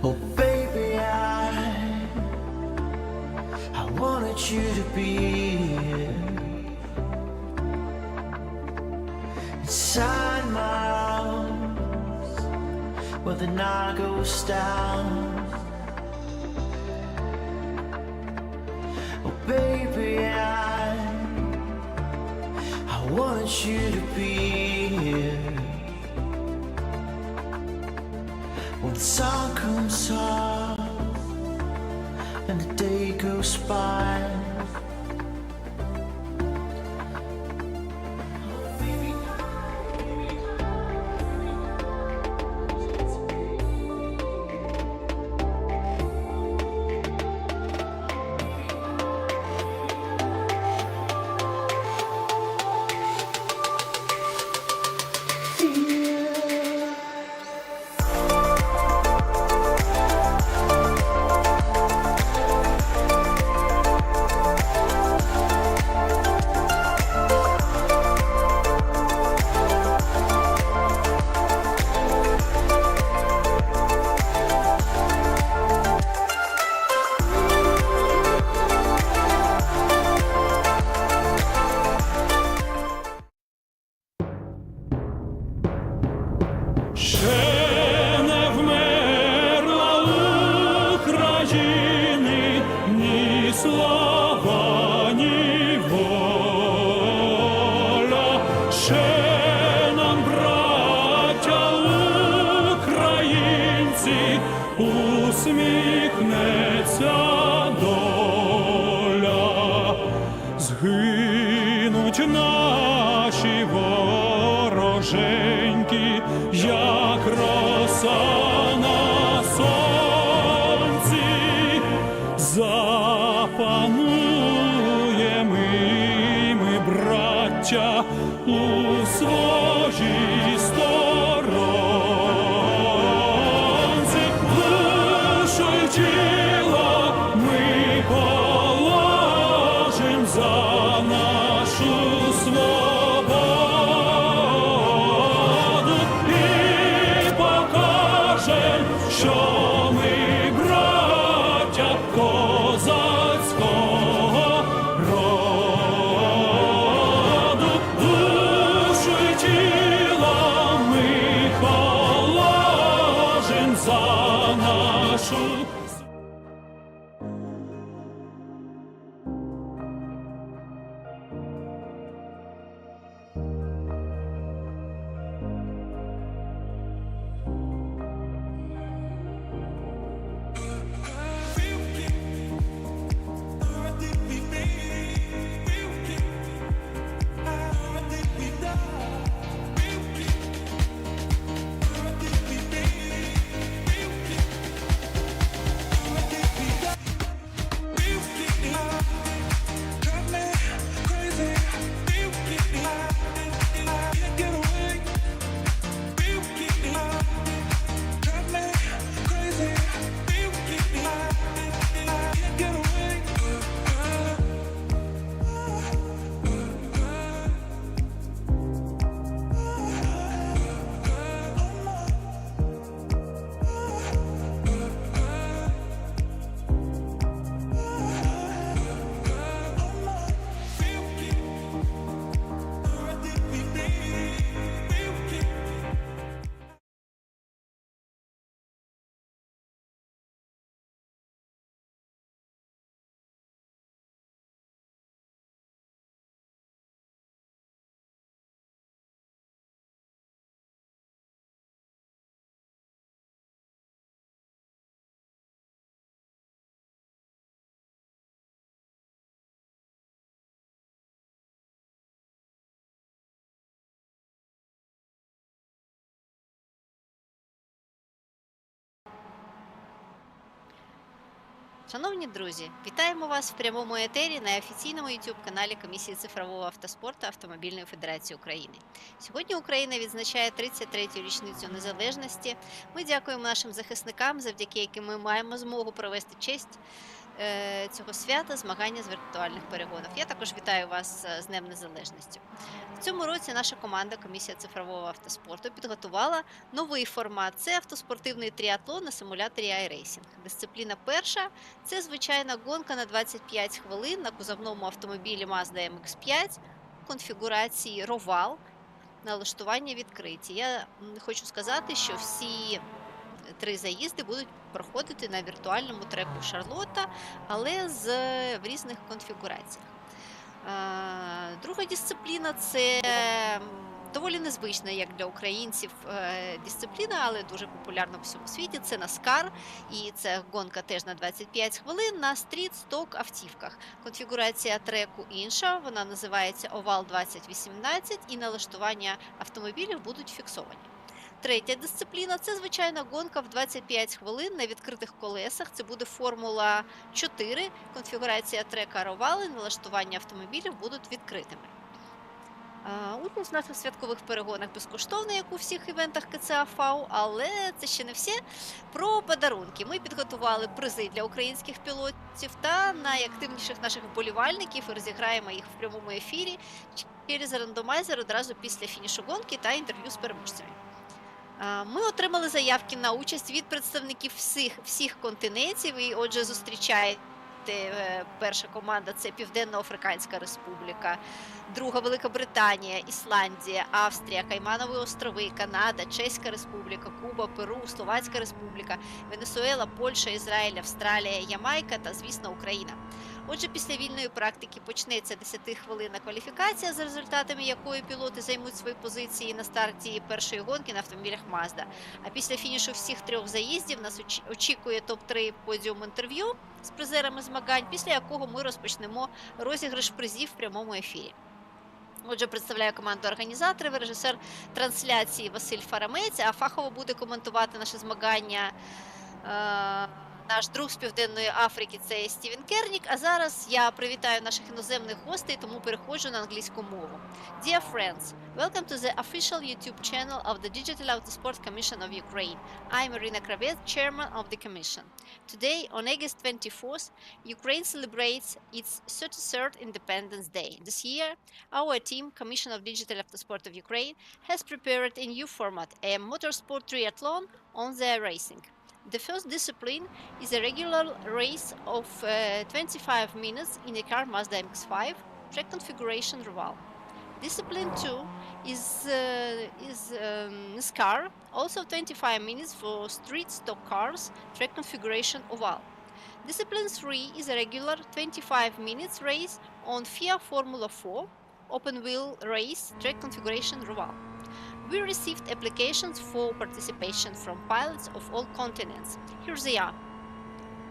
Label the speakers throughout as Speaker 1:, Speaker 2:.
Speaker 1: Oh baby, I wanted you to be here inside my arms where the night goes down. Oh baby, I wanted you to be here when the sun comes up and the day goes by.
Speaker 2: Усміхнеться доля, згинуть наші вороженьки, як роса на сонці, запануєм і ми, браття, у своїй сторонці. Тіло ми положим за нашу свободу і покажем, що ми браття козацького роду. Душу й тіло ми положим за нашу.
Speaker 3: Шановні друзі, вітаємо вас в прямому етері на офіційному YouTube-каналі Комісії цифрового автоспорту Автомобільної Федерації України. Сьогодні Україна відзначає 33-ю річницю незалежності. Ми дякуємо нашим захисникам, завдяки яким ми маємо змогу провести честь цього свята змагання з віртуальних перегонів. Я також вітаю вас з Днем Незалежності. В цьому році наша команда Комісія цифрового автоспорту підготувала новий формат. Це автоспортивний тріатлон на симуляторі iRacing. Дисципліна перша – це звичайна гонка на 25 хвилин на кузовному автомобілі Mazda MX-5 у конфігурації Roval. Налаштування відкриті. Я хочу сказати, що всі 3 заїзди будуть проходити на віртуальному треку Шарлотта, але в різних конфігураціях. Друга дисципліна – це доволі незвична, як для українців, дисципліна, але дуже популярна в всьому світі. Це NASCAR, і це гонка теж на 25 хвилин на стріт-сток автівках. Конфігурація треку інша, вона називається Oval 2018, і налаштування автомобілів будуть фіксовані. Третя дисципліна – це звичайна гонка в 25 хвилин на відкритих колесах. Це буде Формула 4, конфігурація трека Roval, і налаштування автомобілів будуть відкритими. Участь в наших святкових перегонах безкоштовна, як у всіх івентах КЦА ФАУ, але це ще не все. Про подарунки. Ми підготували призи для українських пілотів та найактивніших наших вболівальників і розіграємо їх в прямому ефірі через рандомайзер одразу після фінішу гонки та інтерв'ю з переможцями. Ми отримали заявки на участь від представників всіх континентів, і отже зустрічаєте. Перша команда – це Південно-Африканська Республіка, друга – Велика Британія, Ісландія, Австрія, Кайманові острови, Канада, Чеська Республіка, Куба, Перу, Словацька Республіка, Венесуела, Польща, Ізраїль, Австралія, Ямайка та, звісно, Україна. Отже, після вільної практики почнеться 10-хвилинна кваліфікація, за результатами якої пілоти займуть свої позиції на старті першої гонки на автомобілях Mazda. А після фінішу всіх 3 заїздів нас очікує топ-3 подіум інтерв'ю з призерами змагань, після якого ми розпочнемо розіграш призів в прямому ефірі. Отже, представляю команду організаторів, режисер трансляції Василь Фарамець, а фахово буде коментувати наше змагання наш друг з Південної Африки – це Стівен Кернік. А зараз я привітаю наших іноземних гостей, тому переходжу на англійську мову. Dear friends, welcome to the official YouTube channel of the Digital Autosport Commission of Ukraine. I'm Irina Kravets, chairman of the commission. Today, on August 24th, Ukraine celebrates its 33rd Independence Day. This year, our team, Commission of Digital Autosport of Ukraine, has prepared a new format, a Motorsport Triathlon on the iRacing. The first discipline is a regular race of 25 minutes in a car Mazda MX-5, track configuration Roval. Discipline 2 is NASCAR, also 25 minutes for street stock cars, track configuration Oval. Discipline 3 is a regular 25 minutes race on FIA Formula 4, open wheel race, track configuration Roval. We received applications for participation from pilots of all continents. Here they are: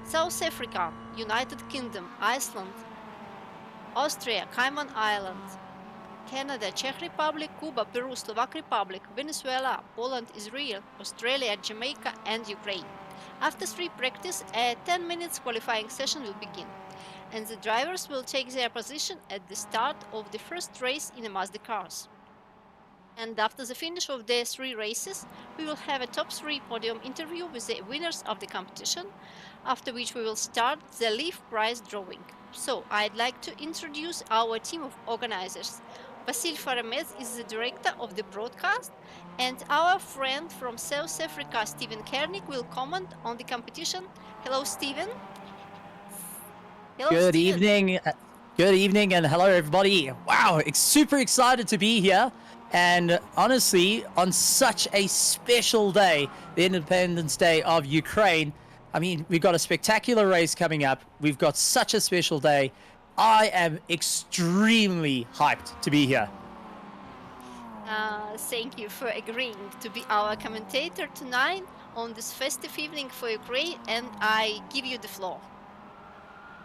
Speaker 3: South Africa, United Kingdom, Iceland, Austria, Cayman Islands, Canada, Czech Republic, Cuba, Peru, Slovak Republic, Venezuela, Poland, Israel, Australia, Jamaica, and Ukraine. After 3 practice, a 10 minutes qualifying session will begin, and the drivers will take their position at the start of the first race in the Mazda cars. And after the finish of the 3 races, we will have a top 3 podium interview with the winners of the competition, after which we will start the Leaf Prize drawing. So, I'd like to introduce our team of organizers. Vasil Faramez is the director of the broadcast, and our friend from South Africa, Stephen Kernick, will comment on the competition. Hello, Stephen.
Speaker 4: Hello, Good evening. Good evening, and hello, everybody. Wow, super excited to be here. And honestly, on such a special day, the Independence Day of Ukraine, I mean, we've got a spectacular race coming up. We've got such a special day. I am extremely hyped to be here.
Speaker 3: Thank you for agreeing to be our commentator tonight on this festive evening for Ukraine, and I give you the floor.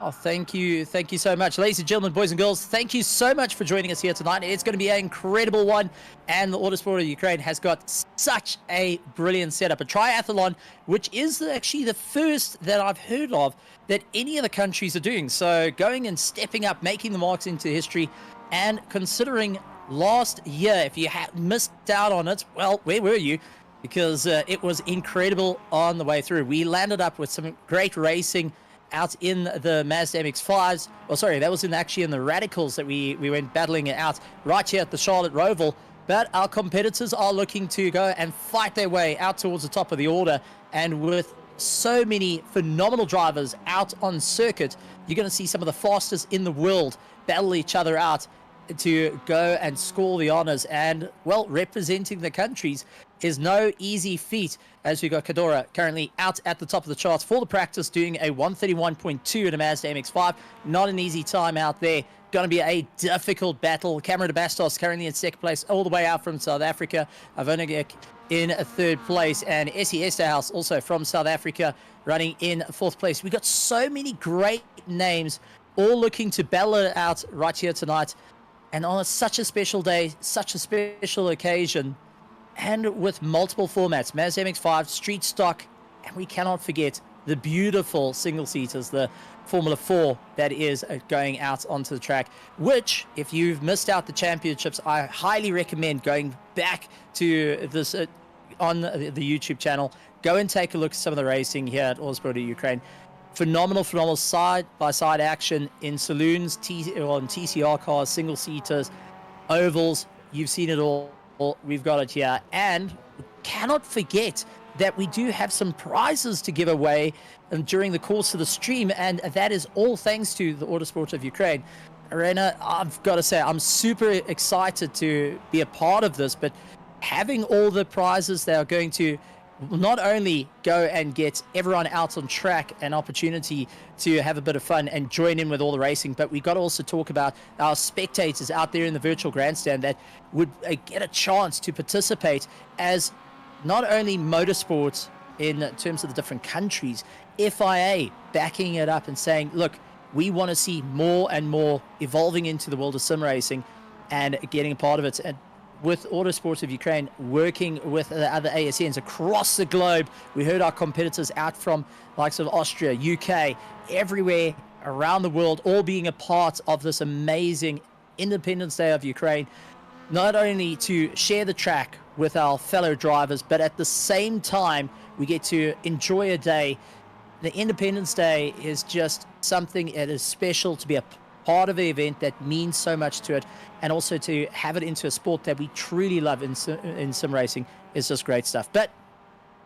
Speaker 4: Oh, thank you. Thank you so much. Ladies and gentlemen, boys and girls, thank you so much for joining us here tonight. It's going to be an incredible one. And the Autosport of Ukraine has got such a brilliant setup. A triathlon, which is actually the first that I've heard of that any of the countries are doing. So going and stepping up, making the marks into history, and considering last year, if you had missed out on it, well, where were you? Because it was incredible on the way through. We landed up with some great racing out in the Mazda MX-5s. Oh, sorry, that was actually in the Radicals that we went battling it out right here at the Charlotte Roval. But our competitors are looking to go and fight their way out towards the top of the order. And with so many phenomenal drivers out on circuit, you're going to see some of the fastest in the world battle each other out to go and score the honors. And, well, representing the countries is no easy feat, as we got Cadora currently out at the top of the charts for the practice, doing a 131.2 in a Mazda MX-5. Not an easy time out there. Going to be a difficult battle. Cameron de Bastos currently in second place, all the way out from South Africa. Avonagek in third place, and Essie Esterhaus also from South Africa running in fourth place. We got so many great names all looking to battle it out right here tonight. And on such a special day, such a special occasion, and with multiple formats, Mazda MX-5, street stock, and we cannot forget the beautiful single-seaters, the Formula 4 that is going out onto the track, which, if you've missed out the championships, I highly recommend going back to this on the YouTube channel. Go and take a look at some of the racing here at Autosport of Ukraine. Phenomenal side-by-side action in saloons, on TCR cars, single-seaters, ovals. You've seen it all. We've got it here. And cannot forget that we do have some prizes to give away during the course of the stream, and that is all thanks to the Autosport of Ukraine. Arena, I've got to say, I'm super excited to be a part of this, but having all the prizes that are going to not only go and get everyone out on track an opportunity to have a bit of fun and join in with all the racing, but we've got to also talk about our spectators out there in the virtual grandstand that would get a chance to participate as not only motorsports in terms of the different countries, FIA backing it up and saying, look, we want to see more and more evolving into the world of sim racing and getting a part of it. And with Autosport of Ukraine working with the other ASNs across the globe, we heard our competitors out from likes of Austria, UK, everywhere around the world, all being a part of this amazing Independence Day of Ukraine, not only to share the track with our fellow drivers, but at the same time, we get to enjoy a day. The Independence Day is just something that is special to be a part of the event that means so much to it, and also to have it into a sport that we truly love in sim racing is just great stuff. But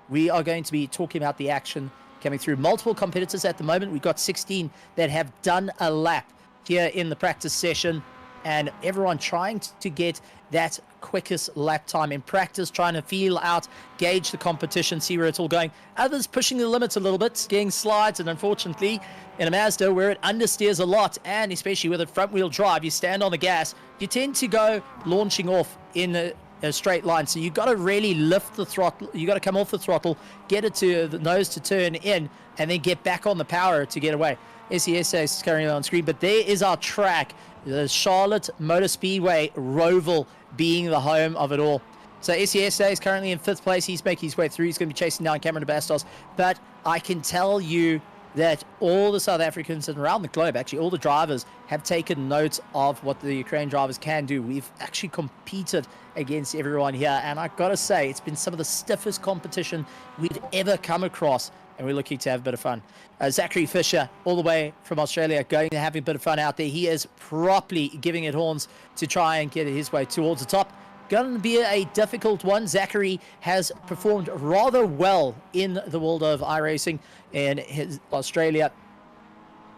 Speaker 4: we are going to be talking about the action coming through. Multiple competitors at the moment. We've got 16 that have done a lap here in the practice session, and everyone trying to get that quickest lap time in practice, trying to feel out, gauge the competition, see where it's all going. Others pushing the limits a little bit, getting slides, and unfortunately, in a Mazda where it understeers a lot, and especially with a front-wheel drive, you stand on the gas, you tend to go launching off in a straight line. So you've got to really lift the throttle. You've got to come off the throttle, get it to the nose to turn in, and then get back on the power to get away. SESA is currently on screen, but there is our track, the Charlotte Motor Speedway, Roval being the home of it all. So SESA is currently in 5th place. He's making his way through. He's going to be chasing down Cameron de Bastos. But I can tell you that all the South Africans and around the globe, actually all the drivers, have taken note of what the Ukraine drivers can do. We've actually competed against everyone here, and I've got to say, it's been some of the stiffest competition we've ever come across, and we're looking to have a bit of fun. Zachary Fisher, all the way from Australia, going to have a bit of fun out there. He is properly giving it horns to try and get his way towards the top. Going to be a difficult one. Zachary has performed rather well in the world of iRacing in Australia,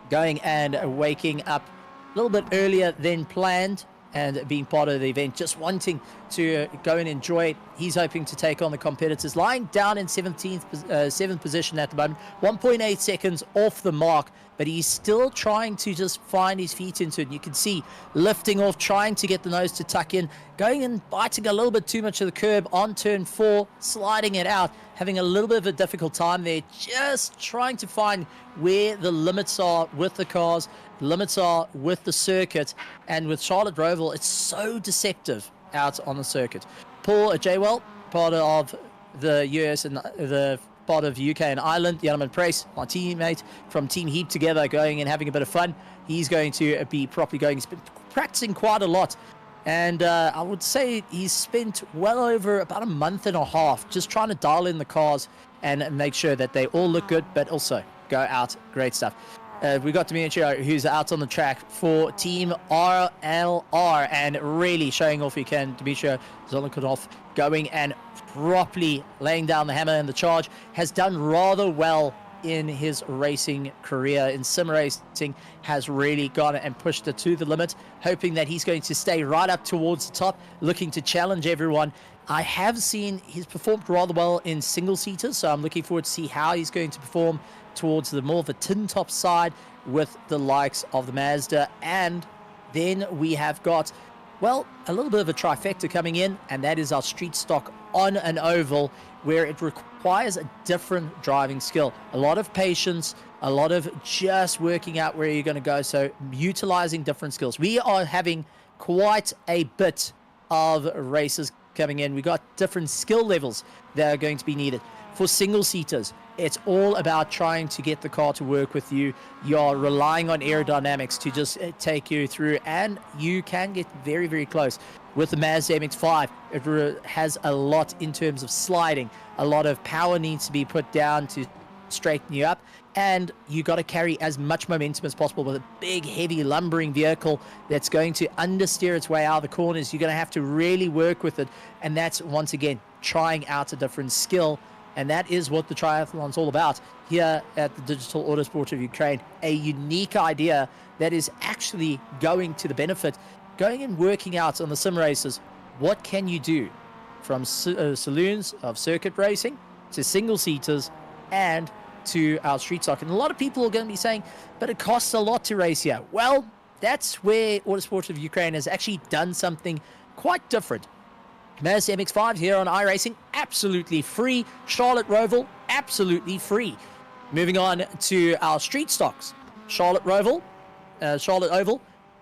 Speaker 4: going and waking up a little bit earlier than planned and being part of the event, just wanting to go and enjoy it. He's hoping to take on the competitors, lying down in 7th position at the moment, 1.8 seconds off the mark, but he's still trying to just find his feet into it. And you can see lifting off, trying to get the nose to tuck in, going and biting a little bit too much of the curb on turn 4, sliding it out, having a little bit of a difficult time there, just trying to find where the limits are with the cars, the limits are with the circuit, and with Charlotte Roval, it's so deceptive out on the circuit. Paul Jaywell, part of the US and the part of UK and Ireland, Yanniman Price, my teammate from Team Heap together, going and having a bit of fun. He's going to be properly going. He's been practicing quite a lot, and I would say he's spent well over about a month and a half just trying to dial in the cars and make sure that they all look good, but also go out. Great stuff. We got Demetrio, who's out on the track for Team RLR, and really showing off. You can Demetrio Zolokonov going and properly laying down the hammer, and the charge has done rather well in his racing career. In sim racing, has really gone and pushed it to the limit, hoping that he's going to stay right up towards the top, looking to challenge everyone. I have seen he's performed rather well in single seaters, so I'm looking forward to see how he's going to perform towards the more of the tin top side with the likes of the Mazda. And then we have got, well, a little bit of a trifecta coming in, and that is our street stock on an oval, where it requires a different driving skill, a lot of patience, a lot of just working out where you're going to go, so utilizing different skills. We are having quite a bit of races coming in. We got different skill levels that are going to be needed. For single seaters, it's all about trying to get the car to work with you. You're relying on aerodynamics to just take you through, and you can get very, very close. With the Mazda MX-5, it has a lot in terms of sliding. A lot of power needs to be put down to straighten you up, and you got to carry as much momentum as possible with a big, heavy, lumbering vehicle that's going to understeer its way out of the corners. You're going to have to really work with it, and that's, once again, trying out a different skill. And that is what the triathlon's all about here at the Digital Autosport of Ukraine. A unique idea that is actually going to the benefit, going and working out on the sim races. What can you do from saloons of circuit racing to single seaters and to our street stock? And a lot of people are going to be saying, but it costs a lot to race here. Well, that's where Autosport of Ukraine has actually done something quite different. Mazda MX-5 here on iRacing, absolutely free. Charlotte Roval, absolutely free. Moving on to our street stocks. Charlotte Oval,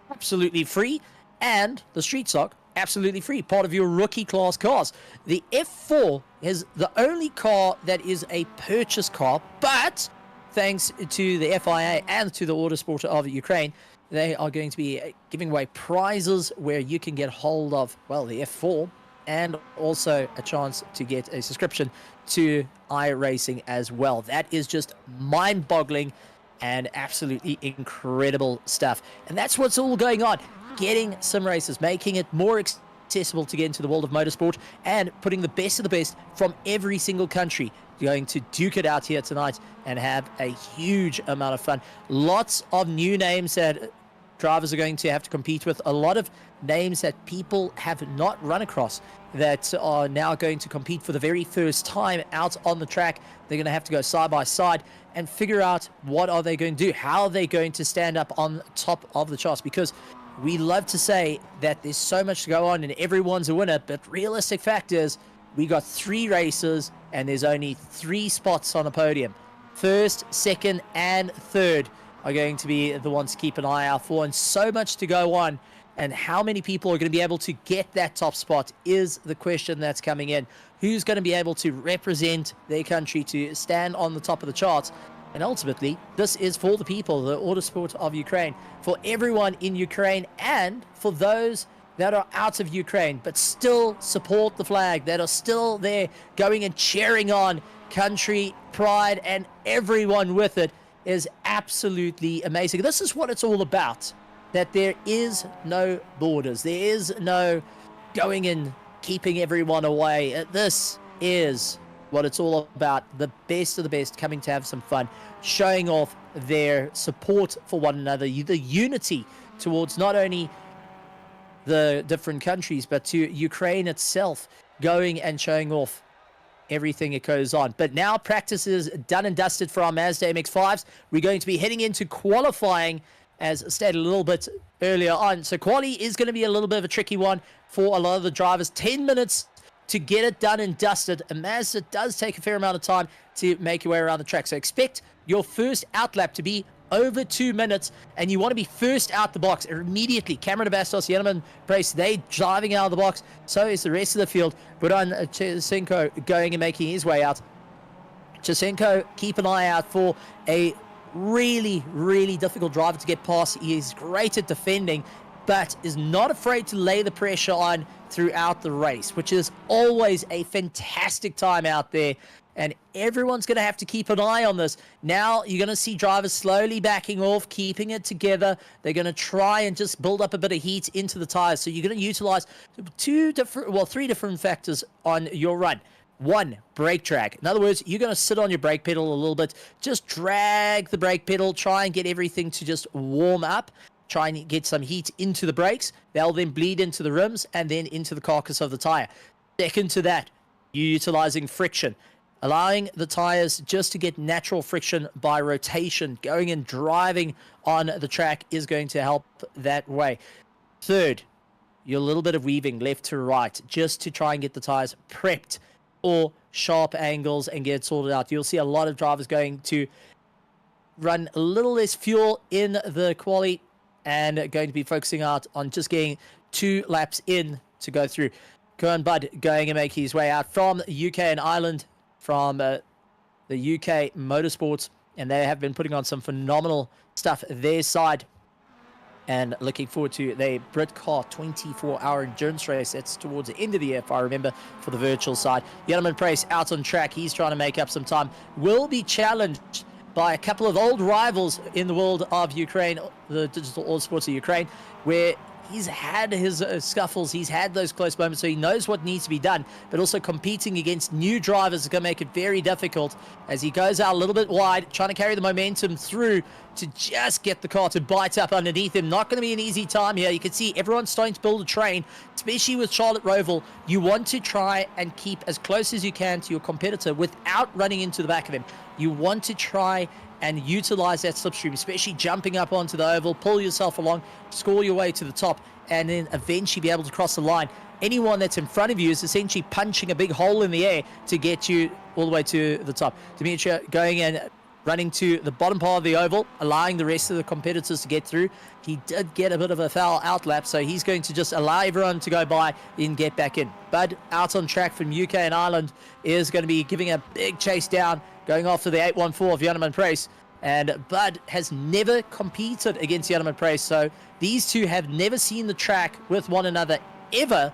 Speaker 4: absolutely free. And the street stock, absolutely free. Part of your rookie class cars. The F4 is the only car that is a purchase car, but thanks to the FIA and to the Autosport of Ukraine, they are going to be giving away prizes where you can get hold of, well, the F4, and also a chance to get a subscription to iRacing as well. That is just mind-boggling and absolutely incredible stuff. And that's what's all going on. Getting sim races, making it more accessible to get into the world of motorsport, and putting the best of the best from every single country going to duke it out here tonight and have a huge amount of fun. Lots of new names that drivers are going to have to compete with, a lot of names that people have not run across that are now going to compete for the very first time out on the track. They're going to have to go side by side and figure out what are they going to do, how are they going to stand up on top of the charts, because we love to say that there's so much to go on and everyone's a winner, but realistic fact is we got 3 races and there's only 3 spots on the podium. First, second, and third are going to be the ones to keep an eye out for, and so much to go on. And how many people are going to be able to get that top spot is the question that's coming in. Who's going to be able to represent their country to stand on the top of the charts? And ultimately, this is for the people, the Autosport of Ukraine, for everyone in Ukraine, and for those that are out of Ukraine but still support the flag, that are still there going and cheering on country, pride, and everyone with it. Is absolutely amazing. This is what it's all about, that there is no borders. There is no going and keeping everyone away. This is what it's all about. The best of the best coming to have some fun, showing off their support for one another, the unity towards not only the different countries, but to Ukraine itself, going and showing off everything that goes on. But now practice is done and dusted for our Mazda MX-5s. We're going to be heading into qualifying, as stated a little bit earlier on. So quali is going to be a little bit of a tricky one for a lot of the drivers. 10 minutes to get it done and dusted. And Mazda does take a fair amount of time to make your way around the track. So expect your first outlap to be over 2 minutes, and you want to be first out the box immediately. Cameron Bastos, Yeneman Brace, they driving out of the box. So is the rest of the field. But on Chisenko going and making his way out. Chisenko, keep an eye out for a really, really difficult driver to get past. He is great at defending, but is not afraid to lay the pressure on throughout the race, which is always a fantastic time out there. and everyone's going to have to keep an eye on this. Now you're going to see drivers slowly backing off, keeping it together. They're going to try and just build up a bit of heat into the tires. So you're going to utilize three different factors on your run. One, brake drag. In other words, you're going to sit on your brake pedal a little bit, just drag the brake pedal, try and get everything to just warm up, try and get some heat into the brakes. They'll then bleed into the rims and then into the carcass of the tire. Second to that, you're utilizing friction, allowing the tires just to get natural friction by rotation. Going and driving on the track is going to help that way. Third, you're a little bit of weaving left to right just to try and get the tires prepped or sharp angles and get it sorted out. You'll see a lot of drivers going to run a little less fuel in the quali and going to be focusing out on just getting 2 laps in to go through. Cohen Budd going and making his way out from UK and Ireland, from the UK Motorsports, and they have been putting on some phenomenal stuff their side. And looking forward to the Britcar 24-hour endurance race. That's towards the end of the year, if I remember, for the virtual side. Jonathan Price out on track. He's trying to make up some time. Will be challenged by a couple of old rivals in the world of Ukraine, the Digital Autosports of Ukraine, where he's had his scuffles, he's had those close moments, so he knows what needs to be done. But also competing against new drivers is going to make it very difficult as he goes out a little bit wide, trying to carry the momentum through to just get the car to bite up underneath him. Not going to be an easy time here. You can see everyone's starting to build a train, especially with Charlotte Roval. You want to try and keep as close as you can to your competitor without running into the back of him. You want to try and utilize that slipstream, especially jumping up onto the oval, pull yourself along, score your way to the top, and then eventually be able to cross the line. Anyone that's in front of you is essentially punching a big hole in the air to get you all the way to the top. Dimitri going and running to the bottom part of the oval, allowing the rest of the competitors to get through. He did get a bit of a foul outlap, so he's going to just allow everyone to go by and get back in. Bud out on track from UK and Ireland is going to be giving a big chase down, going after the 814 of Jonathan Price. And Bud has never competed against Jonathan Price, so these two have never seen the track with one another ever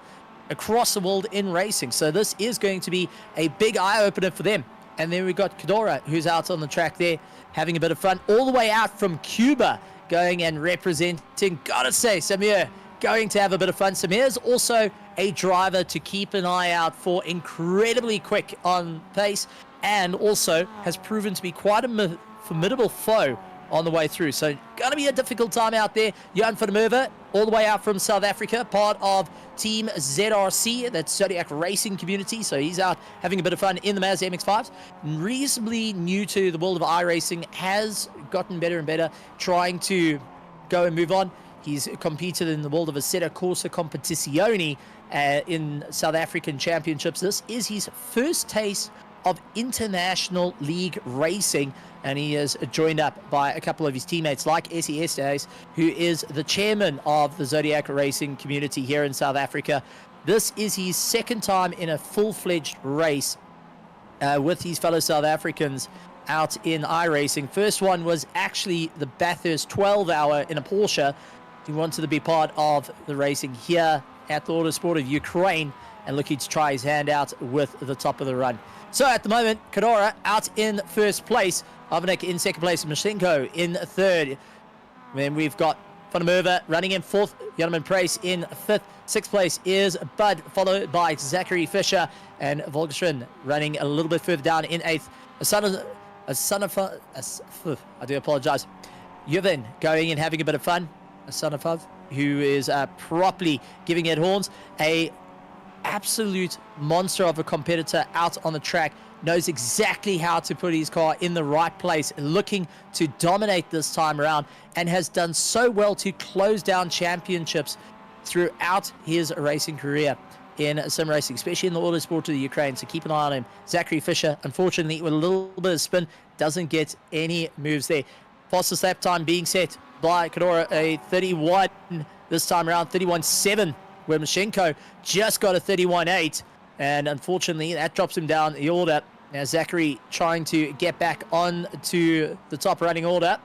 Speaker 4: across the world in racing. So this is going to be a big eye-opener for them. And then we've got Kedora, who's out on the track there, having a bit of fun, all the way out from Cuba, going and representing, gotta say, Samir, going to have a bit of fun. Samir's also a driver to keep an eye out for, incredibly quick on pace, and also has proven to be quite a formidable foe on the way through. So gonna be a difficult time out there. Jan van der Merwe, all the way out from South Africa, part of Team ZRC, that's Zodiac Racing Community. So he's out having a bit of fun in the Mazda MX-5s. Reasonably new to the world of iRacing, has gotten better and better, trying to go and move on. He's competed in the world of Assetto Corsa Competizione in South African Championships. This is his first taste of international league racing, and he is joined up by a couple of his teammates like SES Days, who is the chairman of the Zodiac Racing Community here in South Africa. This is his second time in a full-fledged race with his fellow South Africans out in iRacing. First one was actually the Bathurst 12-hour in a Porsche. He wanted to be part of the racing here at the Autosport of Ukraine and looking to try his hand out with the top of the run. So at the moment, Kedora out in first place, Avanek in second place, Mashenko in third. Then we've got Van der Merwe running in fourth, Jonathan Price in fifth. Sixth place is Bud, followed by Zachary Fisher, and Volgstrin running a little bit further down in eighth. I do apologize. Yuvin going and having a bit of fun. A son of Fav, who is properly giving it horns. A absolute monster of a competitor out on the track, knows exactly how to put his car in the right place, looking to dominate this time around, and has done so well to close down championships throughout his racing career in sim racing, especially in the Autosport of the Ukraine. So keep an eye on him. Zachary Fisher, unfortunately, with a little bit of spin, doesn't get any moves there. Fastest lap time being set by Kedora, a 31 this time around, 31.7, where Mashenko just got a 31.8, and unfortunately that drops him down the order. Now Zachary trying to get back on to the top running order.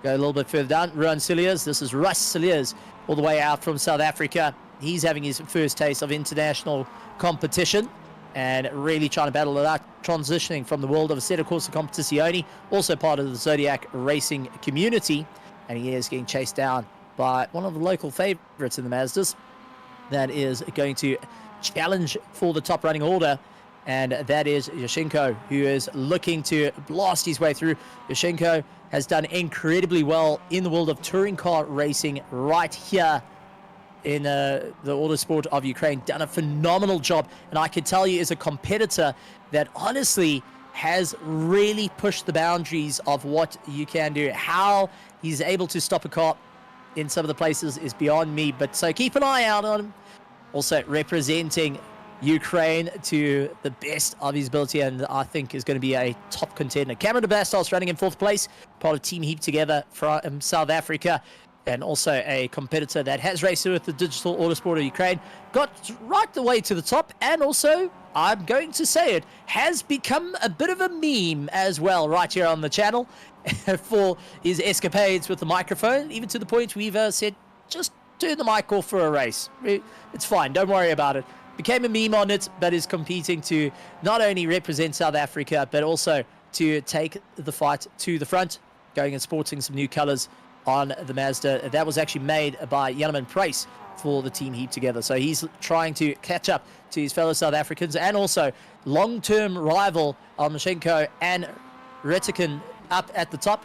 Speaker 4: Go a little bit further down. Ruan Cilliers, this is Russ Cilliers, all the way out from South Africa. He's having his first taste of international competition. and really trying to battle it out, transitioning from the world of Assetto Corsa Competizione, also part of the Zodiac racing community, and he is getting chased down by one of the local favorites in the Mazdas that is going to challenge for the top running order, and that is Yashenko, who is looking to blast his way through. Yashenko has done incredibly well in the world of touring car racing right here in the Autosport of Ukraine, done a phenomenal job, and I can tell you as a competitor that honestly has really pushed the boundaries of what you can do. How he's able to stop a car in some of the places is beyond me, but so keep an eye out on him. Also representing Ukraine to the best of his ability, and I think is going to be a top contender. Cameron de Bastos running in 4th place, part of Team Heap Together from South Africa, and also a competitor that has raced with the Digital Autosport of Ukraine, got right the way to the top, and also, I'm going to say it, has become a bit of a meme as well right here on the channel for his escapades with the microphone, even to the point we've said, just turn the mic off for a race. It's fine, don't worry about it. Became a meme on it, but is competing to not only represent South Africa, but also to take the fight to the front, going and sporting some new colors on the Mazda. That was actually made by Yanaman Price for the Team Heap Together. So he's trying to catch up to his fellow South Africans, and also long-term rival Almashenko and Retikin up at the top.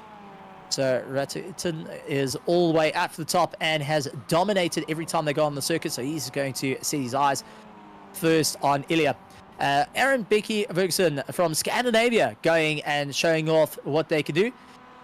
Speaker 4: So Retikin is all the way up to the top and has dominated every time they go on the circuit. So he's going to set his eyes first on Ilya. Aaron Becky Ferguson from Scandinavia going and showing off what they can do.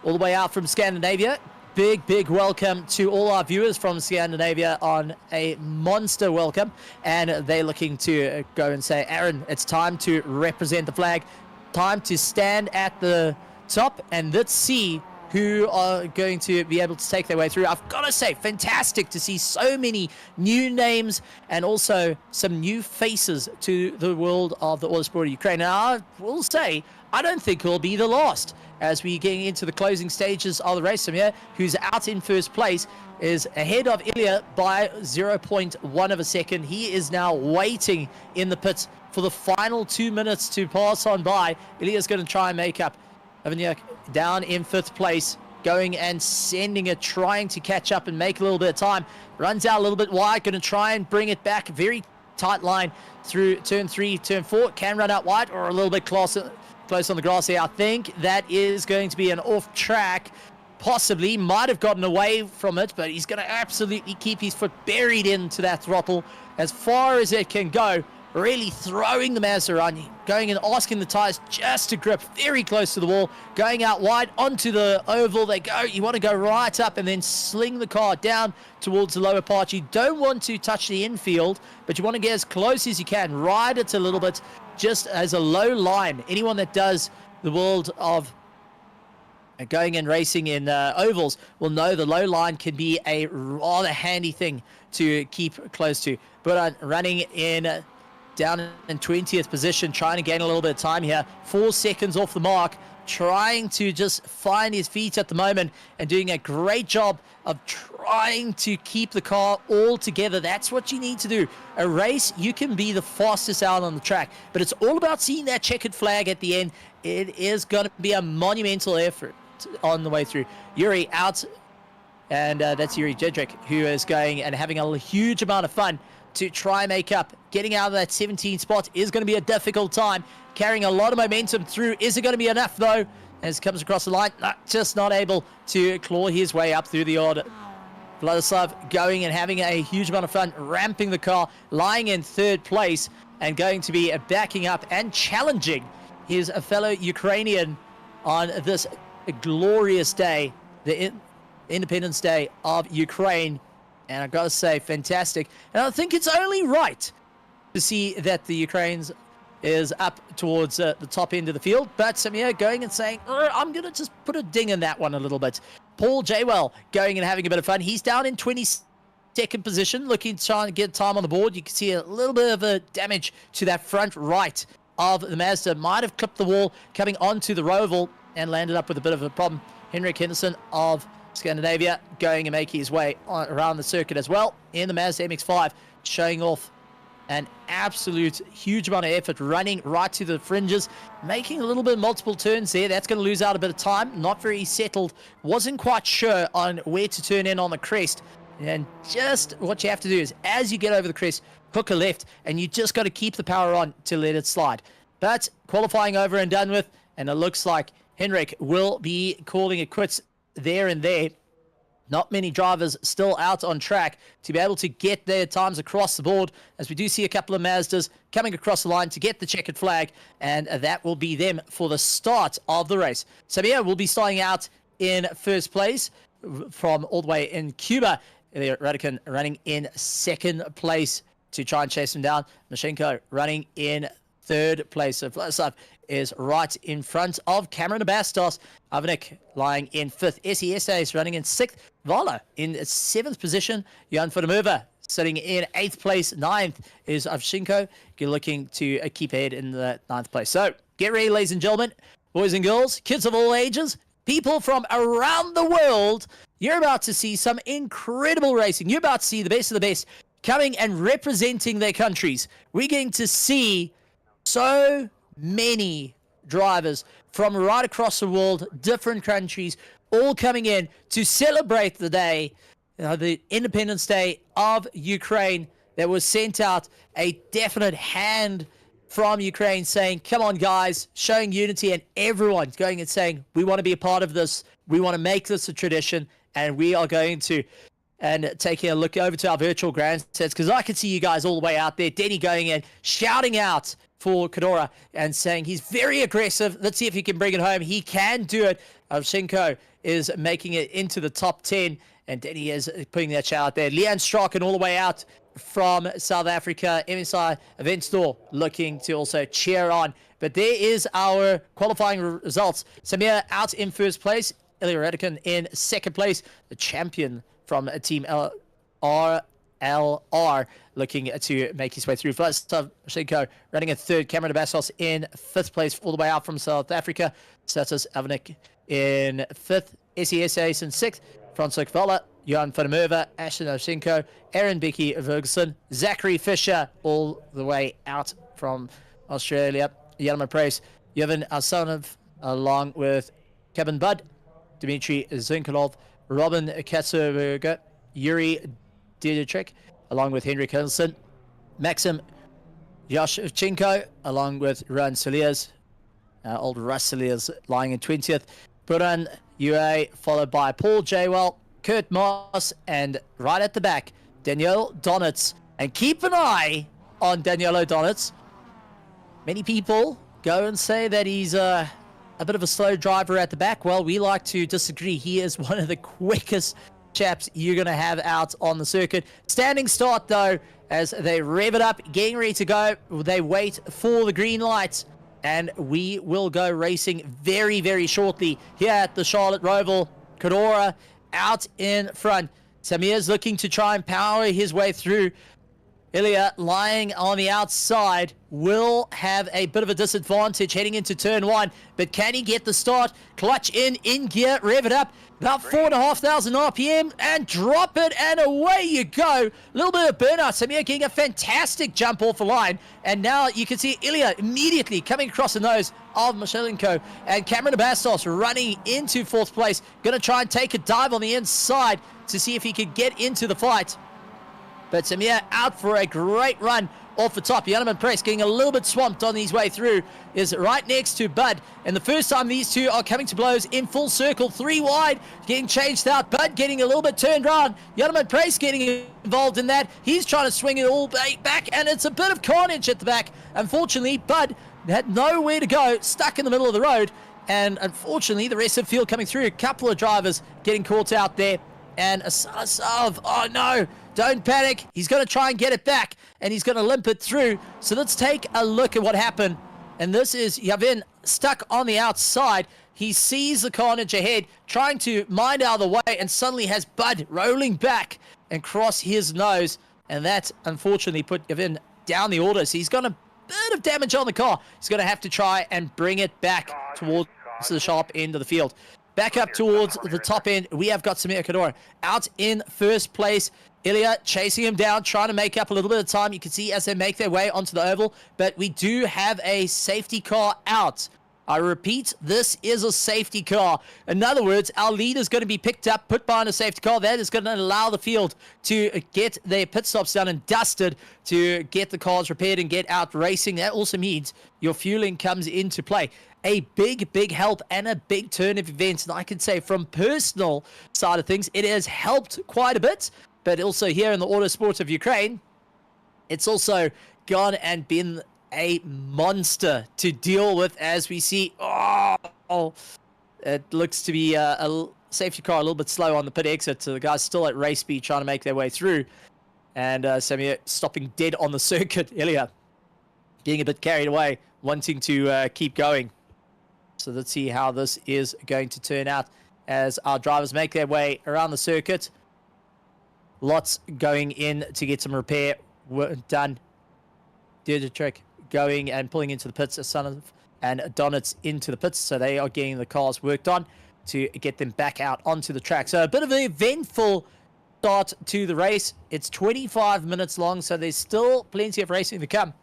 Speaker 4: All the way out from Scandinavia. Big welcome to all our viewers from Scandinavia on a monster welcome. And they're looking to go and say, Aaron, it's time to represent the flag. Time to stand at the top, and let's see who are going to be able to take their way through. I've got to say, fantastic to see so many new names and also some new faces to the world of the Autosport of Ukraine. And I will say, I don't think it'll be the last. As we get into the closing stages of the race, Samir, who's out in 1st place, is ahead of Ilya by 0.1 of a second. He is now waiting in the pits for the final 2 minutes to pass on by. Ilya's going to try and make up. Avanyuk down in 5th place, going and sending it, trying to catch up and make a little bit of time. Runs out a little bit wide, going to try and bring it back. Very tight line through turn 3, turn 4. Can run out wide or a little bit close on the grass here. I think that is going to be an off track. Possibly, might have gotten away from it, but he's going to absolutely keep his foot buried into that throttle as far as it can go. Really throwing the Mazda on, going and asking the tires just to grip very close to the wall, going out wide onto the oval. They go, you want to go right up and then sling the car down towards the lower part. You don't want to touch the infield, but you want to get as close as you can, ride it a little bit just as a low line. Anyone that does the world of going and racing in ovals will know the low line can be a rather handy thing to keep close to. But running in down in 20th position, trying to gain a little bit of time here. 4 seconds off the mark, trying to just find his feet at the moment and doing a great job of trying to keep the car all together. That's what you need to do. A race, you can be the fastest out on the track, but it's all about seeing that checkered flag at the end. It is going to be a monumental effort on the way through. Yuri out, and that's Yuri Jedrick, who is going and having a huge amount of fun to try and make up. Getting out of that 17th spot is going to be a difficult time. Carrying a lot of momentum through. Is it going to be enough, though? As it comes across the line, just not able to claw his way up through the order. Vladislav going and having a huge amount of fun, ramping the car, lying in 3rd place, and going to be backing up and challenging his fellow Ukrainian on this glorious day, the Independence Day of Ukraine. And I've got to say, fantastic. And I think it's only right to see that the Ukraine's is up towards the top end of the field. But Samir going and saying, I'm going to just put a ding in that one a little bit. Paul Jaywell going and having a bit of fun. He's down in 22nd position, looking to try and get time on the board. You can see a little bit of a damage to that front right of the Mazda. Might have clipped the wall coming onto the Roval and landed up with a bit of a problem. Henrik Henderson of Scandinavia going and making his way around the circuit as well in the Mazda MX-5, showing off an absolute huge amount of effort, running right to the fringes, making a little bit of multiple turns there. That's going to lose out a bit of time. Not very settled. Wasn't quite sure on where to turn in on the crest. And just what you have to do is, as you get over the crest, hook a left, and you just got to keep the power on to let it slide. But qualifying over and done with, and it looks like Henrik will be calling it quits there and there. Not many drivers still out on track to be able to get their times across the board, as we do see a couple of Mazdas coming across the line to get the checkered flag, and that will be them for the start of the race. Samir will be starting out in first place from all the way in Cuba. Radican running in second place to try and chase him down. Mashenko running in third place. So Vlasov is right in front of Cameron Bastos. Avnik lying in fifth. SESA is running in sixth. Vala in seventh position. Jan Fodomova sitting in eighth place. Ninth is Avshenko. You're looking to keep ahead in the ninth place. So get ready, ladies and gentlemen, boys and girls, kids of all ages, people from around the world. You're about to see some incredible racing. You're about to see the best of the best coming and representing their countries. We're going to see so many drivers from right across the world, different countries, all coming in to celebrate the day, the Independence Day of Ukraine, that was sent out a definite hand from Ukraine saying, come on guys, showing unity, and everyone's going and saying, we want to be a part of this, we want to make this a tradition, and we are going to, and taking a look over to our virtual grandstands, because I can see you guys all the way out there, Denny going in, shouting out for Kedora and saying he's very aggressive. Let's see if he can bring it home. He can do it. Avshenko is making it into the top 10, and Denny is putting that shout out there. Leanne Strachan all the way out from South Africa. MSI Event Store looking to also cheer on. But there is our qualifying results. Samir out in first place. Ilya Radican in second place. The champion from Team LR looking to make his way through. Vladislav Mashenko running in third. Cameron Bastos in fifth place all the way out from South Africa. Status Avnik in fifth. SESA in sixth. Francois Vala, Johan Fodomova, Ashton Oshenko, Aaron Becky Ferguson, Zachary Fisher all the way out from Australia. Yelman Price, Yevin Asanov along with Kevin Budd, Dmitry Zinkolov, Robin Katzenberger, Yuri Didicek, along with Henrik Hilson, Maxim Yashchenko, along with Ran Saliers, old Russ Saliers lying in 20th, Buran UA, followed by Paul Jaywell, Kurt Moss, and right at the back, Daniel Donitz. And keep an eye on Daniel Donitz. Many people go and say that he's a bit of a slow driver at the back. Well, we like to disagree. He is one of the quickest chaps you're going to have out on the circuit. Standing start, though, as they rev it up, getting ready to go. They wait for the green lights, and we will go racing very, very shortly here at the Charlotte Roval. Kedora out in front. Samir's looking to try and power his way through. Ilya lying on the outside will have a bit of a disadvantage heading into turn one, but can he get the start? Clutch in gear, rev it up, about 4,500 RPM, and drop it, and away you go. A little bit of burnout. Samir getting a fantastic jump off the line, and now you can see Ilya immediately coming across the nose of Mashelenko, and Cameron Bastos running into fourth place, going to try and take a dive on the inside to see if he could get into the fight. But Samir out for a great run off the top. Yanaman Press getting a little bit swamped on his way through, is right next to Bud. And the first time these two are coming to blows in full circle, 3 wide, getting changed out. Bud getting a little bit turned around. Yanaman Press getting involved in that. He's trying to swing it all back, and it's a bit of carnage at the back. Unfortunately, Bud had nowhere to go, stuck in the middle of the road. And unfortunately, the rest of the field coming through. A couple of drivers getting caught out there. And Asaf, oh no, don't panic. He's going to try and get it back, and he's going to limp it through. So let's take a look at what happened. And this is Yavin stuck on the outside. He sees the carnage ahead, trying to mind out of the way, and suddenly has Bud rolling back and cross his nose. And that, unfortunately, put Yavin down the order. So he's got a bit of damage on the car. He's going to have to try and bring it back towards the sharp end of the field. Back up towards the top end, we have got Samir Kedora out in first place. Ilya chasing him down, trying to make up a little bit of time. You can see as they make their way onto the oval, but we do have a safety car out. I repeat, this is a safety car. In other words, our lead is going to be picked up, put behind a safety car. That is going to allow the field to get their pit stops done and dusted to get the cars repaired and get out racing. That also means your fueling comes into play. A big help and a big turn of events. And I can say from personal side of things, it has helped quite a bit. But also here in the Autosport of Ukraine, it's also gone and been a monster to deal with as we see. Oh, it looks to be a safety car a little bit slow on the pit exit. So the guys still at race speed trying to make their way through. And Samir stopping dead on the circuit. Ilya getting a bit carried away, wanting to keep going. So let's see how this is going to turn out as our drivers make their way around the circuit. Lots going in to get some repair done. Trick going and pulling into the pits, and Donitz into the pits, so they are getting the cars worked on to get them back out onto the track. So a bit of an eventful start to the race. It's 25 minutes long, so there's still plenty of racing to come.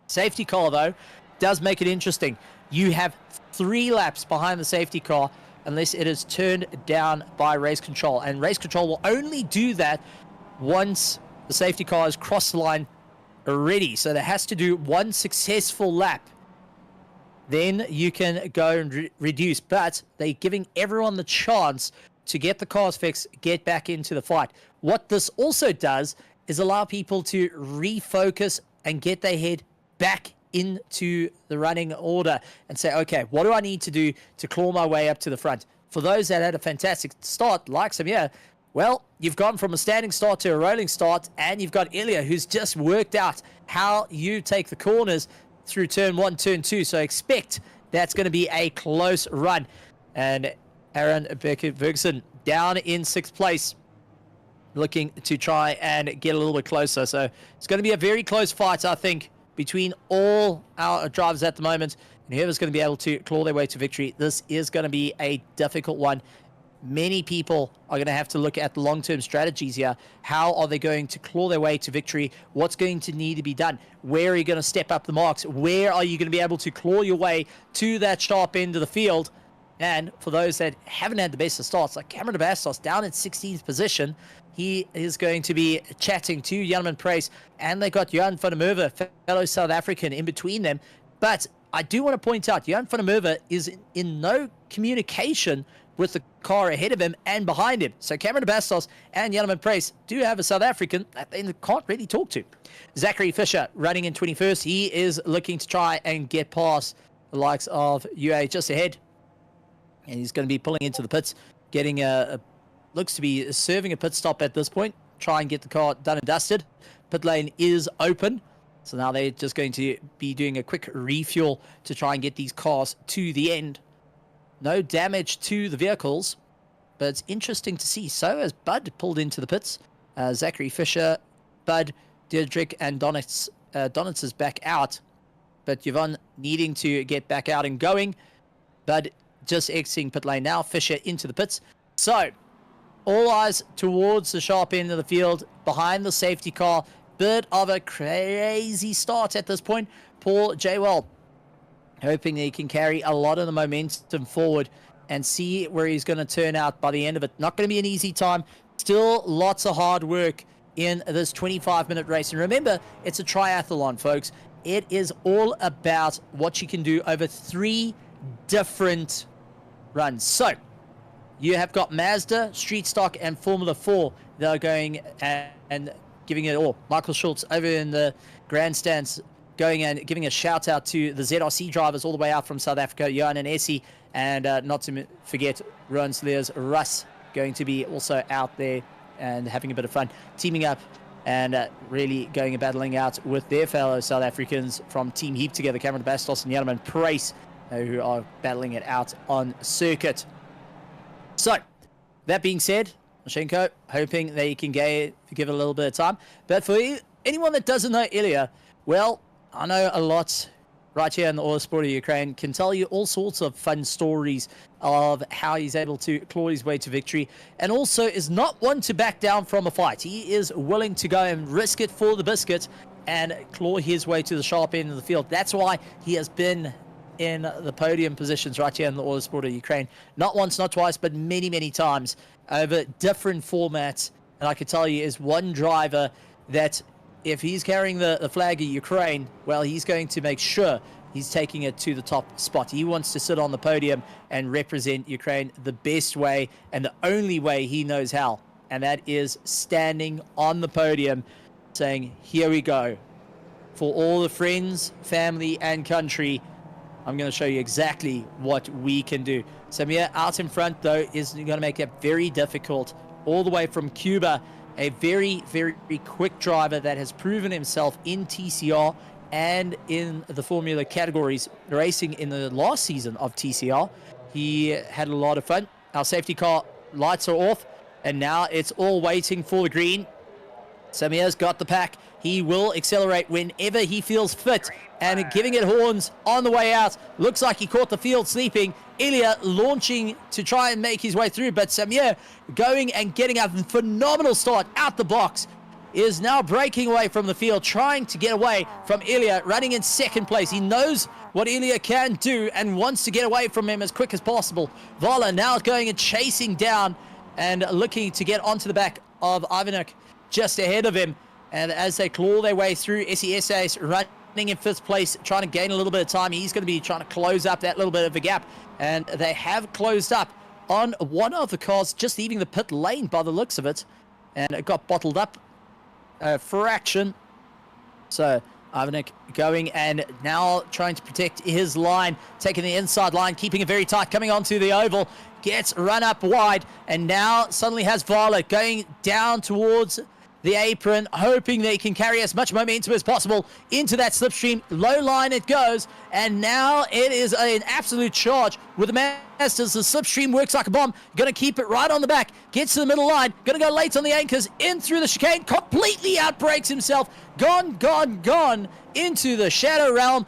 Speaker 4: Safety car, though, does make it interesting. You have 3 laps behind the safety car unless it is turned down by race control, and race control will only do that once the safety car has crossed the line already. So there has to do 1 successful lap, then you can go and reduce. But they're giving everyone the chance to get the cars fixed, get back into the fight. What this also does is allow people to refocus and get their head back into the running order and say, okay, what do I need to do to claw my way up to the front? For those that had a fantastic start, like Samir, well, you've gone from a standing start to a rolling start, and you've got Ilya, who's just worked out how you take the corners through turn 1, turn 2. So expect that's going to be a close run. And Aaron Ferguson down in 6th place, looking to try and get a little bit closer. So it's going to be a very close fight, I think, between all our drivers at the moment. And whoever's going to be able to claw their way to victory, this is going to be a difficult one. Many people are going to have to look at the long-term strategies here. How are they going to claw their way to victory? What's going to need to be done? Where are you going to step up the marks? Where are you going to be able to claw your way to that sharp end of the field? And for those that haven't had the best of starts, like Cameron Bastos down in 16th position, he is going to be chatting to Jan Price, and they got Johan van der Merwe, fellow South African, in between them. But I do want to point out, Johan van der Merwe is in no communication with the car ahead of him and behind him. So Cameron Bastos and Jan Price do have a South African that they can't really talk to. Zachary Fisher running in 21st. He is looking to try and get past the likes of UA just ahead. And he's going to be pulling into the pits, getting looks to be serving a pit stop at this point. Try and get the car done and dusted. Pit lane is open. So now they're just going to be doing a quick refuel to try and get these cars to the end. No damage to the vehicles, but it's interesting to see. So as Bud pulled into the pits, Zachary Fisher, Bud, Deirdrick, and Donitz is back out. But Yvonne needing to get back out and going. Bud just exiting pit lane now. Fisher into the pits. So all eyes towards the sharp end of the field, behind the safety car. Bit of a crazy start at this point. Paul Jaywell hoping that he can carry a lot of the momentum forward and see where he's going to turn out by the end of it. Not going to be an easy time. Still lots of hard work in this 25-minute race. And remember, it's a triathlon, folks. It is all about what you can do over 3 different runs. So you have got Mazda, Street Stock, and Formula 4 that are going and giving it all. Michael Schultz over in the grandstands going and giving a shout out to the ZRC drivers all the way out from South Africa, Johan and Essie, and not to forget Rowan Slayer's Russ going to be also out there and having a bit of fun, teaming up and really going and battling out with their fellow South Africans from Team Heap together, Cameron Bastos and Jan Price, who are battling it out on circuit. So, that being said, Mashenko hoping they can give it a little bit of time. But for anyone that doesn't know Ilya, well, I know a lot right here in the Autosport of Ukraine can tell you all sorts of fun stories of how he's able to claw his way to victory, and also is not one to back down from a fight. He is willing to go and risk it for the biscuit and claw his way to the sharp end of the field. That's why he has been in the podium positions right here in the Autosport of Ukraine. Not once, not twice, but many, many times over different formats. And I can tell you is one driver that if he's carrying the flag of Ukraine, well, he's going to make sure he's taking it to the top spot. He wants to sit on the podium and represent Ukraine the best way and the only way he knows how. And that is standing on the podium saying, here we go. For all the friends, family, and country, I'm going to show you exactly what we can do. Samir out in front, though, is going to make it very difficult. All the way from Cuba, a very, very quick driver that has proven himself in TCR and in the Formula categories, racing in the last season of TCR. He had a lot of fun. Our safety car lights are off, and now it's all waiting for the green. Samir's got the pack. He will accelerate whenever he feels fit, and giving it horns on the way out. Looks like he caught the field sleeping. Ilya launching to try and make his way through, but Samir going and getting a phenomenal start out the box. Is now breaking away from the field, trying to get away from Ilya, running in second place. He knows what Ilya can do and wants to get away from him as quick as possible. Vala now going and chasing down and looking to get onto the back of Ivanuk just ahead of him. And as they claw their way through, SESA's running in fifth place, trying to gain a little bit of time. He's going to be trying to close up that little bit of a gap. And they have closed up on one of the cars, just leaving the pit lane by the looks of it. And it got bottled up a fraction. So Ivanuk going and now trying to protect his line, taking the inside line, keeping it very tight, coming onto the oval, gets run up wide, and now suddenly has Vala going down towards the apron, hoping they can carry as much momentum as possible into that slipstream. Low line it goes, and now it is an absolute charge with the Masters. The slipstream works like a bomb. Going to keep it right on the back, gets to the middle line, going to go late on the anchors, in through the chicane, completely outbrakes himself, gone into the shadow realm.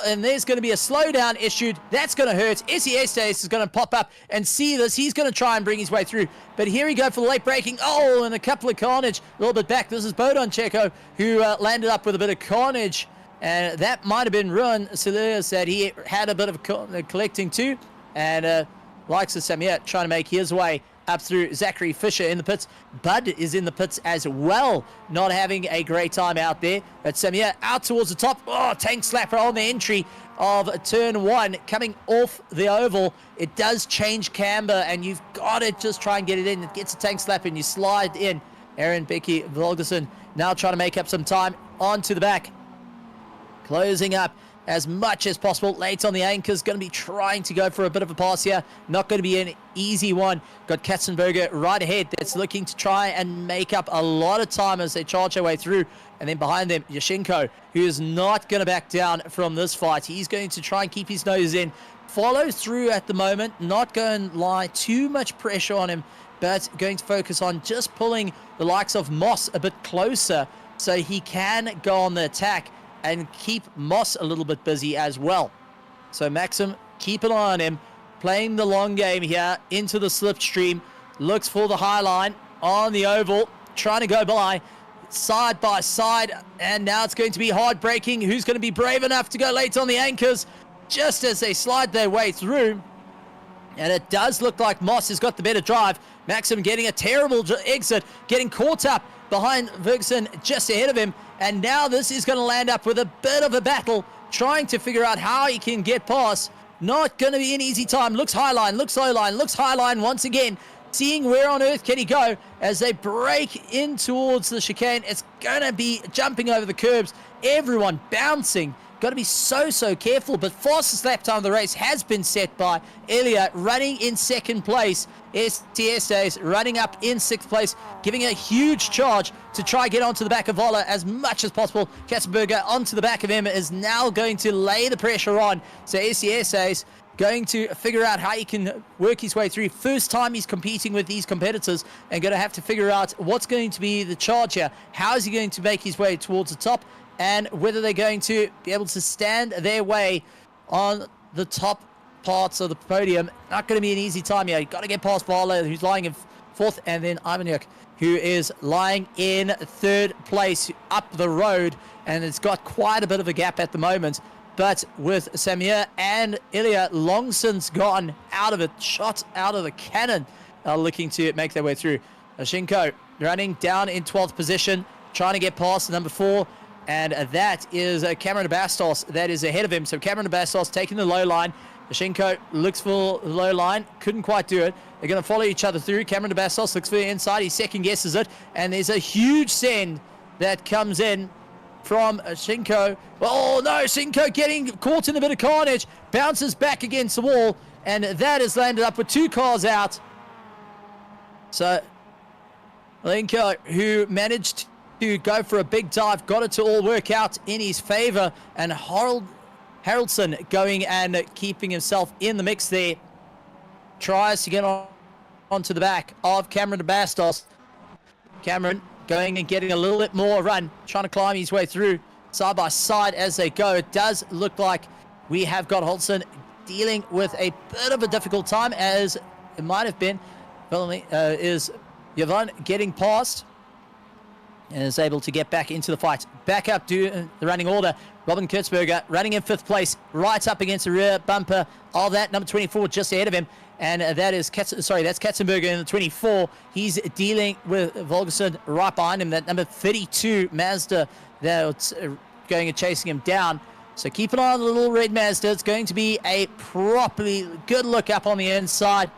Speaker 4: And there's going to be a slowdown issued. That's going to hurt. SES is going to pop up and see this. He's going to try and bring his way through. But here we go for the late braking. Oh, and a couple of carnage a little bit back. This is Bodon Checo who landed up with a bit of carnage. And that might have been Ruin Solis that he had a bit of collecting too. And likes of Samir trying to make his way up through Zachary Fisher in the pits. Bud is in the pits as well, not having a great time out there. But Samir out towards the top. Oh, tank slapper on the entry of turn one, coming off the oval. It does change camber, and you've got to just try and get it in. It gets a tank slap, and you slide in. Aaron Becky Volgerson now trying to make up some time onto the back. Closing up as much as possible. Late on the anchors, going to be trying to go for a bit of a pass here. Not going to be an easy one. Got Katzenberger right ahead that's looking to try and make up a lot of time as they charge their way through. And then behind them, Yashenko, who is not going to back down from this fight. He's going to try and keep his nose in. Follows through at the moment. Not going to lie too much pressure on him, but going to focus on just pulling the likes of Moss a bit closer so he can go on the attack and keep Moss a little bit busy as well. So Maxim, keep an eye on him, playing the long game here into the slipstream, looks for the high line on the oval, trying to go by side by side, and now it's going to be hard braking. Who's going to be brave enough to go late on the anchors just as they slide their way through? And it does look like Moss has got the better drive. Maxim getting a terrible exit, getting caught up behind Ferguson just ahead of him. And now this is going to land up with a bit of a battle, trying to figure out how he can get past. Not going to be an easy time. Looks high line, looks low line, looks high line once again. Seeing where on earth can he go as they break in towards the chicane. It's going to be jumping over the curbs. Everyone bouncing. Got to be so careful, but fastest lap time of the race has been set by Ilya, running in second place. STSA's running up in sixth place, giving a huge charge to try and get onto the back of Vola as much as possible. Katzenberger onto the back of him is now going to lay the pressure on. So STSA's going to figure out how he can work his way through. First time he's competing with these competitors, and going to have to figure out what's going to be the charge here. How is he going to make his way towards the top? and whether they're going to be able to stand their way on the top parts of the podium. Not going to be an easy time here. You've got to get past Barlow, who's lying in fourth, and then Ivanuk, who is lying in third place up the road, and it's got quite a bit of a gap at the moment. But with Samir and Ilya long since gone out of it, shot out of the cannon, looking to make their way through. Ashinko running down in 12th position, trying to get past number 4, and that is Cameron Bastos that is ahead of him. So Cameron Bastos taking the low line. Ashinko looks for the low line, couldn't quite do it. They're going to follow each other through. Cameron Bastos looks for the inside, he second guesses it, and there's a huge send that comes in from Shinko. Oh no, Shinko getting caught in a bit of carnage, bounces back against the wall, and that has landed up with 2 cars out. So Linko, who managed to go for a big dive, got it to all work out in his favor, and Haraldson going and keeping himself in the mix there. Tries to get onto the back of Cameron Bastos. Cameron going and getting a little bit more run, trying to climb his way through side by side as they go. It does look like we have got Holson dealing with a bit of a difficult time, as it might have been. Is Yvonne getting past and is able to get back into the fight. Back up to the running order. Robin Kurtzberger running in 5th place, right up against the rear bumper of that number 24 just ahead of him. And that is that's Katzenberger in the 24. He's dealing with Volgerson right behind him. That number 32 Mazda that's going and chasing him down. So keep an eye on the little red Mazda. It's going to be a properly good look up on the inside.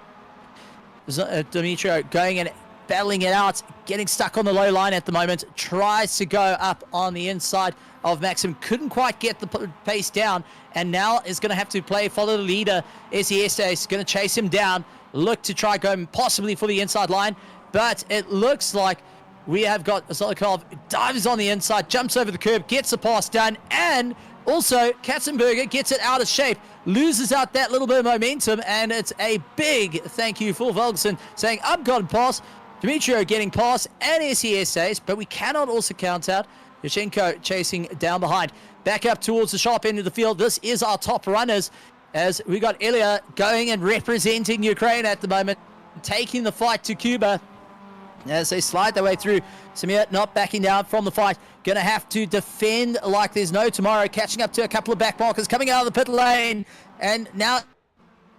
Speaker 4: Dimitro going and battling it out, getting stuck on the low line at the moment. Tries to go up on the inside of Maxim. Couldn't quite get the pace down, and now is going to have to follow the leader. SES is going to chase him down, look to try going possibly for the inside line, but it looks like we have got Zolikov dives on the inside, jumps over the curb, gets the pass done, and also Katzenberger gets it out of shape, loses out that little bit of momentum, and it's a big thank you for Volgerson saying, I've got a pass. Dimitrio getting past and SES, but we cannot also count out Yushenko chasing down behind. Back up towards the sharp end of the field. This is our top runners, as we got Ilya going and representing Ukraine at the moment, taking the fight to Cuba as they slide their way through. Samir not backing down from the fight. Going to have to defend like there's no tomorrow, catching up to a couple of back markers coming out of the pit lane. And now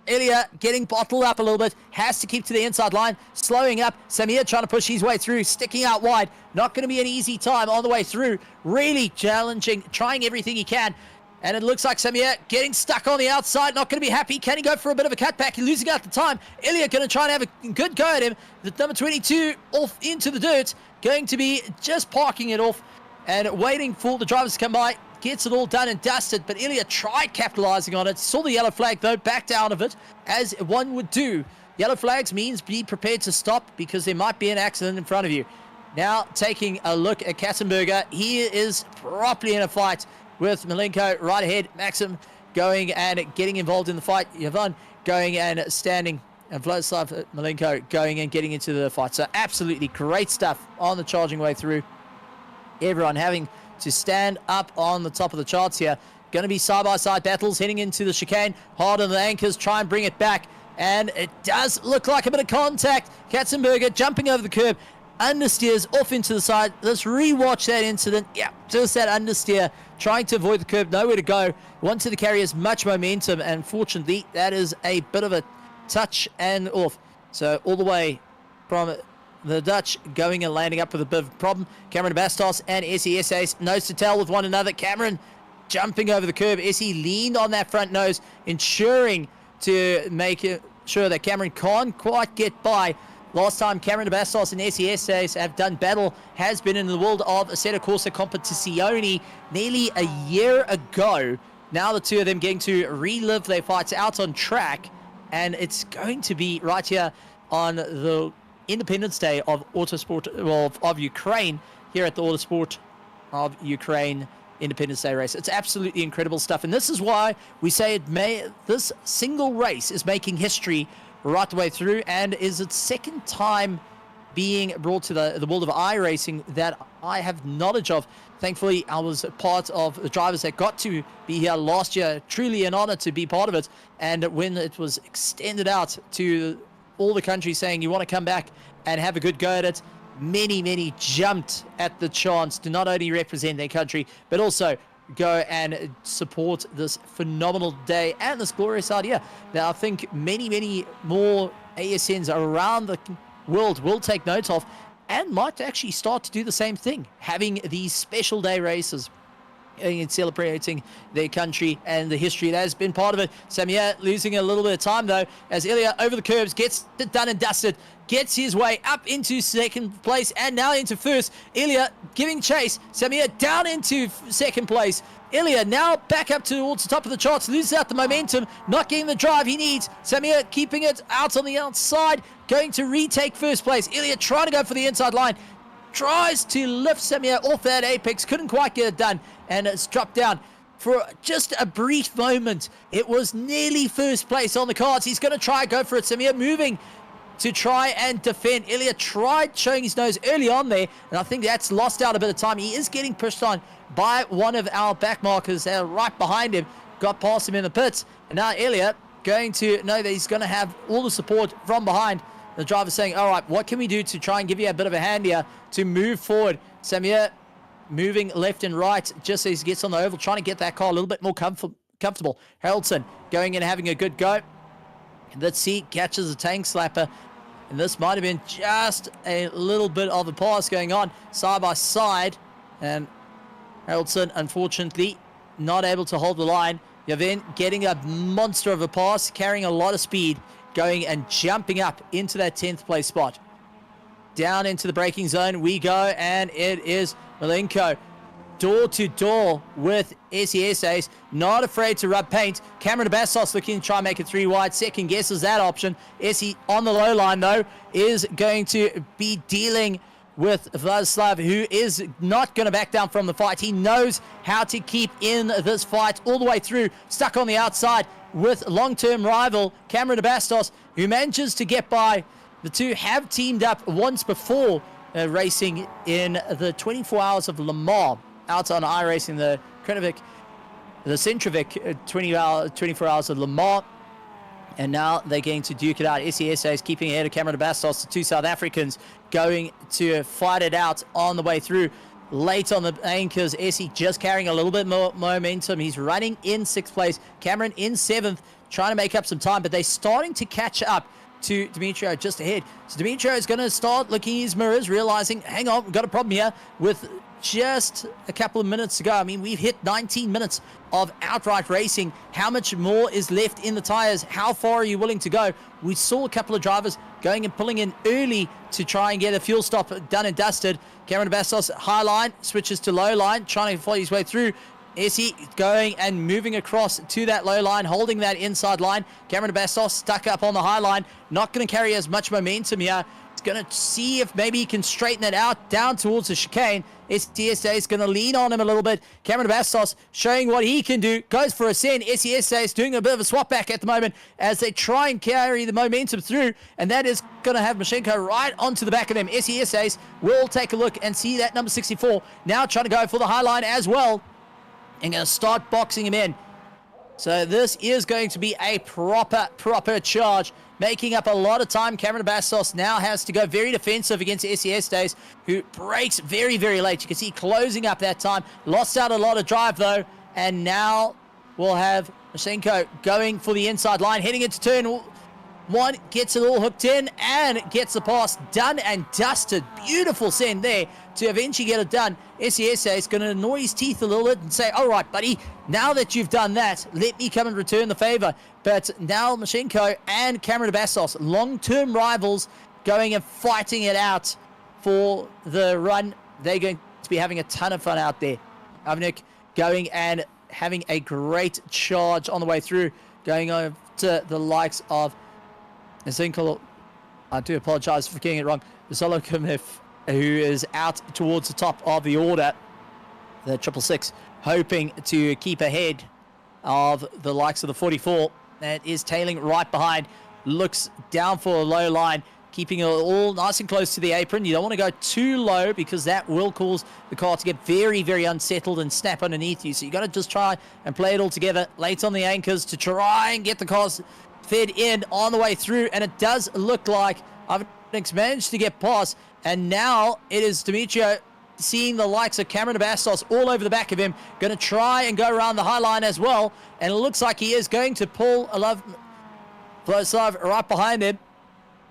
Speaker 4: Ilya getting bottled up a little bit, has to keep to the inside line, slowing up. Samir trying to push his way through, sticking out wide. Not going to be an easy time on the way through. Really challenging, trying everything he can. And it looks like Samir getting stuck on the outside, not going to be happy. Can he go for a bit of a cutback? He's losing out the time. Ilya going to try and have a good go at him. The number 22 off into the dirt, going to be just parking it off and waiting for the drivers to come by. Gets it all done and dusted, but Ilya tried capitalizing on it. Saw the yellow flag, though, backed out of it, as one would do. Yellow flags means be prepared to stop because there might be an accident in front of you. Now, taking a look at Katzenberger. He is properly in a fight with Malenko right ahead. Maxim going and getting involved in the fight. Yvonne going and standing. And Vladislav Malenko going and getting into the fight. So absolutely great stuff on the charging way through. Everyone having to stand up on the top of the charts here. Going to be side-by-side battles heading into the chicane. Hard on the anchors, try and bring it back. And it does look like a bit of contact. Katzenberger jumping over the curb. Understeers off into the side. Let's rewatch that incident. Yeah, just that understeer. Trying to avoid the curb, nowhere to go. Wanted to carry as much momentum. And fortunately, that is a bit of a touch and off. So all the way from the Dutch going and landing up with a bit of a problem. Cameron Bastos and SES nose to tail with one another. Cameron jumping over the curb. SE leaned on that front nose, ensuring to make sure that Cameron can't quite get by. Last time Cameron Bastos and SES have done battle has been in the world of Assetto Corsa Competizione nearly a year ago. Now the two of them getting to relive their fights out on track, and it's going to be right here on the Independence Day of Autosport of Ukraine here at the Autosport of Ukraine Independence Day race. It's absolutely incredible stuff, and this is why we say this single race is making history right the way through, and is its second time being brought to the world of iRacing that I have knowledge of. Thankfully, I was part of the drivers that got to be here last year. Truly an honor to be part of it. And when it was extended out to all the countries saying you want to come back and have a good go at it, many jumped at the chance to not only represent their country, but also go and support this phenomenal day and this glorious idea. Now, I think many more ASNs around the world will take note of and might actually start to do the same thing, having these special day races and celebrating their country and the history that has been part of it. Samir losing a little bit of time though, as Ilya over the curbs gets it done and dusted, gets his way up into second place and now into first. Ilya giving chase, Samir down into second place. Ilya now back up towards the top of the charts, loses out the momentum, not getting the drive he needs. Samir keeping it out on the outside, going to retake first place. Ilya trying to go for the inside line, tries to lift Samir off that apex, couldn't quite get it done, and it's dropped down. For just a brief moment, it was nearly first place on the cards. He's going to try and go for it. Samir moving to try and defend. Ilya tried showing his nose early on there, and I think that's lost out a bit of time. He is getting pushed on by one of our back markers right behind him. Got past him in the pits, and now Ilya going to know that he's going to have all the support from behind. The driver's saying, all right, what can we do to try and give you a bit of a hand here to move forward? Samir moving left and right just as he gets on the oval, trying to get that car a little bit more comfortable. Haraldson going and having a good go. Let's see, catches a tank slapper. And this might have been just a little bit of a pass going on side by side. And Haraldson, unfortunately, not able to hold the line. Yavin getting a monster of a pass, carrying a lot of speed, going and jumping up into that 10th place spot. Down into the braking zone we go, and it is Malenko door to door with SESAs, not afraid to rub paint. Cameron Bastos looking to try and make it 3 wide, second guesses that option. SE on the low line though is going to be dealing with Vladislav, who is not going to back down from the fight. He knows how to keep in this fight all the way through, stuck on the outside with long-term rival Cameron Bastos, who manages to get by. The two have teamed up once before racing in the 24 hours of Le Mans out on iRacing, the Centrovic 24 hours of Le Mans. And now they're going to duke it out. SESA is keeping ahead of Cameron Bastos, the two South Africans going to fight it out on the way through. Late on the anchors, Essie just carrying a little bit more momentum. He's running in 6th place. Cameron in 7th, trying to make up some time, but they're starting to catch up to Demetrio just ahead. So Demetrio is going to start looking at his mirrors, realizing, hang on, we've got a problem here with just a couple of minutes to go. I mean, we've hit 19 minutes of outright racing. How much more is left in the tires? How far are you willing to go? We saw a couple of drivers going and pulling in early to try and get a fuel stop done and dusted. Cameron Bastos, high line, switches to low line, trying to follow his way through. Essie going and moving across to that low line, holding that inside line. Cameron Bastos stuck up on the high line, not going to carry as much momentum here. He's going to see if maybe he can straighten it out down towards the chicane. SESA is going to lean on him a little bit. Cameron Bastos showing what he can do, goes for a send. SESA is doing a bit of a swap back at the moment as they try and carry the momentum through, and that is going to have Mashenko right onto the back of them. SESAs will take a look and see that number 64 now trying to go for the high line as well, and going to start boxing him in. So this is going to be a proper charge, making up a lot of time. Cameron Bastos now has to go very defensive against SES Days, who breaks very, very late. You can see closing up that time. Lost out a lot of drive, though. And now we'll have Mashenko going for the inside line, heading into turn 1, gets it all hooked in, and gets the pass done and dusted. Beautiful send there to eventually get it done. SESA is going to annoy his teeth a little bit and say, all right, buddy, now that you've done that, let me come and return the favor. But now Mashenko and Cameron Bastos, long-term rivals, going and fighting it out for the run. They're going to be having a ton of fun out there. Avnik going and having a great charge on the way through, going over to the likes of Zinkel. I do apologize for getting it wrong. Zolokomif, who is out towards the top of the order. The 666 hoping to keep ahead of the likes of the 44. That is tailing right behind. Looks down for a low line. keeping it all nice and close to the apron. You don't want to go too low because that will cause the car to get very, very unsettled and snap underneath you. So you got to just try and play it all together late on the anchors to try and get the cars fed in on the way through. And it does look like Ivanic's managed to get past. And now it is Demetrio seeing the likes of Cameron Bastos all over the back of him. Going to try and go around the high line as well. And it looks like he is going to pull Vladislav right behind him.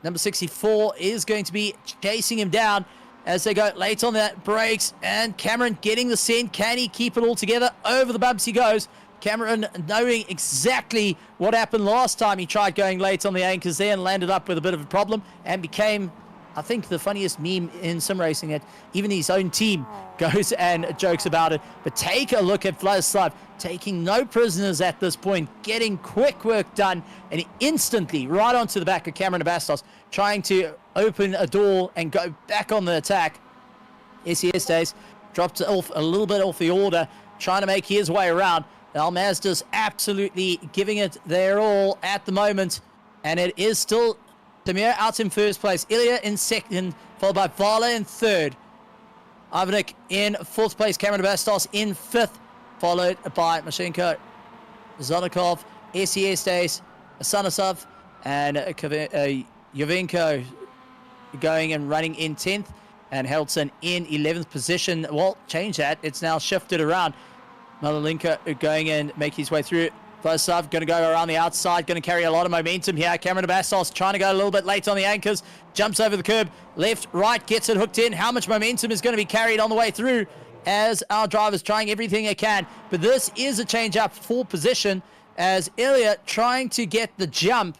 Speaker 4: Number 64 is going to be chasing him down as they go late on that brakes. And Cameron getting the send. Can he keep it all together? Over the bumps he goes. Cameron knowing exactly what happened last time he tried going late on the anchors there and landed up with a bit of a problem and became, I think, the funniest meme in sim racing that even his own team goes and jokes about it. But take a look at Vladislav taking no prisoners at this point, getting quick work done, and instantly right onto the back of Cameron Bastos, trying to open a door and go back on the attack. SES Days dropped off a little bit off the order, trying to make his way around. Now Mazda's absolutely giving it their all at the moment, and it is still Samir out in first place, Ilya in second, followed by Vala in third. Ivanic in fourth place, Cameron Bastos in fifth, followed by Mashenko, Zonikov, SES Days, Asanasov, and Yovenko going and running in 10th, and Helton in 11th position. Well, change that. It's now shifted around. Malalinka going and make his way through. Vladislav going to go around the outside, going to carry a lot of momentum here. Cameron Bastos trying to go a little bit late on the anchors, jumps over the curb, left, right, gets it hooked in. How much momentum is going to be carried on the way through as our drivers trying everything they can. But this is a change up for position as Ilya trying to get the jump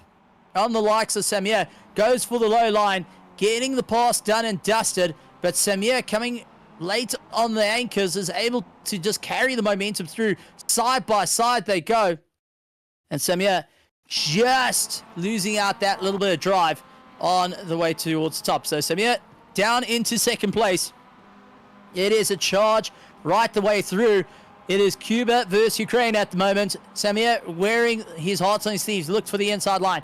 Speaker 4: on the likes of Samir. Goes for the low line, getting the pass done and dusted. But Samir coming late on the anchors is able to just carry the momentum through. Side by side they go. And Samir just losing out that little bit of drive on the way towards the top. So Samir down into second place. It is a charge right the way through. It is Cuba versus Ukraine at the moment. Samir wearing his hearts on his sleeves. Looked for the inside line.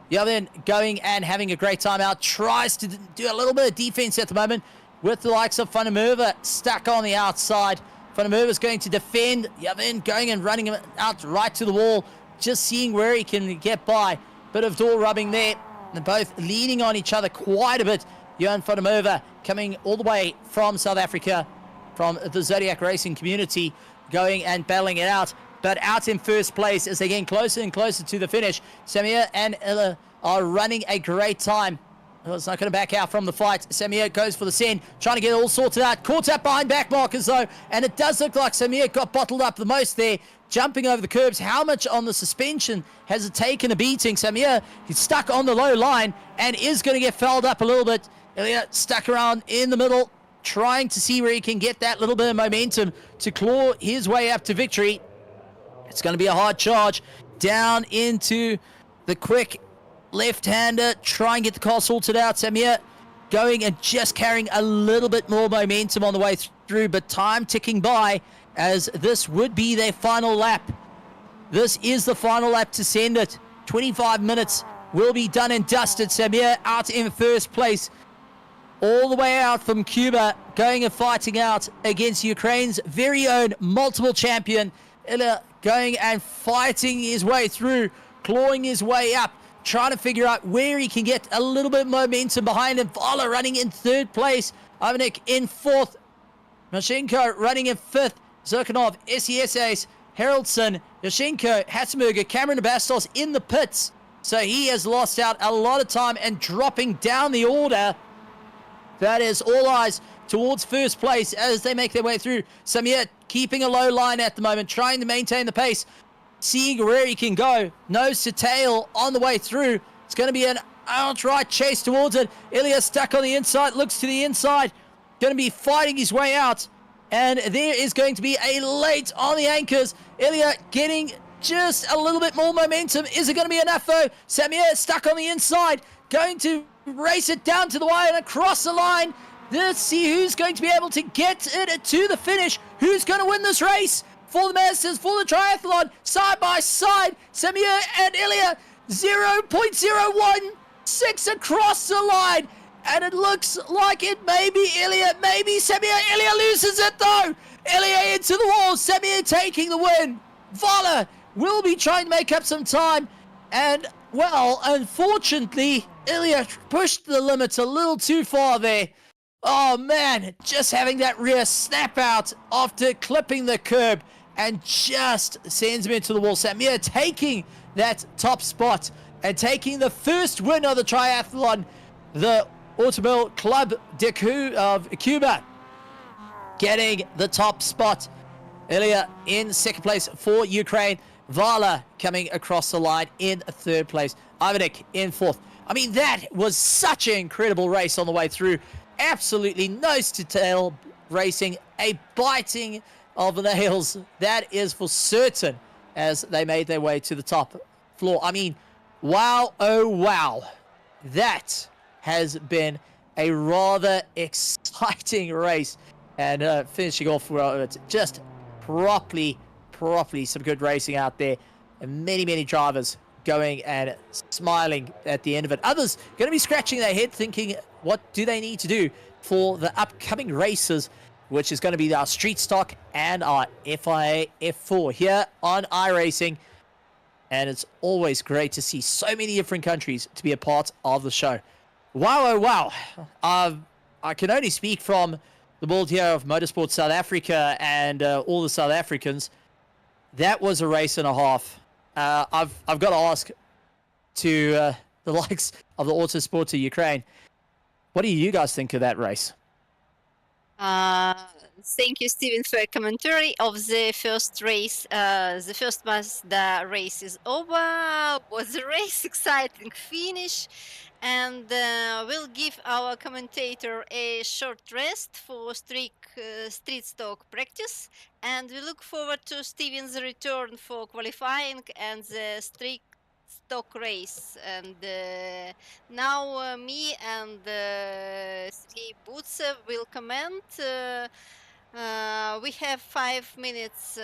Speaker 4: Yavin going and having a great time out. Tries to do a little bit of defense at the moment with the likes of Funamurva stuck on the outside. Funamurva's going to defend. Yavin going and running him out right to the wall. Just seeing where he can get by. Bit of door rubbing there. They're both leaning on each other quite a bit. Johan Funamurva coming all the way from South Africa, from the Zodiac Racing community, going and battling it out. But out in first place as they get closer and closer to the finish. Samir and Ella are running a great time. Well, it's not going to back out from the fight. Samir goes for the send, trying to get it all sorted out. Caught up behind back markers though, and it does look like Samir got bottled up the most there, jumping over the curbs. How much on the suspension has it taken a beating? Samir, he's stuck on the low line and is going to get fouled up a little bit. Ilya stuck around in the middle, trying to see where he can get that little bit of momentum to claw his way up to victory. It's going to be a hard charge down into the quick left-hander. Try and get the car sorted out. Samir going and just carrying a little bit more momentum on the way through, but time ticking by as this would be their final lap. This is the final lap to send it. 25 minutes will be done and dusted. Samir out in first place. All the way out from Cuba, going and fighting out against Ukraine's very own multiple champion. Ilya going and fighting his way through, clawing his way up, trying to figure out where he can get a little bit of momentum behind him. Vala running in third place. Ivanik in fourth. Mashenko running in fifth. Zirkanov, SES Ace, Haraldson, Yashenko, Hatzenberger, Cameron Bastos in the pits. So he has lost out a lot of time and dropping down the order. That is all eyes towards first place as they make their way through. Samir keeping a low line at the moment, trying to maintain the pace, seeing where he can go. Nose to tail on the way through. It's going to be an outright chase towards it. Ilya stuck on the inside, looks to the inside. Going to be fighting his way out. And there is going to be a late on the anchors. Ilya getting just a little bit more momentum. Is it going to be enough though? Samir stuck on the inside. Going to race it down to the wire and across the line. Let's see who's going to be able to get it to the finish. Who's going to win this race? For the Masters, for the triathlon, side by side, Samir and Ilya, 0.01 6 across the line. And it looks like it may be Ilya, maybe Samir. Ilya loses it though. Ilya into the wall. Samir taking the win. Vala will be trying to make up some time. And, well, unfortunately, Ilya pushed the limit a little too far there. Oh, man, just having that rear snap out after clipping the curb and just sends him into the wall. Samir taking that top spot and taking the first win of the triathlon. The Automobile Club de of Cuba getting the top spot. Ilya in second place for Ukraine. Vala coming across the line in third place. Ivanik in fourth. I mean, that was such an incredible race on the way through. Absolutely nose-to-tail racing. A biting of the nails. That is for certain as they made their way to the top floor. I mean, wow, oh wow. That has been a rather exciting race. And finishing off with just properly some good racing out there. And many drivers going and smiling at the end of it. Others going to be scratching their head thinking, what do they need to do for the upcoming races, which is going to be our street stock and our FIA F4 here on iRacing. And it's always great to see so many different countries to be a part of the show. Wow, oh wow. I can only speak from the board here of Motorsport South Africa and all the South Africans. That was a race and a half. I've got to ask to the likes of the Autosport to Ukraine, what do you guys think of that race?
Speaker 3: Thank you, Steven, for a commentary of the first race. The first Mazda race is over. Was the race exciting finish? And we'll give our commentator a short rest for street stock practice. And we look forward to Steven's return for qualifying and the street stock race. And now me and Sergey Butsev will comment. We have 5 minutes.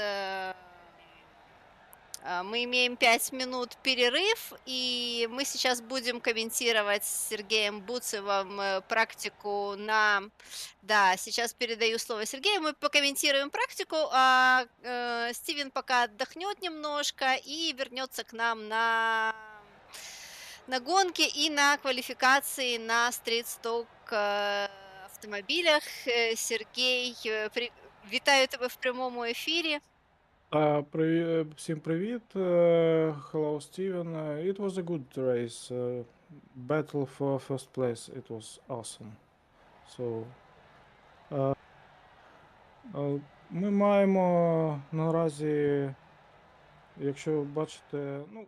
Speaker 3: Мы имеем 5 минут перерыв, и мы сейчас будем комментировать с Сергеем Буцевым практику на... Да, сейчас передаю слово Сергею, мы покомментируем практику, а Стивен пока отдохнет немножко и вернется к нам на гонки и на квалификации на стрит-сток автомобилях. Сергей, вітаю тебе в прямому ефірі.
Speaker 5: Всім привіт. Hello, Steven. It was a good race. Battle for first place. It was awesome. So, ми маємо наразі, якщо бачите, ну,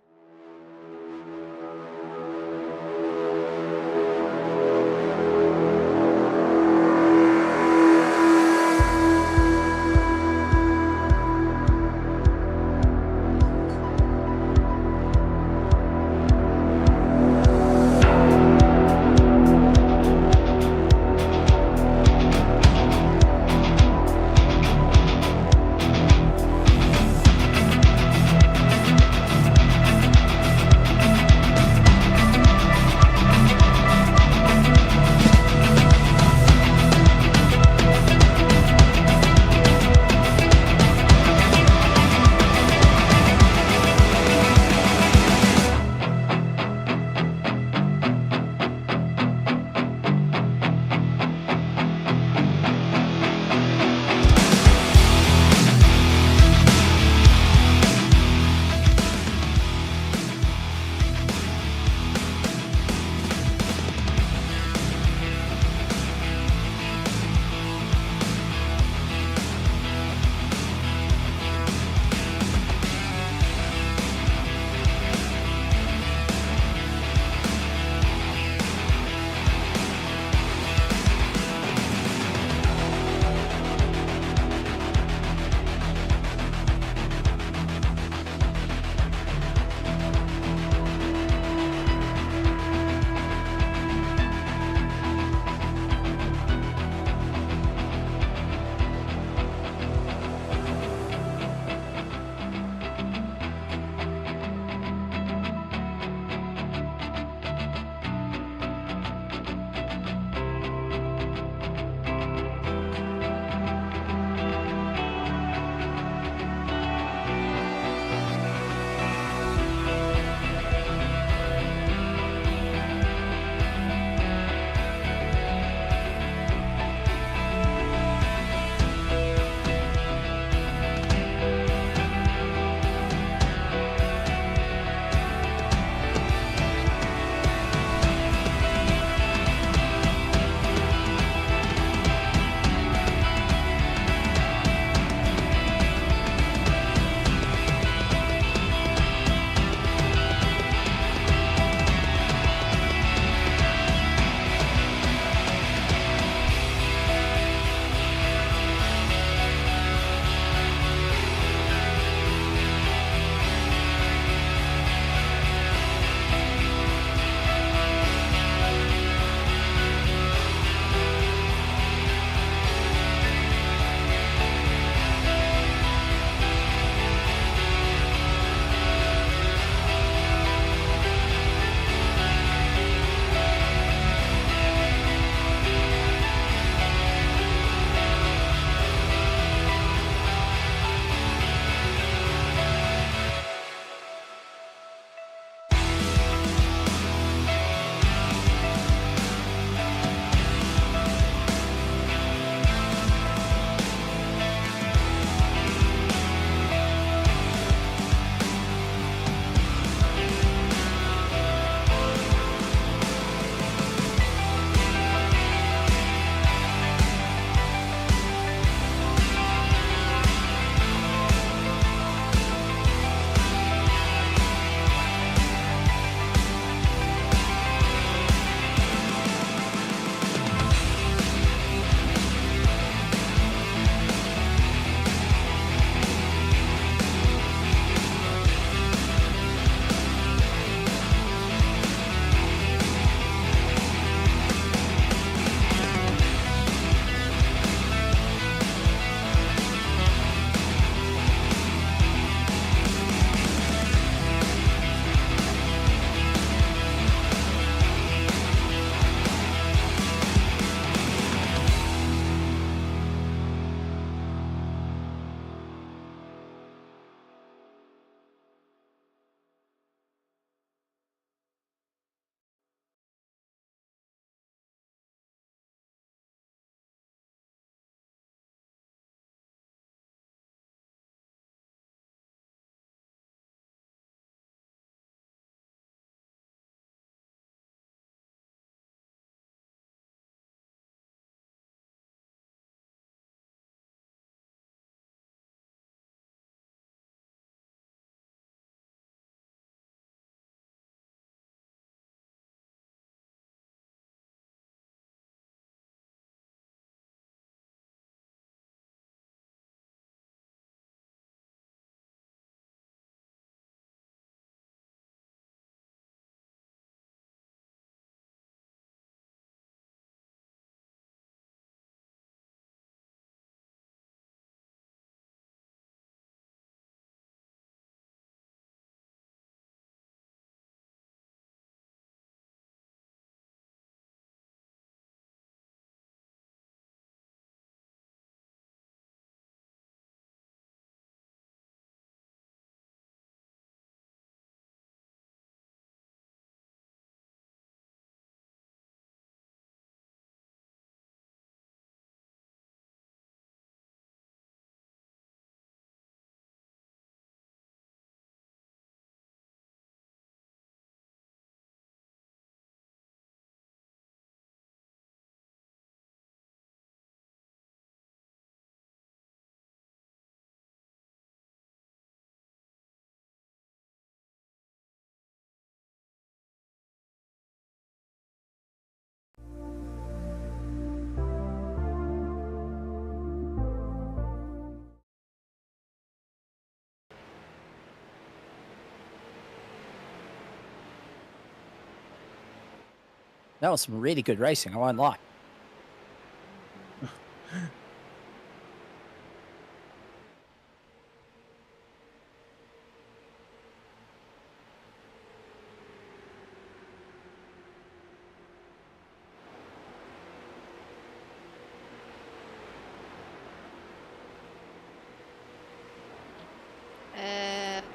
Speaker 4: That was some really good racing, I won't lie.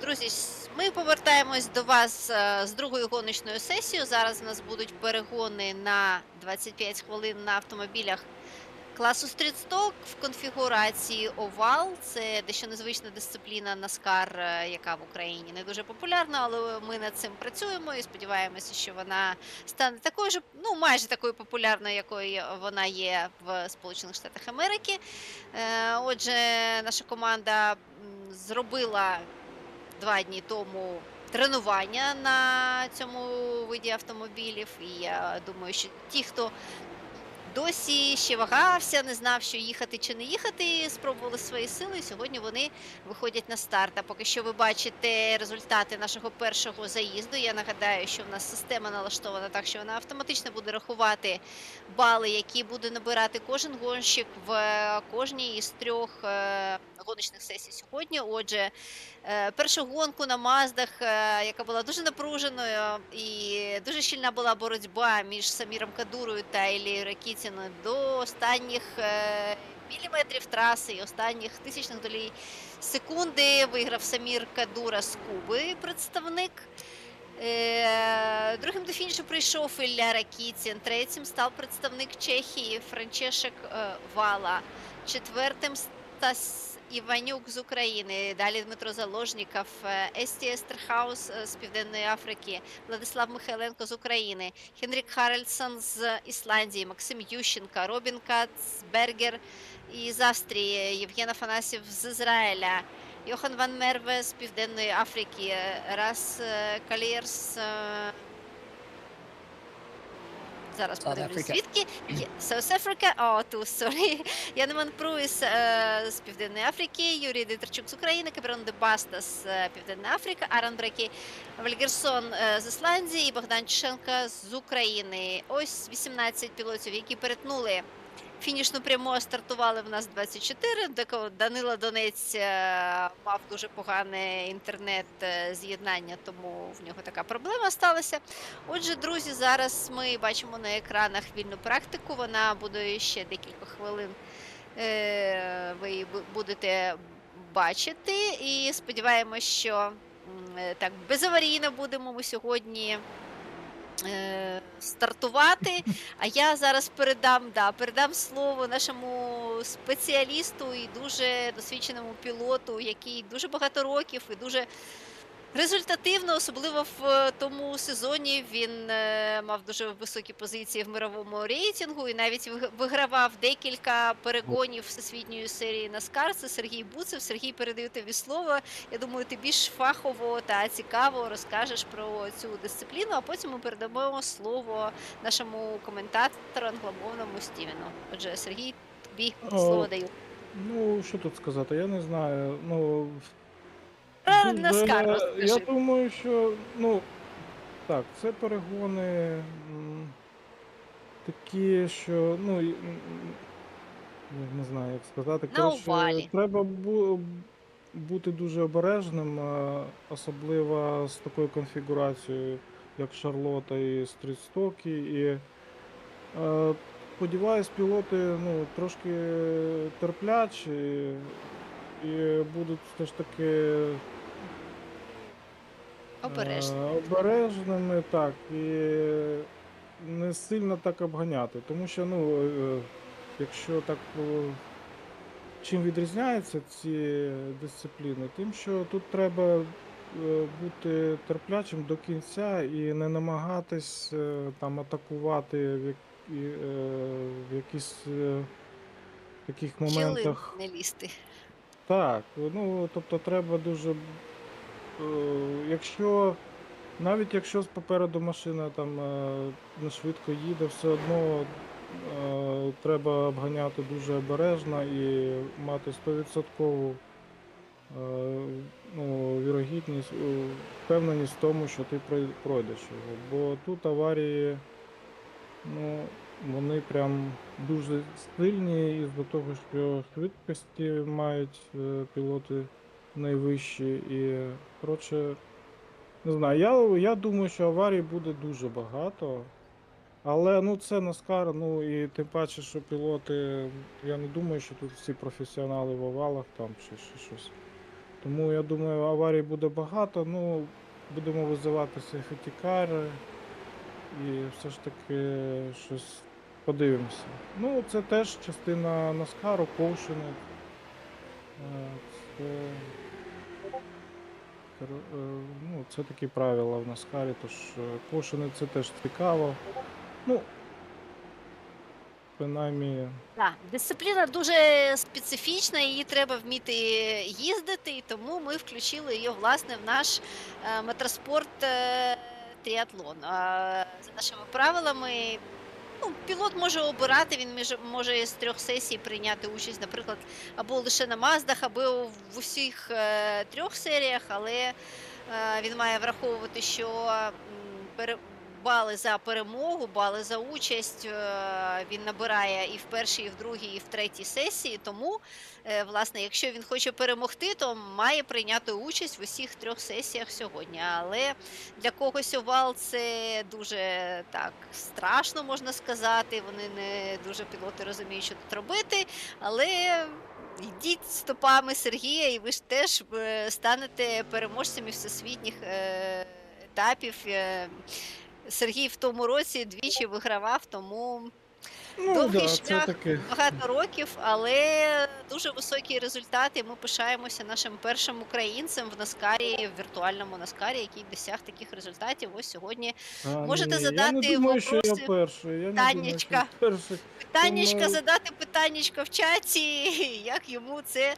Speaker 3: Друзі, ми повертаємось до вас з другою гоночною сесією. Зараз у нас будуть перегони на 25 хвилин на автомобілях класу стрітсток в конфігурації Roval. Це дещо незвична дисципліна NASCAR, яка в Україні не дуже популярна, але ми над цим працюємо і сподіваємося, що вона стане такою ж, ну майже такою популярною, якою вона є в Сполучених Штатах Америки. Отже, наша команда зробила 2 дні тому тренування на цьому виді автомобілів. І я думаю, що ті, хто досі ще вагався, не знав, що їхати чи не їхати, спробували свої сили, і сьогодні вони виходять на старт. А поки що ви бачите результати нашого першого заїзду. Я нагадаю, що в нас система налаштована так, що вона автоматично буде рахувати бали, які буде набирати кожен гонщик в кожній із 3 гоночних сесій сьогодні. Отже, першу гонку на Маздах, яка була дуже напруженою, і дуже щільна була боротьба між Саміром Кадурою та Іллею Ракітіною до останніх міліметрів траси і останніх тисячних долей секунди виграв Самір Кадура з Куби, представник. Другим до фінішу прийшов Ілля Ракітін, третім став представник Чехії Франчешек Вала, четвертим Стас Іванюк з України, далі Дмитро Заложніков, Есті Естерхаус з Південної Африки, Владислав Михайленко з України, Хенрік Харальдсон з Ісландії, Максим Ющенко, Робін Кацбергер із Австрії, Євген Афанасьєв з Ізраїля, Йохан Ван Мерве з Південної Африки, Рас Калєрс, зараз подивлюсь, звідки? South Africa, sorry. Янеман Пруїс з Південної Африки, Юрій Дитарчук з України, Каберон де Баста з Південної Африки, Аран Брекі Вальгерсон з Ісландії і Богдан Чешенко з України. Ось 18 пілотів, які перетнули фінішну пряму, стартували в нас 24. Данила Донець мав дуже погане інтернет-з'єднання, тому в нього така проблема сталася. Отже, друзі, зараз ми бачимо на екранах вільну практику. Вона буде ще декілька хвилин, ви її будете бачити. І сподіваємось, що так безаварійно будемо ми сьогодні стартувати. А я зараз передам слово нашому спеціалісту і дуже досвідченому пілоту, який дуже багато років і дуже результативно, особливо в тому сезоні, він мав дуже високі позиції в мировому рейтингу і навіть вигравав декілька перегонів всесвітньої серії NASCAR. Це Сергій Буцев. Сергій, передаю тобі слово. Я думаю, ти більш фахово та цікаво розкажеш про цю дисципліну, а потім ми передамо слово нашому коментатору англомовному Стівену. Отже, Сергій, тобі слово даю.
Speaker 5: Ну, що тут сказати, я не знаю. Ну,
Speaker 3: NASCAR
Speaker 5: я
Speaker 3: розкажи.
Speaker 5: думаю, що, ну, так, це перегони такі, що, ну, я не знаю, як сказати.
Speaker 3: На
Speaker 5: Коротше,
Speaker 3: овалі.
Speaker 5: треба бути дуже обережним, особливо з такою конфігурацією, як Шарлота і Стрітстоки. І сподіваюсь, пілоти, ну, трошки терплячі і будуть все ж таки обережними, так, і не сильно так обганяти. Тому що, ну, якщо так, чим відрізняються ці дисципліни? Тим, що тут треба бути терплячим до кінця і не намагатись там атакувати в якісь таких моментах.
Speaker 3: Не лізти.
Speaker 5: Так, ну, тобто треба дуже, навіть якщо попереду машина там не швидко їде, все одно треба обганяти дуже обережно і мати 100% ну, вірогідність, впевненість в тому, що ти пройдеш його. Бо тут аварії Ну, вони прям дуже сильні із-за того, що швидкості мають пілоти найвищі і, коротше, не знаю, я думаю, що аварій буде дуже багато, але ну це NASCAR, ну і тим паче, що пілоти, я не думаю, що тут всі професіонали в овалах там чи щось. Тому я думаю, аварій буде багато, ну будемо визивати сефті-кари і все ж таки щось подивимося. Ну, це теж частина NASCAR, коушени. Це, ну, це такі правила в NASCAR, тож коушени це теж цікаво. Ну, принаймні,
Speaker 3: Так, дисципліна дуже специфічна, її треба вміти їздити, і тому ми включили її, власне, в наш Motorsport Triathlon. За нашими правилами, ну, пілот може обирати, він може з 3 сесій прийняти участь, наприклад, або лише на Маздах, або в усіх 3 серіях, але він має враховувати, що бали за перемогу, бали за участь він набирає і в першій, і в другій, і в третій сесії. Тому, власне, якщо він хоче перемогти, то має прийняти участь в усіх 3 сесіях сьогодні. Але для когось овал це дуже так страшно, можна сказати. Вони не дуже пілоти розуміють, що тут робити. Але йдіть стопами Сергія, і ви ж теж станете переможцями всесвітніх етапів. Сергій в тому році двічі вигравав, тому
Speaker 5: ну
Speaker 3: довгий
Speaker 5: да, це
Speaker 3: шлях,
Speaker 5: таке.
Speaker 3: багато років, але дуже високі результати. Ми пишаємося нашим першим українцем в NASCAR, в віртуальному NASCAR, який досяг таких результатів. Ось сьогодні можете
Speaker 5: Ні, я не
Speaker 3: задати
Speaker 5: думаю, що я
Speaker 3: вопроси,
Speaker 5: перший. Я не думаю, що я
Speaker 3: питаннячка.
Speaker 5: перший.
Speaker 3: Питаннячка,
Speaker 5: Тому,
Speaker 3: задати питаннячка в чаті, як йому це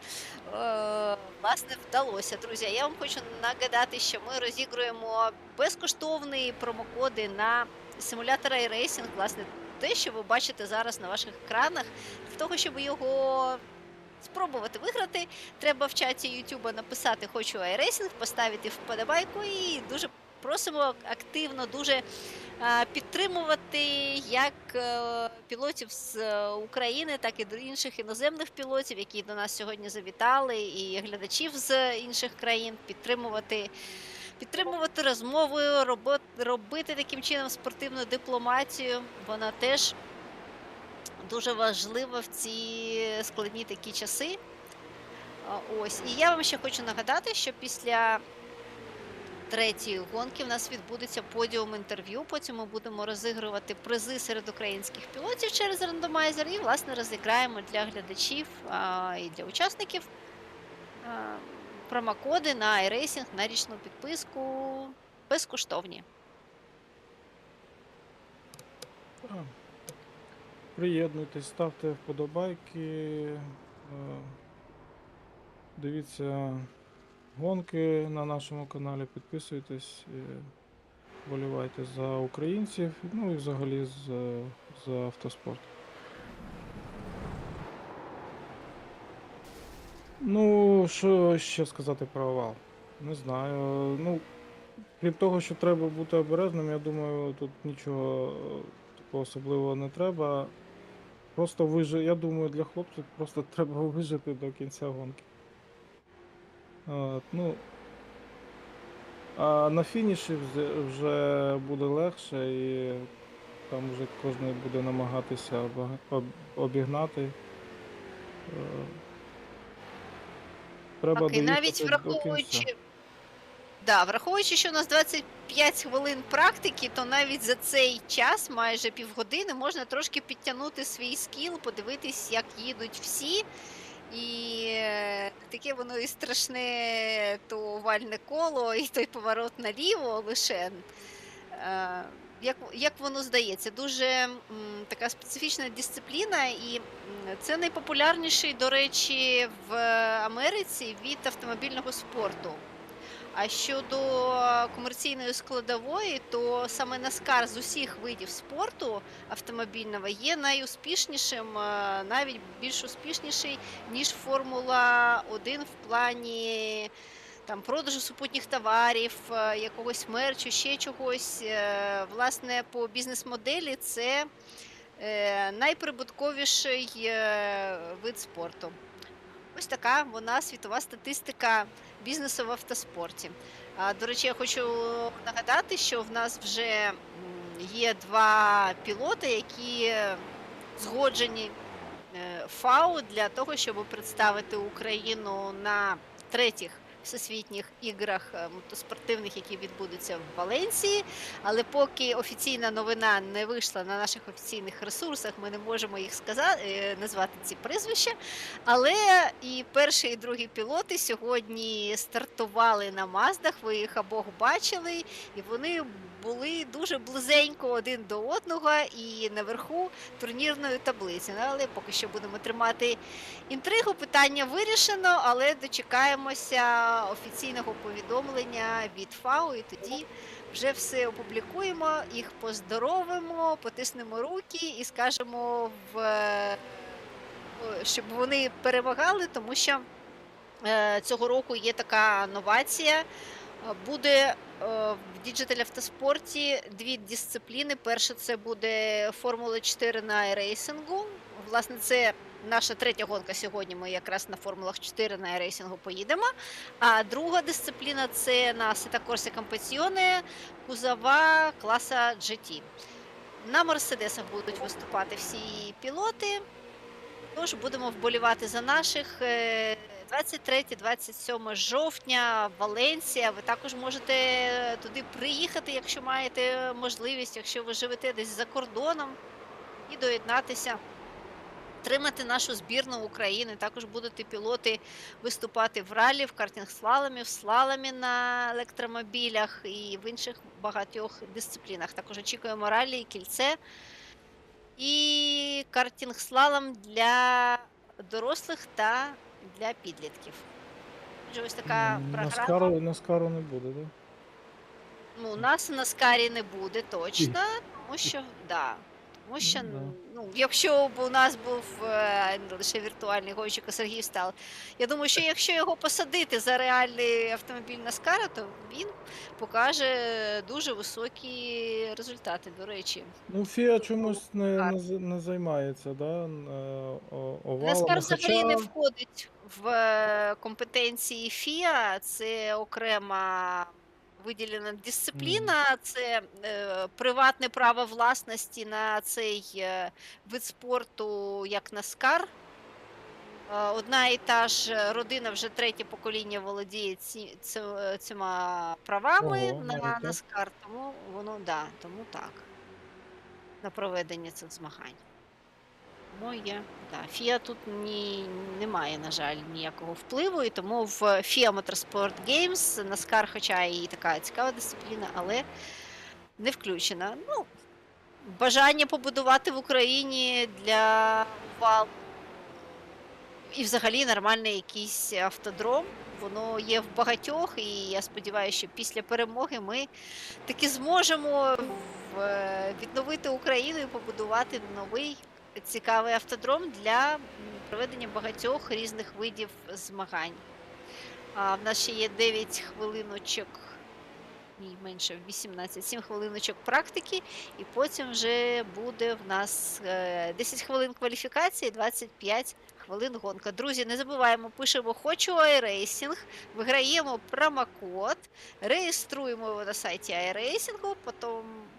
Speaker 3: власне вдалося. Друзі, я вам хочу нагадати, що ми розігруємо безкоштовні промокоди на симулятор iRacing, власне, те, що ви бачите зараз на ваших екранах. Для того, щоб його спробувати виграти, треба в чаті YouTube написати «Хочу iRacing», поставити вподобайку і дуже просимо активно дуже підтримувати як пілотів з України, так і інших іноземних пілотів, які до нас сьогодні завітали, і глядачів з інших країн, підтримувати розмови, робити таким чином спортивну дипломатію. Вона теж дуже важлива в ці складні такі часи. Ось. І я вам ще хочу нагадати, що після 3-ї гонки в нас відбудеться подіум інтерв'ю. Потім ми будемо розігрувати призи серед українських пілотів через рандомайзер і, власне, розіграємо для глядачів і для учасників промокоди на iRacing, на річну підписку безкоштовні.
Speaker 5: приєднуйтесь, ставте вподобайки, дивіться гонки на нашому каналі, підписуйтесь, вболівайте за українців, ну і взагалі за автоспорт. Ну, що ще сказати про овал? Не знаю. Ну, крім того, що треба бути обережним, я думаю, тут нічого такого особливого не треба. Просто я думаю, для хлопців просто треба вижити до кінця гонки. Ну, а на фініші вже буде легше і там вже кожен буде намагатися обігнати. Треба
Speaker 3: Так, і навіть
Speaker 5: доїхати до кінця.
Speaker 3: враховуючи, що у нас 25 хвилин практики, то навіть за цей час, майже півгодини, можна трошки підтягнути свій скіл, подивитись, як їдуть всі. І таке воно і страшне, то овальне коло, і той поворот наліво лише. Як воно здається, дуже така специфічна дисципліна, і це найпопулярніший, до речі, в Америці від автомобільного спорту. А щодо комерційної складової, то саме NASCAR з усіх видів спорту автомобільного є найуспішнішим, навіть більш успішніший, ніж Формула 1 в плані там продажу супутніх товарів, якогось мерчу, ще чогось. Власне, по бізнес-моделі це найприбутковіший вид спорту. Ось така вона світова статистика бізнесу в автоспорті. До речі, я хочу нагадати, що в нас вже є 2 пілоти, які згоджені ФАУ для того, щоб представити Україну на 3-х всесвітніх іграх мотоспортивних, які відбудуться в Валенсії. Але поки офіційна новина не вийшла на наших офіційних ресурсах, ми не можемо їх назвати ці прізвища. Але і перший, і другий пілоти сьогодні стартували на Маздах, ви їх обох бачили, і вони були дуже близенько один до одного і наверху турнірної таблиці. Але поки що будемо тримати інтригу, питання вирішено, але дочекаємося офіційного повідомлення від ФАУ, і тоді вже все опублікуємо, їх поздоровимо, потиснемо руки і скажемо, щоб вони перемагали, тому що цього року є така новація. Буде в діджитал автоспорті 2 дисципліни. Перша це буде Формула 4 на iRacing. Власне, це наша 3-я гонка сьогодні. Ми якраз на Формулах 4 на iRacing поїдемо. А друга дисципліна це на Assetto Corsa Competizione кузова класа GT. На Мерседесах будуть виступати всі пілоти. Тож будемо вболівати за наших. 23-27 жовтня, Валенсія. Ви також можете туди приїхати, якщо маєте можливість, якщо ви живете десь за кордоном, і доєднатися, підтримати нашу збірну України. Також будуть пілоти виступати в ралі, в картинг-слаломі, в слаломі на електромобілях і в інших багатьох дисциплінах. Також очікуємо ралі і кільце. І картинг-слалом для дорослих та для підлітків. Отже, ось така програма.
Speaker 5: Наскару не буде, так?
Speaker 3: Ну, у нас на Наскарі не буде точно, тому що, тому що, якщо б у нас був не лише віртуальний гонщик, а Сергій Стал, я думаю, що якщо його посадити за реальний автомобіль Наскара, то він покаже дуже високі результати, до речі.
Speaker 5: Ну, ФІА чомусь не займається, да, овалами.
Speaker 3: Наскар взагалі не входить в компетенції ФІА, це окрема виділена дисципліна, це приватне право власності на цей вид спорту, як Наскар. Одна і та ж родина вже 3-є покоління володіє цими правами на Наскар, тому воно, тому так, на проведення цих змагань. Тому є, ФІА тут немає, на жаль, ніякого впливу, і тому в FIA Motorsport Games Наскар, хоча і така цікава дисципліна, але не включена. Ну, бажання побудувати в Україні для Roval і взагалі нормальний якийсь автодром, воно є в багатьох, і я сподіваюся, що після перемоги ми таки зможемо відновити Україну і побудувати новий цікавий автодром для проведення багатьох різних видів змагань. В нас ще є 9 хвилиночок, менше 18, 7 хвилиночок практики, і потім вже буде в нас 10 хвилин кваліфікації, 25 хвилин гонка. Друзі, не забуваємо, пишемо «Хочу iRacing», виграємо промокод, реєструємо його на сайті iRacing,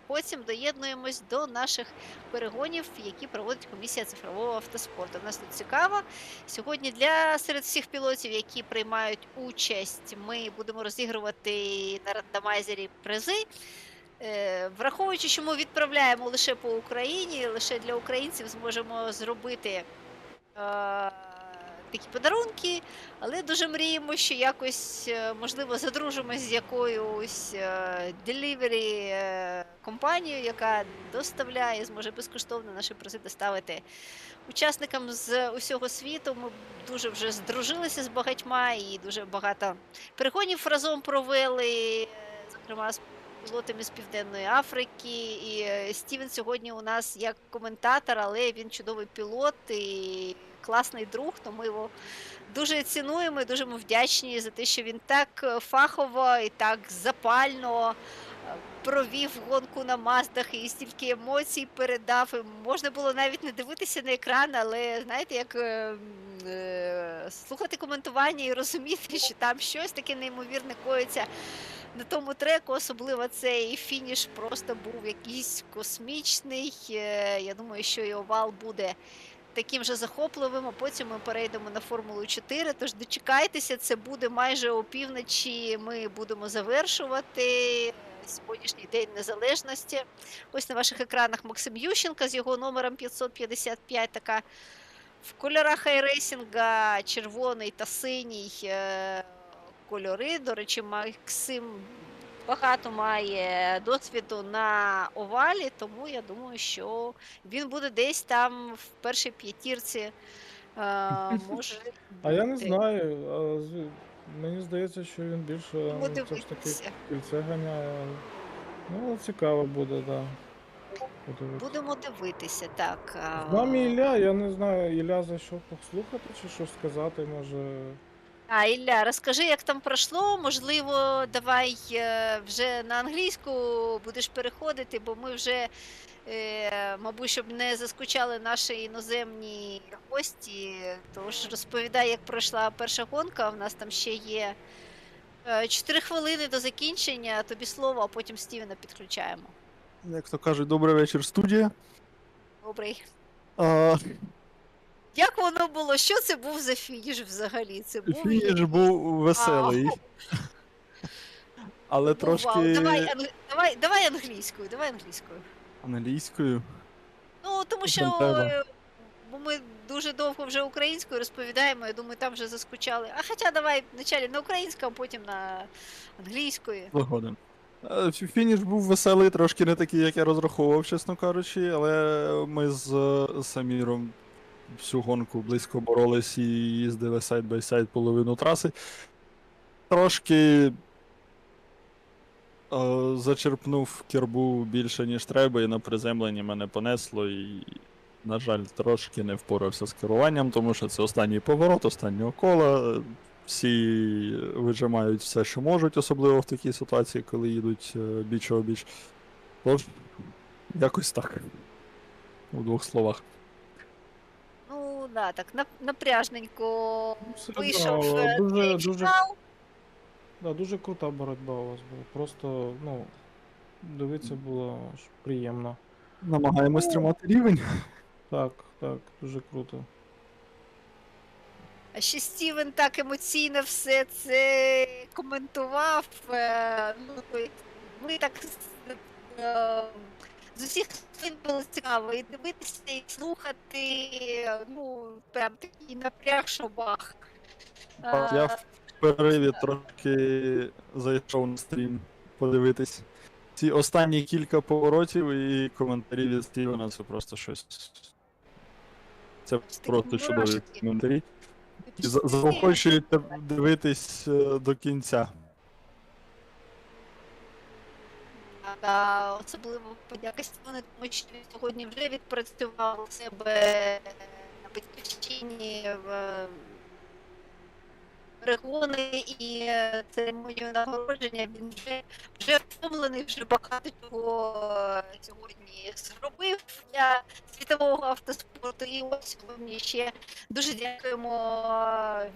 Speaker 3: потім доєднуємось до наших перегонів, які проводить комісія цифрового автоспорту. У нас тут цікаво. Сьогодні серед всіх пілотів, які приймають участь, ми будемо розігрувати на рандомайзері призи. Враховуючи, що ми відправляємо лише по Україні, лише для українців зможемо зробити такі подарунки, але дуже мріємо, що якось, можливо, задружимось з якоюсь delivery компанією, яка доставляє, зможе безкоштовно наші призи доставити учасникам з усього світу. Ми дуже вже здружилися з багатьма і дуже багато перегонів разом провели, зокрема з пілотами з Південної Африки. І Стівен сьогодні у нас як коментатор, але він чудовий пілот і класний друг, то ми його дуже цінуємо і дуже йому вдячні за те, що він так фахово і так запально провів гонку на Маздах і стільки емоцій передав. І можна було навіть не дивитися на екран, але знаєте, як слухати коментування і розуміти, що там щось таке неймовірне коїться на тому треку, особливо цей фініш просто був якийсь космічний. Я думаю, що і овал буде таким же захопливим, а потім ми перейдемо на Формулу 4, тож дочекайтеся, це буде майже опівночі, ми будемо завершувати сьогоднішній День Незалежності. Ось на ваших екранах Максим Ющенко з його номером 555, така в кольорах iRacing, червоний та синій кольори. До речі, Максим багато має досвіду на овалі, тому я думаю, що він буде десь там в першій п'ятірці. Може
Speaker 5: А я не
Speaker 3: бути.
Speaker 5: знаю. Мені здається, що він більше
Speaker 3: Будемо
Speaker 5: все ж таки
Speaker 3: дивитися.
Speaker 5: кільце ганяє. Ну, цікаво буде, так. Да. Подивитися.
Speaker 3: Будемо дивитися, так.
Speaker 5: З нами Ілля, я не знаю, Ілля зайшов послухати чи щось сказати, може.
Speaker 3: Ілля, розкажи, як там пройшло. Можливо, давай вже на англійську будеш переходити, бо ми вже, мабуть, щоб не заскучали наші іноземні гості. Тож розповідай, як пройшла перша гонка. У нас там ще є 4 хвилини до закінчення. Тобі слово, а потім Стівена підключаємо.
Speaker 6: Як то кажуть, добрий вечір, студія.
Speaker 3: Добрий.
Speaker 6: А,
Speaker 3: Як воно було? Що це був за фініш взагалі? Це був
Speaker 6: Фініш був веселий. Але трошки
Speaker 3: Вау. Давай англійською, давай англійською.
Speaker 6: англійською.
Speaker 3: Ну, тому
Speaker 6: Там
Speaker 3: що
Speaker 6: треба.
Speaker 3: бо ми дуже довго вже українською розповідаємо, я думаю, там вже заскучали. А хоча давай вначалі на українську, а потім на англійською.
Speaker 6: Згоден. Фініш був веселий, трошки не такий, як я розраховував, чесно кажучи, але ми з Саміром всю гонку близько боролись і їздили сайд-бай-сайд половину траси. Трошки зачерпнув кербу більше, ніж треба, і на приземленні мене понесло, і, на жаль, трошки не впорався з керуванням, тому що це останній поворот, останнього кола. Всі вижимають все, що можуть, особливо в такій ситуації, коли їдуть біч-о-біч. Тож, якось так. У двох словах.
Speaker 3: Ну, да, так, напряжненько
Speaker 5: Все
Speaker 3: вийшов
Speaker 5: одно,
Speaker 3: цей
Speaker 5: дуже
Speaker 3: фінал.
Speaker 5: Да, дуже крута боротьба у вас була. Просто, ну, дивитися було аж приємно.
Speaker 6: Намагаємось тримати рівень.
Speaker 5: Так, дуже круто.
Speaker 3: А ще Стівен так емоційно все це коментував. Ну, ми так з усіх сторін було цікаво і дивитися, і слухати. Ну, прям такий напряг, що бах.
Speaker 6: Я в перериві трошки зайшов на стрім подивитись. Ці останні кілька поворотів і коментарі від Стівена, це просто щось. Це просто чудові
Speaker 3: мурашки.
Speaker 6: коментарі. І заохочують дивитись до кінця.
Speaker 3: Особливо подяка Стівену, тому що він сьогодні вже відпрацював у себе на батьківщині в перегони і церемонію нагородження. Він вже втомлений, вже багато чого сьогодні зробив для світового автоспорту. І ось сьогодні ще дуже дякуємо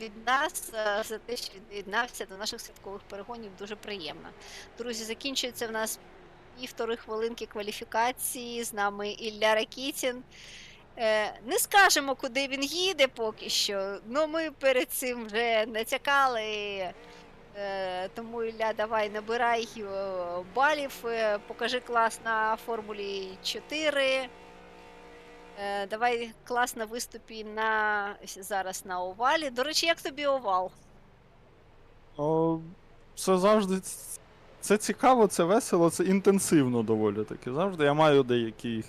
Speaker 3: від нас за те, що він доєднався до наших святкових перегонів. Дуже приємно. Друзі, закінчується в нас 1,5 хвилинки кваліфікації. З нами Ілля Ракітін. Не скажемо, куди він їде поки що, але ми перед цим вже натякали. Тому, Ілля, давай набирай балів, покажи клас на Формулі 4. Давай клас на виступі зараз на овалі. До речі, як тобі овал?
Speaker 6: Це завжди це цікаво, це весело, це інтенсивно доволі таки. Завжди я маю деякий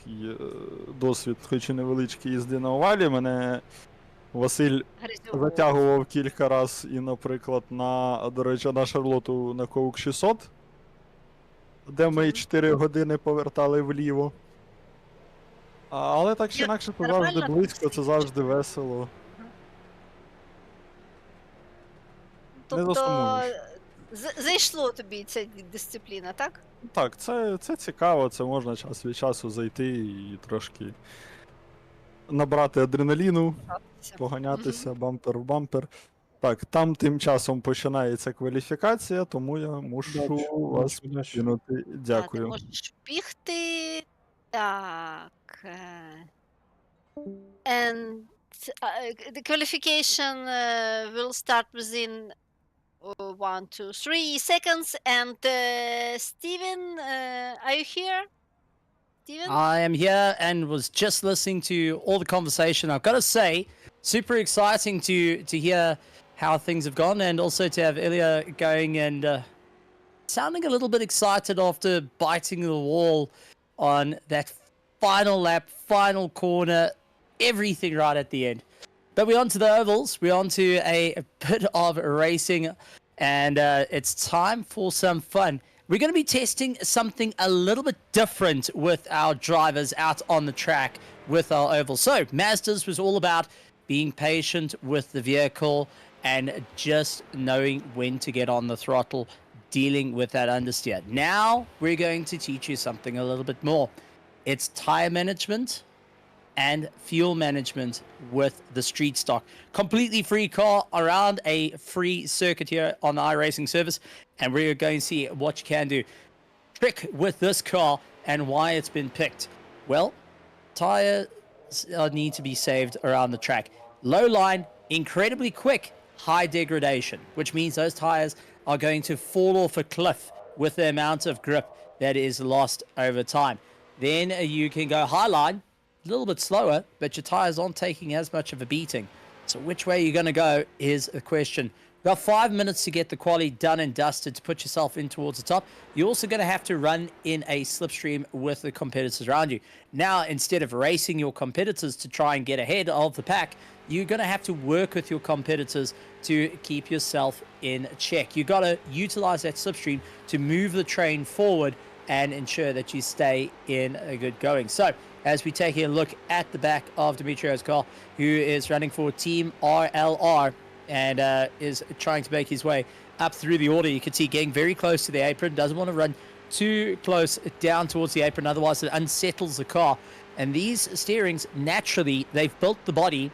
Speaker 6: досвід, хоч і невеличкий їзди на овалі. Мене Василь затягував кілька разів і, наприклад, до речі, на Шарлоту на Коук 600, де ми 4 години повертали вліво. Але так чи інакше, це завжди близько, це завжди весело.
Speaker 3: Тобто
Speaker 6: засумуєш.
Speaker 3: зайшло тобі ця дисципліна, так?
Speaker 6: Так, це цікаво, це можна час від часу зайти і трошки набрати адреналіну,
Speaker 3: Гратися.
Speaker 6: поганятися бампер в бампер. Так, там тим часом починається кваліфікація, тому я мушу
Speaker 5: Удачі,
Speaker 6: вас
Speaker 5: удачі.
Speaker 6: кинути.
Speaker 3: Ти
Speaker 6: Дякую.
Speaker 3: можеш бігти. Так. And the qualification will start within 1, 2, 3 seconds. And Steven, are you here? Steven?
Speaker 4: I am here and was just listening to all the conversation. I've got to say, super exciting to hear how things have gone, and also to have Ilya going and sounding a little bit excited after biting the wall on that final lap, final corner, everything right at the end. But we're on to the ovals. We're on to a bit of racing, and it's time for some fun. We're going to be testing something a little bit different with our drivers out on the track with our oval. So Mazda's was all about being patient with the vehicle and just knowing when to get on the throttle, dealing with that understeer. Now we're going to teach you something a little bit more. It's tire management and fuel management with the street stock. Completely free car around a free circuit here on the iRacing service, and we're going to see what you can do. Trick with this car and why it's been picked. Well, tires need to be saved around the track. Low line, incredibly quick, high degradation, which means those tires are going to fall off a cliff with the amount of grip that is lost over time. Then you can go high line, a little bit slower, but your tires aren't taking as much of a beating. So which way you're going to go is the question. You've got 5 minutes to get the quali done and dusted to put yourself in towards the top. You're also going to have to run in a slipstream with the competitors around you. Now, instead of racing your competitors to try and get ahead of the pack, you're going to have to work with your competitors to keep yourself in check. You've got to utilize that slipstream to move the train forward and ensure that you stay in a good going. So, as we take a look at the back of Dimitrio's car, who is running for Team RLR and is trying to make his way up through the order. You can see getting very close to the apron, doesn't want to run too close down towards the apron, otherwise it unsettles the car. And these steerings, naturally, they've built the body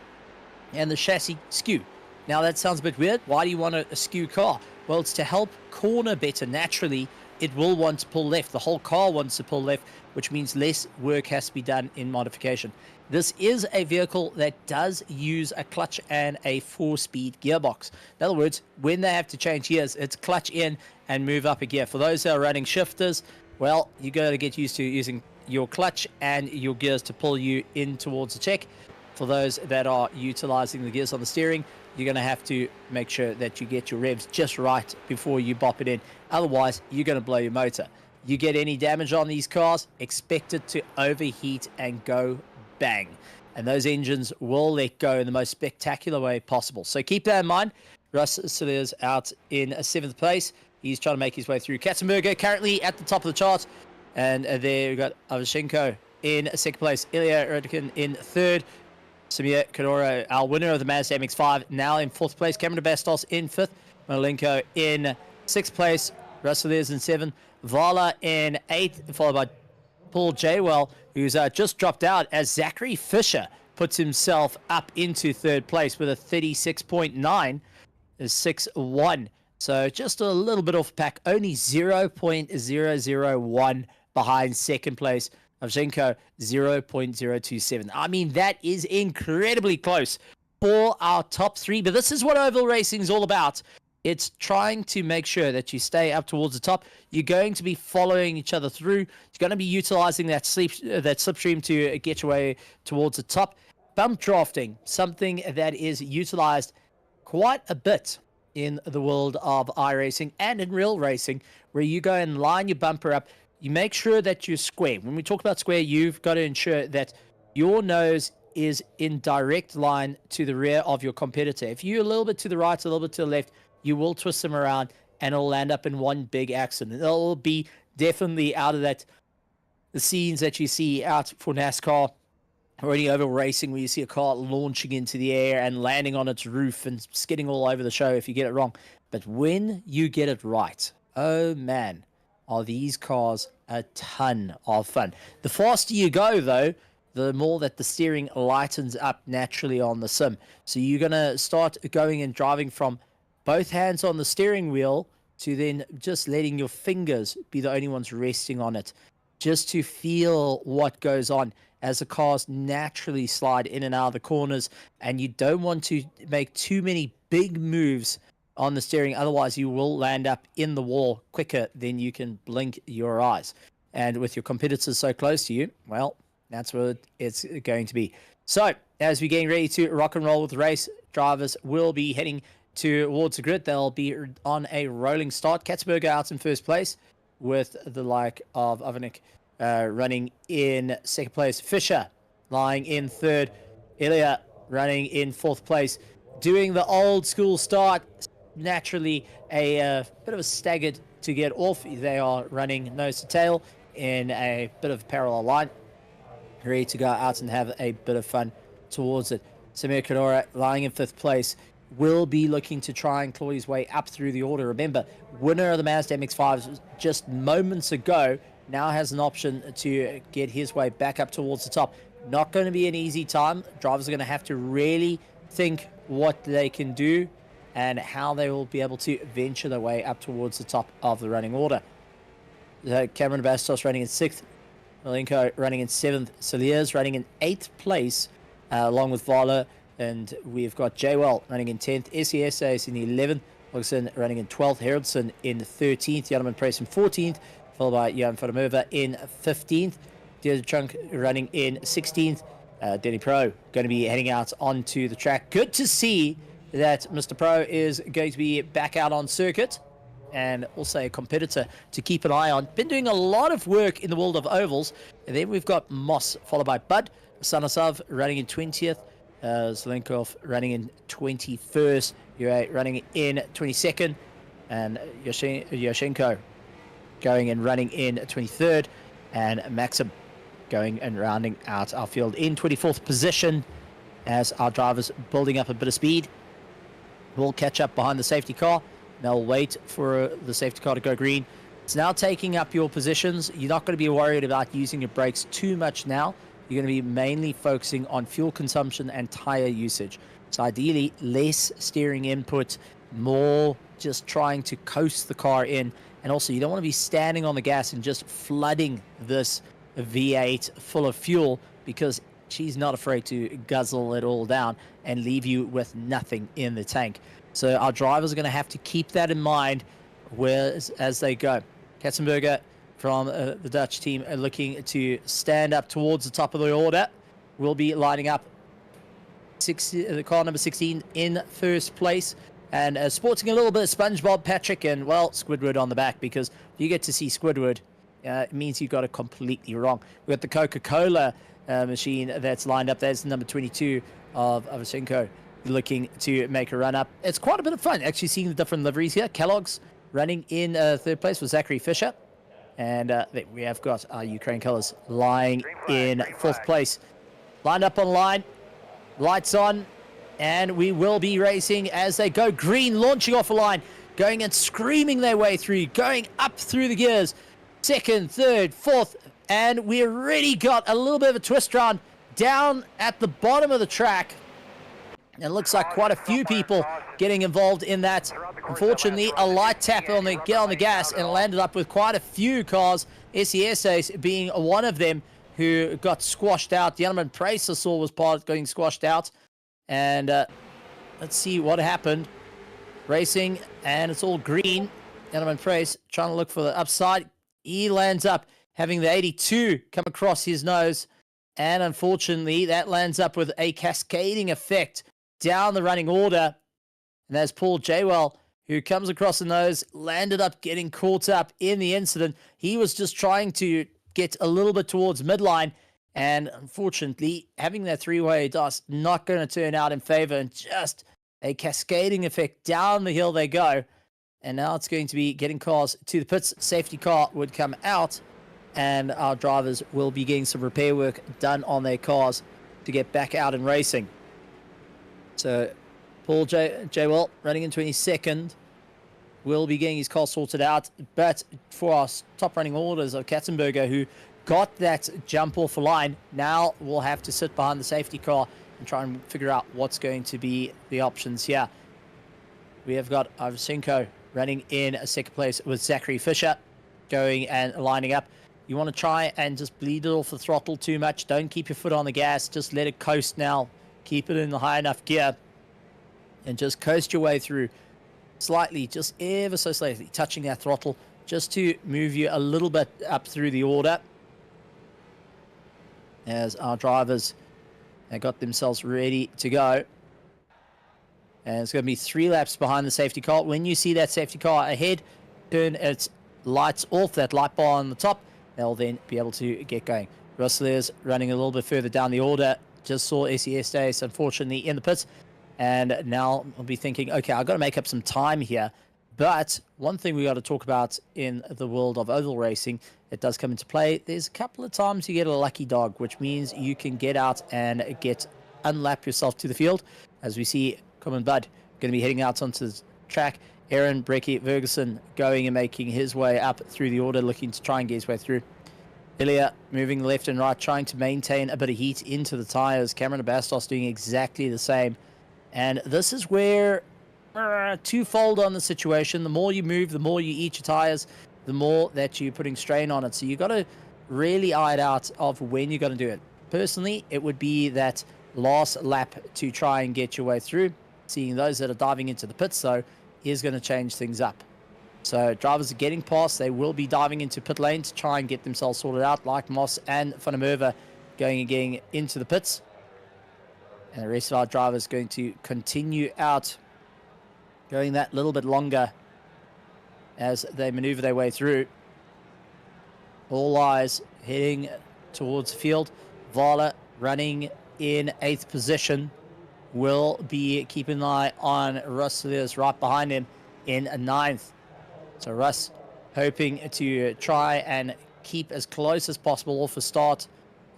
Speaker 4: and the chassis skew. Now that sounds a bit weird. Why do you want a skew car? Well, it's to help corner better. Naturally, it will want to pull left. The whole car wants to pull left, which means less work has to be done in modification. This is a vehicle that does use a clutch and a 4-speed gearbox. In other words, when they have to change gears, it's clutch in and move up a gear. For those that are running shifters, well, you got to get used to using your clutch and your gears to pull you in towards the check. For those that are utilizing the gears on the steering, you're going to have to make sure that you get your revs just right before you bop it in. Otherwise, you're going to blow your motor. You get any damage on these cars, expect it to overheat and go bang. And those engines will let go in the most spectacular way possible. So keep that in mind. Russ Silliers out in 7th place. He's trying to make his way through. Katzenberger currently at the top of the chart. And there we've got Avashenko in 2nd place. Ilya Rudkin in 3rd. Samir Kadoro, our winner of the Mazda MX-5, now in 4th place. Cameron Bastos in 5th. Malenko in 6th place. Russell is in 7th. Vala in 8th, followed by Paul Jaywell, who's just dropped out as Zachary Fisher puts himself up into 3rd place with a 36.9, 6-1. So just a little bit off pack, only 0.001 behind 2nd place. Avchenko 0.027. I mean, that is incredibly close for our top 3. But this is what oval racing is all about. It's trying to make sure that you stay up towards the top. You're going to be following each other through. You're going to be utilizing that slipstream to get your way towards the top. Bump drafting, something that is utilized quite a bit in the world of iRacing and in real racing, where you go and line your bumper up. You make sure that you're square. When we talk about square, you've got to ensure that your nose is in direct line to the rear of your competitor. If you're a little bit to the right, a little bit to the left, you will twist them around and it'll land up in one big accident. It'll be definitely out of the scenes that you see out for NASCAR or any oval racing where you see a car launching into the air and landing on its roof and skidding all over the show if you get it wrong. But when you get it right, oh man, are these cars a ton of fun. The faster you go, though, the more that the steering lightens up naturally on the sim. So you're going to start going and driving from both hands on the steering wheel to then just letting your fingers be the only ones resting on it, just to feel what goes on as the cars naturally slide in and out of the corners. And you don't want to make too many big moves on the steering, otherwise you will land up in the wall quicker than you can blink your eyes. And with your competitors so close to you, well, that's what it's going to be. So as we're getting ready to rock and roll with the race, drivers will be heading towards the grid. They'll be on a rolling start. Katzenberger out in first place, with the like of Ovanik running in second place. Fisher lying in third. Ilya running in fourth place. Doing the old school start. Naturally, a bit of a staggered to get off. They are running nose to tail in a bit of a parallel line. Ready to go out and have a bit of fun towards it. Samir Kadora lying in fifth place will be looking to try and claw his way up through the order. Remember, winner of the Mazda MX-5 just moments ago now has an option to get his way back up towards the top. Not going to be an easy time. Drivers are going to have to really think what they can do and how they will be able to venture their way up towards the top of the running order. Cameron Bastos running in sixth. Malenko running in seventh. Saliers running in eighth place, along with Vala. And we've got Jaywell running in 10th. SESA is in 11th. Wilson running in 12th. Haraldson in 13th. Jan Price in 14th. Followed by Jan Fodemova in 15th. Chunk running in 16th. Denny Pro going to be heading out onto the track. Good to see that Mr. Pro is going to be back out on circuit, and also a competitor to keep an eye on. Been doing a lot of work in the world of ovals. And then we've got Moss, followed by Bud. Sanasov running in 20th. Zelenkov running in 21st. Ure running in 22nd. And Yoshenko going and running in 23rd. And Maxim going and rounding out our field in 24th position as our drivers building up a bit of speed. We'll catch up behind the safety car. They'll wait for the safety car to go green. It's now taking up your positions. You're not going to be worried about using your brakes too much now. You're going to be mainly focusing on fuel consumption and tire usage. So ideally, less steering input, more just trying to coast the car in. And also, you don't want to be standing on the gas and just flooding this V8 full of fuel, because she's not afraid to guzzle it all down and leave you with nothing in the tank. So our drivers are going to have to keep that in mind as they go. Katzenberger from the Dutch team are looking to stand up towards the top of the order. We'll be lining up the car number 16 in first place. And sporting a little bit of SpongeBob, Patrick, and, well, Squidward on the back, because if you get to see Squidward, it means you got it completely wrong. We've got the Coca-Cola machine that's lined up. There's number 22 of Avashenko looking to make a run up. It's quite a bit of fun actually seeing the different liveries here. Kellogg's running in third place with Zachary Fisher. And we have got our Ukraine colors lying in fourth place. Lined up on line, lights on, and we will be racing as they go green, launching off a line, going and screaming their way through, going up through the gears. Second, third, fourth, and we already got a little bit of a twist round down at the bottom of the track. It looks like quite a few people getting involved in that. Unfortunately, a light tap on the gas and landed up with quite a few cars. SESA's being one of them who got squashed out. The Jan Price I saw was part of getting squashed out. And let's see what happened. Racing, and it's all green. Jan Price trying to look for the upside. He lands up having the 82 come across his nose. And unfortunately, that lands up with a cascading effect down the running order. And there's Paul Jaywell, who comes across the nose, landed up getting caught up in the incident. He was just trying to get a little bit towards midline. And unfortunately, having that three-way DOS not going to turn out in favor, and just a cascading effect down the hill they go. And now it's going to be getting cars to the pits. Safety car would come out, and our drivers will be getting some repair work done on their cars to get back out and racing. So Paul J. running in 22nd will be getting his car sorted out. But for our top running orders of Katzenberger, who got that jump off the line, now we'll have to sit behind the safety car and try and figure out what's going to be the options here. We have got Ivasenko running in a second place with Zachary Fisher going and lining up. You want to try and just bleed it off the throttle too much. Don't keep your foot on the gas. Just let it coast now. Keep it in the high enough gear and just coast your way through slightly, just ever so slightly, touching that throttle just to move you a little bit up through the order. As our drivers have got themselves ready to go. And it's going to be 3 laps behind the safety car. When you see that safety car ahead, turn its lights off, that light bar on the top. They'll then be able to get going. Russell's running a little bit further down the order. Just saw SES Days, unfortunately, in the pits. And now I'll be thinking, okay, I've got to make up some time here. But one thing we got to talk about in the world of oval racing, it does come into play. There's a couple of times you get a lucky dog, which means you can get out and unlap yourself to the field. As we see Common Bud going to be heading out onto the track. Aaron Brecky Ferguson going and making his way up through the order, looking to try and get his way through. Ilya moving left and right, trying to maintain a bit of heat into the tires. Cameron Bastos doing exactly the same. And this is where twofold on the situation. The more you move, the more you eat your tires, the more that you're putting strain on it. So you got to really eye it out of when you're going to do it. Personally, it would be that last lap to try and get your way through. Seeing those that are diving into the pits, though, is going to change things up. So drivers are getting past. They will be diving into pit lane to try and get themselves sorted out, like Moss and Van der Merwe going and getting into the pits. And the rest of our drivers going to continue out, going that little bit longer as they maneuver their way through. All eyes heading towards the field. Vala running in 8th position. Will be keeping an eye on Russ Lewis right behind him in 9th. So Russ hoping to try and keep as close as possible off the start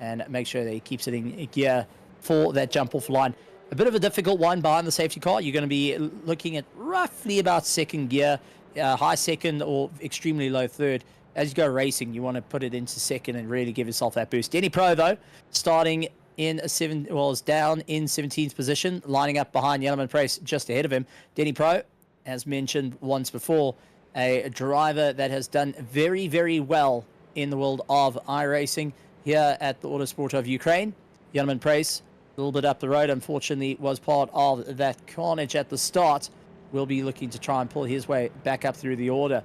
Speaker 4: and make sure that he keeps it in gear for that jump off line. A bit of a difficult one behind the safety car. You're going to be looking at roughly about 2nd gear, high 2nd or extremely low 3rd. As you go racing, you want to put it into 2nd and really give yourself that boost. Denny Pro, though, starting in is down in 17th position, lining up behind Yellowman Price just ahead of him. Denny Pro, as mentioned once before, a driver that has done very, very well in the world of iRacing here at the Autosport of Ukraine. Yellowman Price, a little bit up the road, unfortunately, was part of that carnage at the start. Will be looking to try and pull his way back up through the order.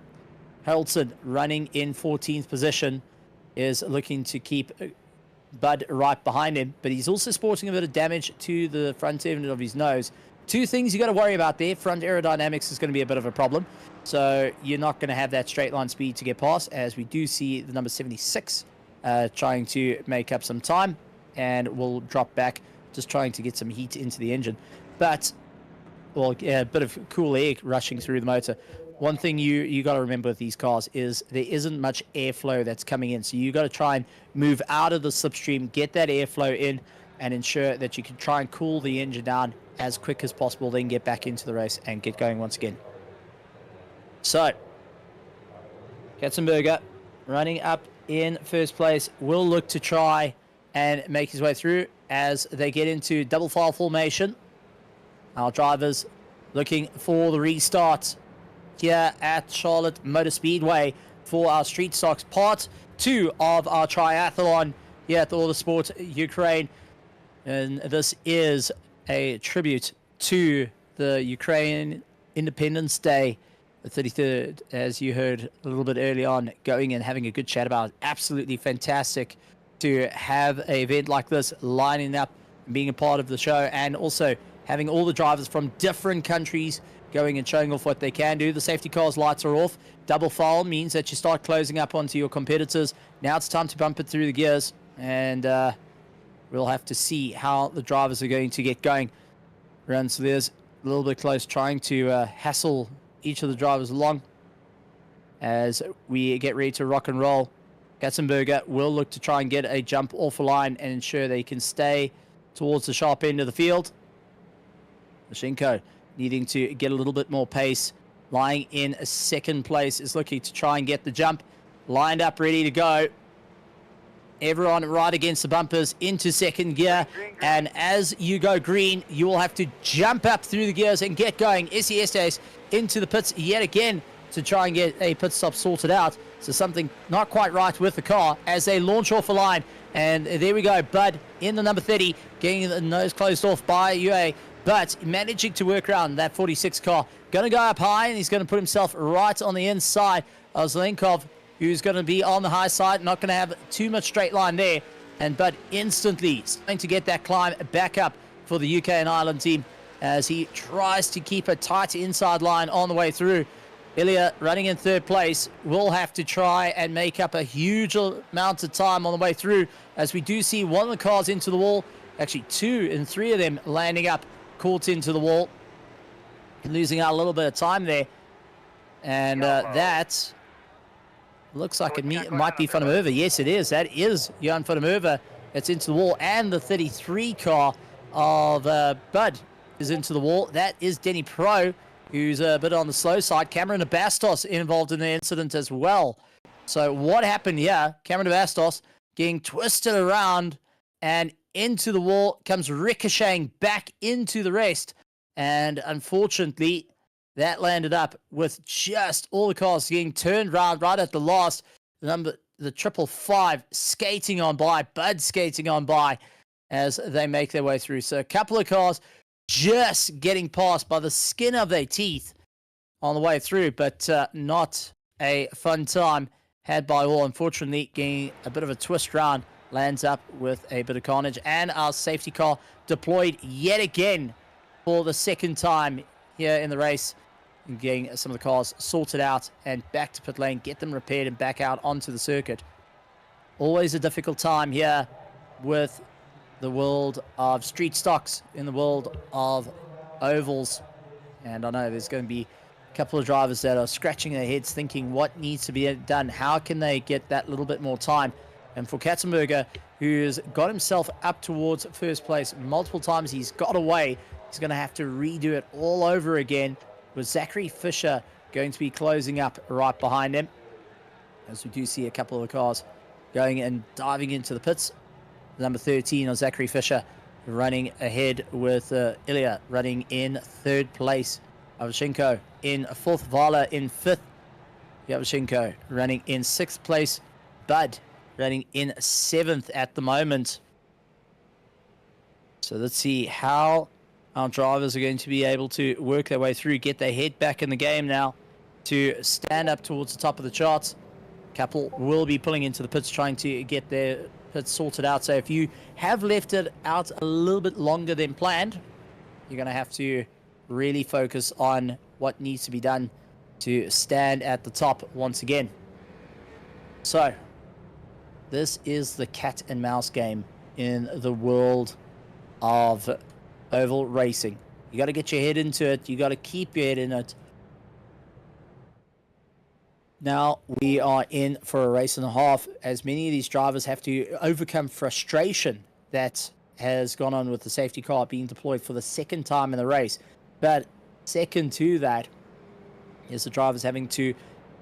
Speaker 4: Haraldson running in 14th position is looking to keep Bud right behind him, but he's also sporting a bit of damage to the front end of his nose. 2 things you got to worry about there. Front aerodynamics is going to be a bit of a problem, so you're not going to have that straight line speed to get past, as we do see the number 76 trying to make up some time, and will drop back, just trying to get some heat into the engine. But, well, yeah, a bit of cool air rushing through the motor. One thing you got to remember with these cars is there isn't much airflow that's coming in. So you got to try and move out of the slipstream, get that airflow in, and ensure that you can try and cool the engine down as quick as possible, then get back into the race and get going once again. So, Katzenberger running up in 1st place will look to try and make his way through as they get into double file formation. Our drivers looking for the restart here at Charlotte Motor Speedway for our Street Stocks Part 2 of our triathlon here at the Autosport Ukraine. And this is a tribute to the Ukraine Independence Day, the 33rd, as you heard a little bit early on, going and having a good chat about it. Absolutely fantastic to have an event like this lining up and being a part of the show, and also having all the drivers from different countries going and showing off what they can do. The safety car's lights are off. Double file means that you start closing up onto your competitors. Now it's time to bump it through the gears, and we'll have to see how the drivers are going to get going. Ransleers a little bit close, trying to hassle each of the drivers along as we get ready to rock and roll. Katzenberger will look to try and get a jump off the line and ensure they can stay towards the sharp end of the field. Mashenko needing to get a little bit more pace. Lying in a second place is looking to try and get the jump. Lined up, ready to go. Everyone right against the bumpers into second gear. And as you go green, you will have to jump up through the gears and get going. SES into the pits yet again to try and get a pit stop sorted out. So something not quite right with the car as they launch off a line. And there we go. Bud in the number 30, getting the nose closed off by UA. But managing to work around that 46 car. Going to go up high, and he's going to put himself right on the inside of Zelenkov, who's going to be on the high side. Not going to have too much straight line there. And Bud instantly starting to get that climb back up for the UK and Ireland team as he tries to keep a tight inside line on the way through. Ilya running in third place will have to try and make up a huge amount of time on the way through as we do see one of the cars into the wall. Actually, 2 and 3 of them landing up, caught into the wall. Losing out a little bit of time there. And that looks like it might be Funimova. Yes, it is. That is Jan Funimova. It's into the wall. And the 33 car of Bud is into the wall. That is Denny Pro, who's a bit on the slow side. Cameron Bastos involved in the incident as well. So what happened here? Cameron Bastos getting twisted around and into the wall, comes ricocheting back into the rest. And unfortunately, that landed up with just all the cars getting turned around right at the last. The 555 skating on by, Bud skating on by as they make their way through. So a couple of cars just getting past by the skin of their teeth on the way through, but not a fun time had by all. Unfortunately, getting a bit of a twist round, lands up with a bit of carnage. And our safety car deployed yet again for the second time here in the race, and getting some of the cars sorted out and back to pit lane, get them repaired and back out onto the circuit. Always a difficult time here with the world of street stocks, in the world of ovals. And I know there's going to be a couple of drivers that are scratching their heads thinking what needs to be done. How can they get that little bit more time? And for Katzenberger, who's got himself up towards first place multiple times, he's got away. He's going to have to redo it all over again, with Zachary Fisher going to be closing up right behind him. As we do see a couple of the cars going and diving into the pits. Number 13 on Zachary Fisher running ahead with Ilya running in third place. Avashenko in fourth, Vala in fifth. Yavashenko running in sixth place. Bud running in seventh at the moment. So let's see how our drivers are going to be able to work their way through, get their head back in the game now to stand up towards the top of the charts. Couple will be pulling into the pits, trying to get their pits sorted out. So if you have left it out a little bit longer than planned, you're going to have to really focus on what needs to be done to stand at the top once again. So this is the cat and mouse game in the world of oval racing. You got to get your head into it. You got to keep your head in it. Now we are in for a race and a half, as many of these drivers have to overcome frustration that has gone on with the safety car being deployed for the second time in the race. But second to that is the drivers having to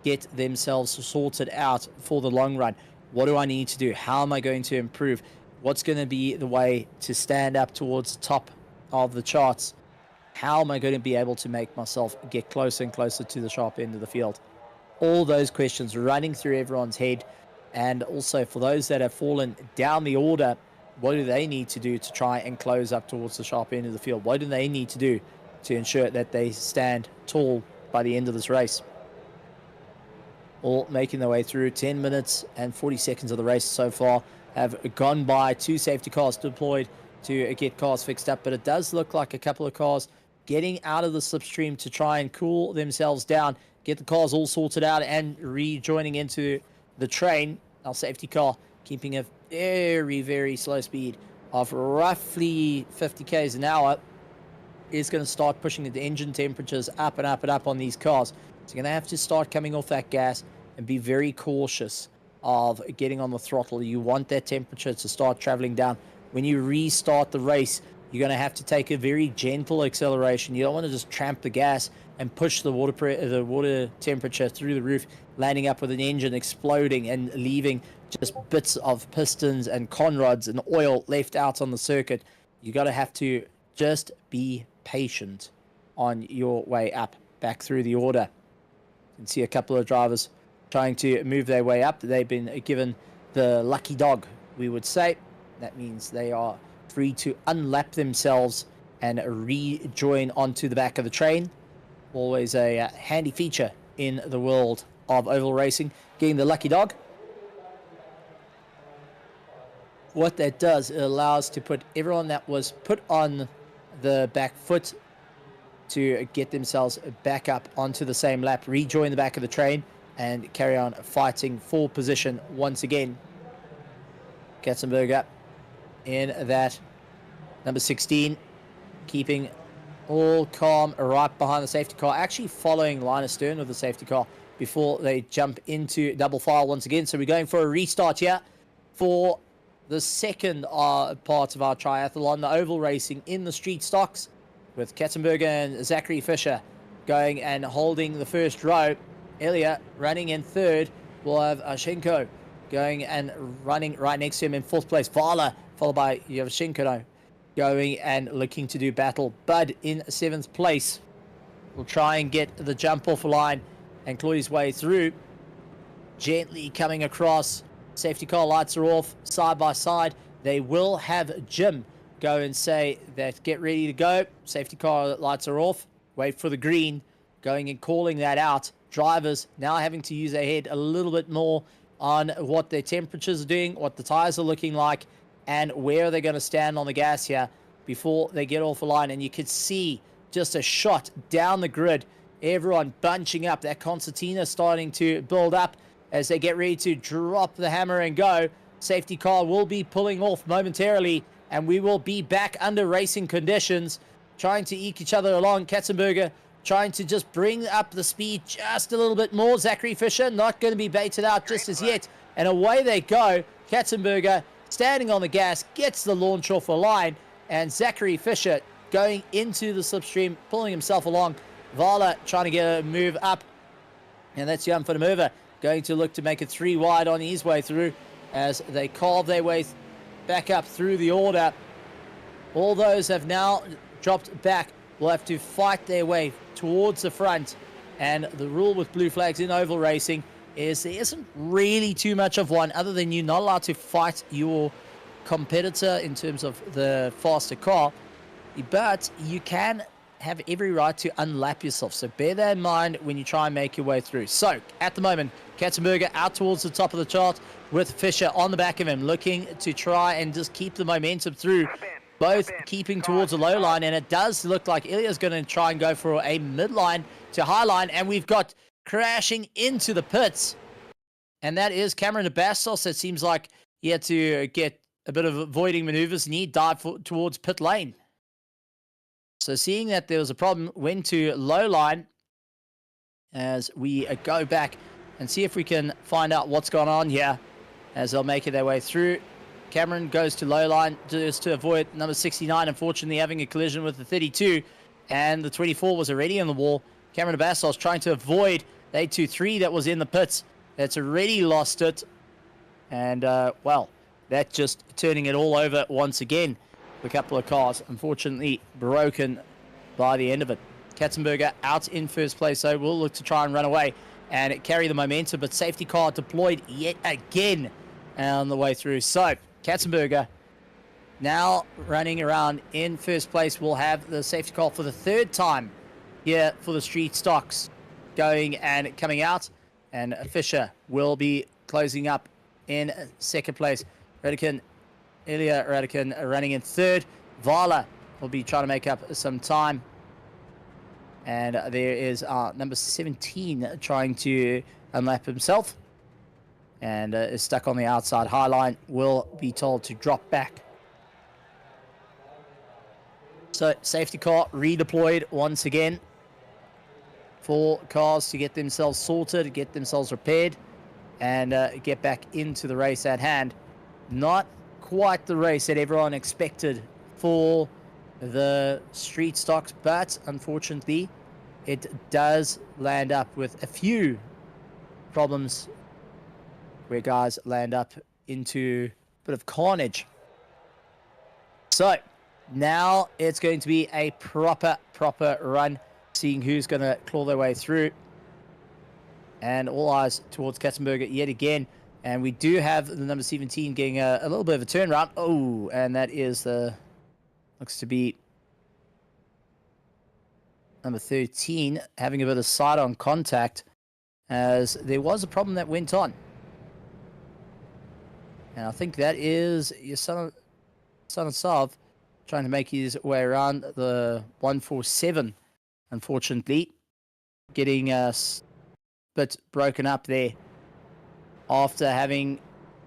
Speaker 4: get themselves sorted out for the long run. What do I need to do? How am I going to improve? What's going to be the way to stand up towards the top of the charts? How am I going to be able to make myself get closer and closer to the sharp end of the field? All those questions running through everyone's head. And also for those that have fallen down the order, what do they need to do to try and close up towards the sharp end of the field? What do they need to do to ensure that they stand tall by the end of this race? All making their way through. 10 minutes and 40 seconds of the race so far have gone by. 2 safety cars deployed to get cars fixed up, but it does look like a couple of cars getting out of the slipstream to try and cool themselves down, get the cars all sorted out and rejoining into the train. Our safety car keeping a very, very slow speed of roughly 50 k's an hour is going to start pushing the engine temperatures up and up and up on these cars. So you're going to have to start coming off that gas and be very cautious of getting on the throttle. You want that temperature to start traveling down when you restart the race, you're going to have to take a very gentle acceleration. You don't want to just tramp the gas and push the water temperature through the roof, landing up with an engine exploding and leaving just bits of pistons and conrods and oil left out on the circuit. You got to have to just be patient on your way up, back through the order. You can see a couple of drivers trying to move their way up. They've been given the lucky dog, we would say. That means they are free to unlap themselves and rejoin onto the back of the train. Always a handy feature in the world of oval racing, getting the lucky dog. What that does, it allows to put everyone that was put on the back foot to get themselves back up onto the same lap, rejoin the back of the train, and carry on fighting for position once again. Katzenberger in that number 16, keeping all calm right behind the safety car, actually following line astern of the safety car before they jump into double file once again. So we're going for a restart here for the second part of our triathlon, the oval racing in the street stocks, with Katzenberger and Zachary Fisher going and holding the first row. Ilya running in third. We'll have Ashenko going and running right next to him in fourth place. Vala, followed by Yavchenko, going and looking to do battle. Bud in seventh place will try and get the jump off the line and claw his way through. Gently coming across. Safety car lights are off, side by side. They will have Jim go and say that get ready to go. Safety car lights are off. Wait for the green. Going and calling that out. Drivers now having to use their head a little bit more on what their temperatures are doing, what the tires are looking like, and where they're going to stand on the gas here before they get off the line. And you could see just a shot down the grid. Everyone bunching up. That concertina starting to build up as they get ready to drop the hammer and go. Safety car will be pulling off momentarily, and we will be back under racing conditions, trying to eke each other along. Katzenberger trying to just bring up the speed just a little bit more. Zachary Fisher not going to be baited out just as yet. And away they go. Katzenberger standing on the gas, gets the launch off the line, and Zachary Fisher going into the slipstream, pulling himself along. Vala trying to get a move up, and that's Jan van der Merwe going to look to make it 3 wide on his way through as they carve their way back up through the order. All those have now dropped back. Will have to fight their way towards the front. And the rule with blue flags in oval racing is there isn't really too much of one, other than you're not allowed to fight your competitor in terms of the faster car, but you can have every right to unlap yourself. So bear that in mind when you try and make your way through. So at the moment, Katzenberger out towards the top of the chart with Fisher on the back of him, looking to try and just keep the momentum through, both keeping towards the low line. And it does look like Ilya's going to try and go for a midline to high line. And we've got crashing into the pits. And that is Cameron de Bastos. It seems like he had to get a bit of avoiding maneuvers and he dived towards pit lane. So seeing that there was a problem, went to low line as we go back and see if we can find out what's going on here as they'll make it their way through. Cameron goes to low line just to avoid number 69, unfortunately having a collision with the 32, and the 24 was already on the wall. Cameron de Bastos trying to avoid the 823 that was in the pits. That's already lost it. And, well, that just turning it all over once again. A couple of cars, unfortunately, broken by the end of it. Katzenberger out in first place, so we'll look to try and run away and carry the momentum, but safety car deployed yet again on the way through. So, Katzenberger now running around in first place. We'll have the safety car for the third time here for the street stocks going and coming out, and Fisher will be closing up in second place. Ilya Radican running in third. Vala will be trying to make up some time. And there is number 17 trying to unlap himself. And is stuck on the outside high line. Will be told to drop back. So safety car redeployed once again. 4 cars to get themselves sorted, get themselves repaired, and get back into the race at hand. Not quite the race that everyone expected for the street stocks, but unfortunately it does land up with a few problems where guys land up into a bit of carnage. So now it's going to be a proper run, seeing who's going to claw their way through. And all eyes towards Katzenberger yet again. And we do have the number 17 getting a little bit of a turnaround. Oh, and that is the... looks to be number 13 having a bit of side-on contact, as there was a problem that went on. And I think that is your son of Sav trying to make his way around the 147, unfortunately. Getting a bit broken up there after having...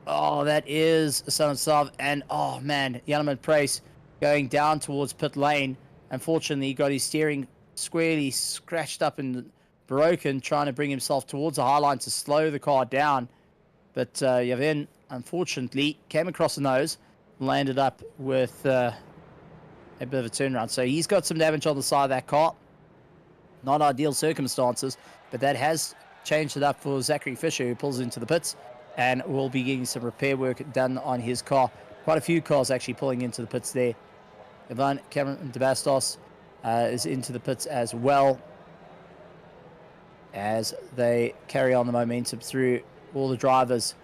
Speaker 4: oh, that is son of Sav. And, oh, man, Jan Price going down towards pit lane. Unfortunately, he got his steering squarely scratched up and broken, trying to bring himself towards the high line to slow the car down. But Yavin, unfortunately, came across the nose, landed up with a bit of a turnaround. So he's got some damage on the side of that car. Not ideal circumstances, but that has changed it up for Zachary Fisher, who pulls into the pits and will be getting some repair work done on his car. Quite a few cars actually pulling into the pits there. Ivan Cameron DeBastos is into the pits as well, as they carry on the momentum through. All the drivers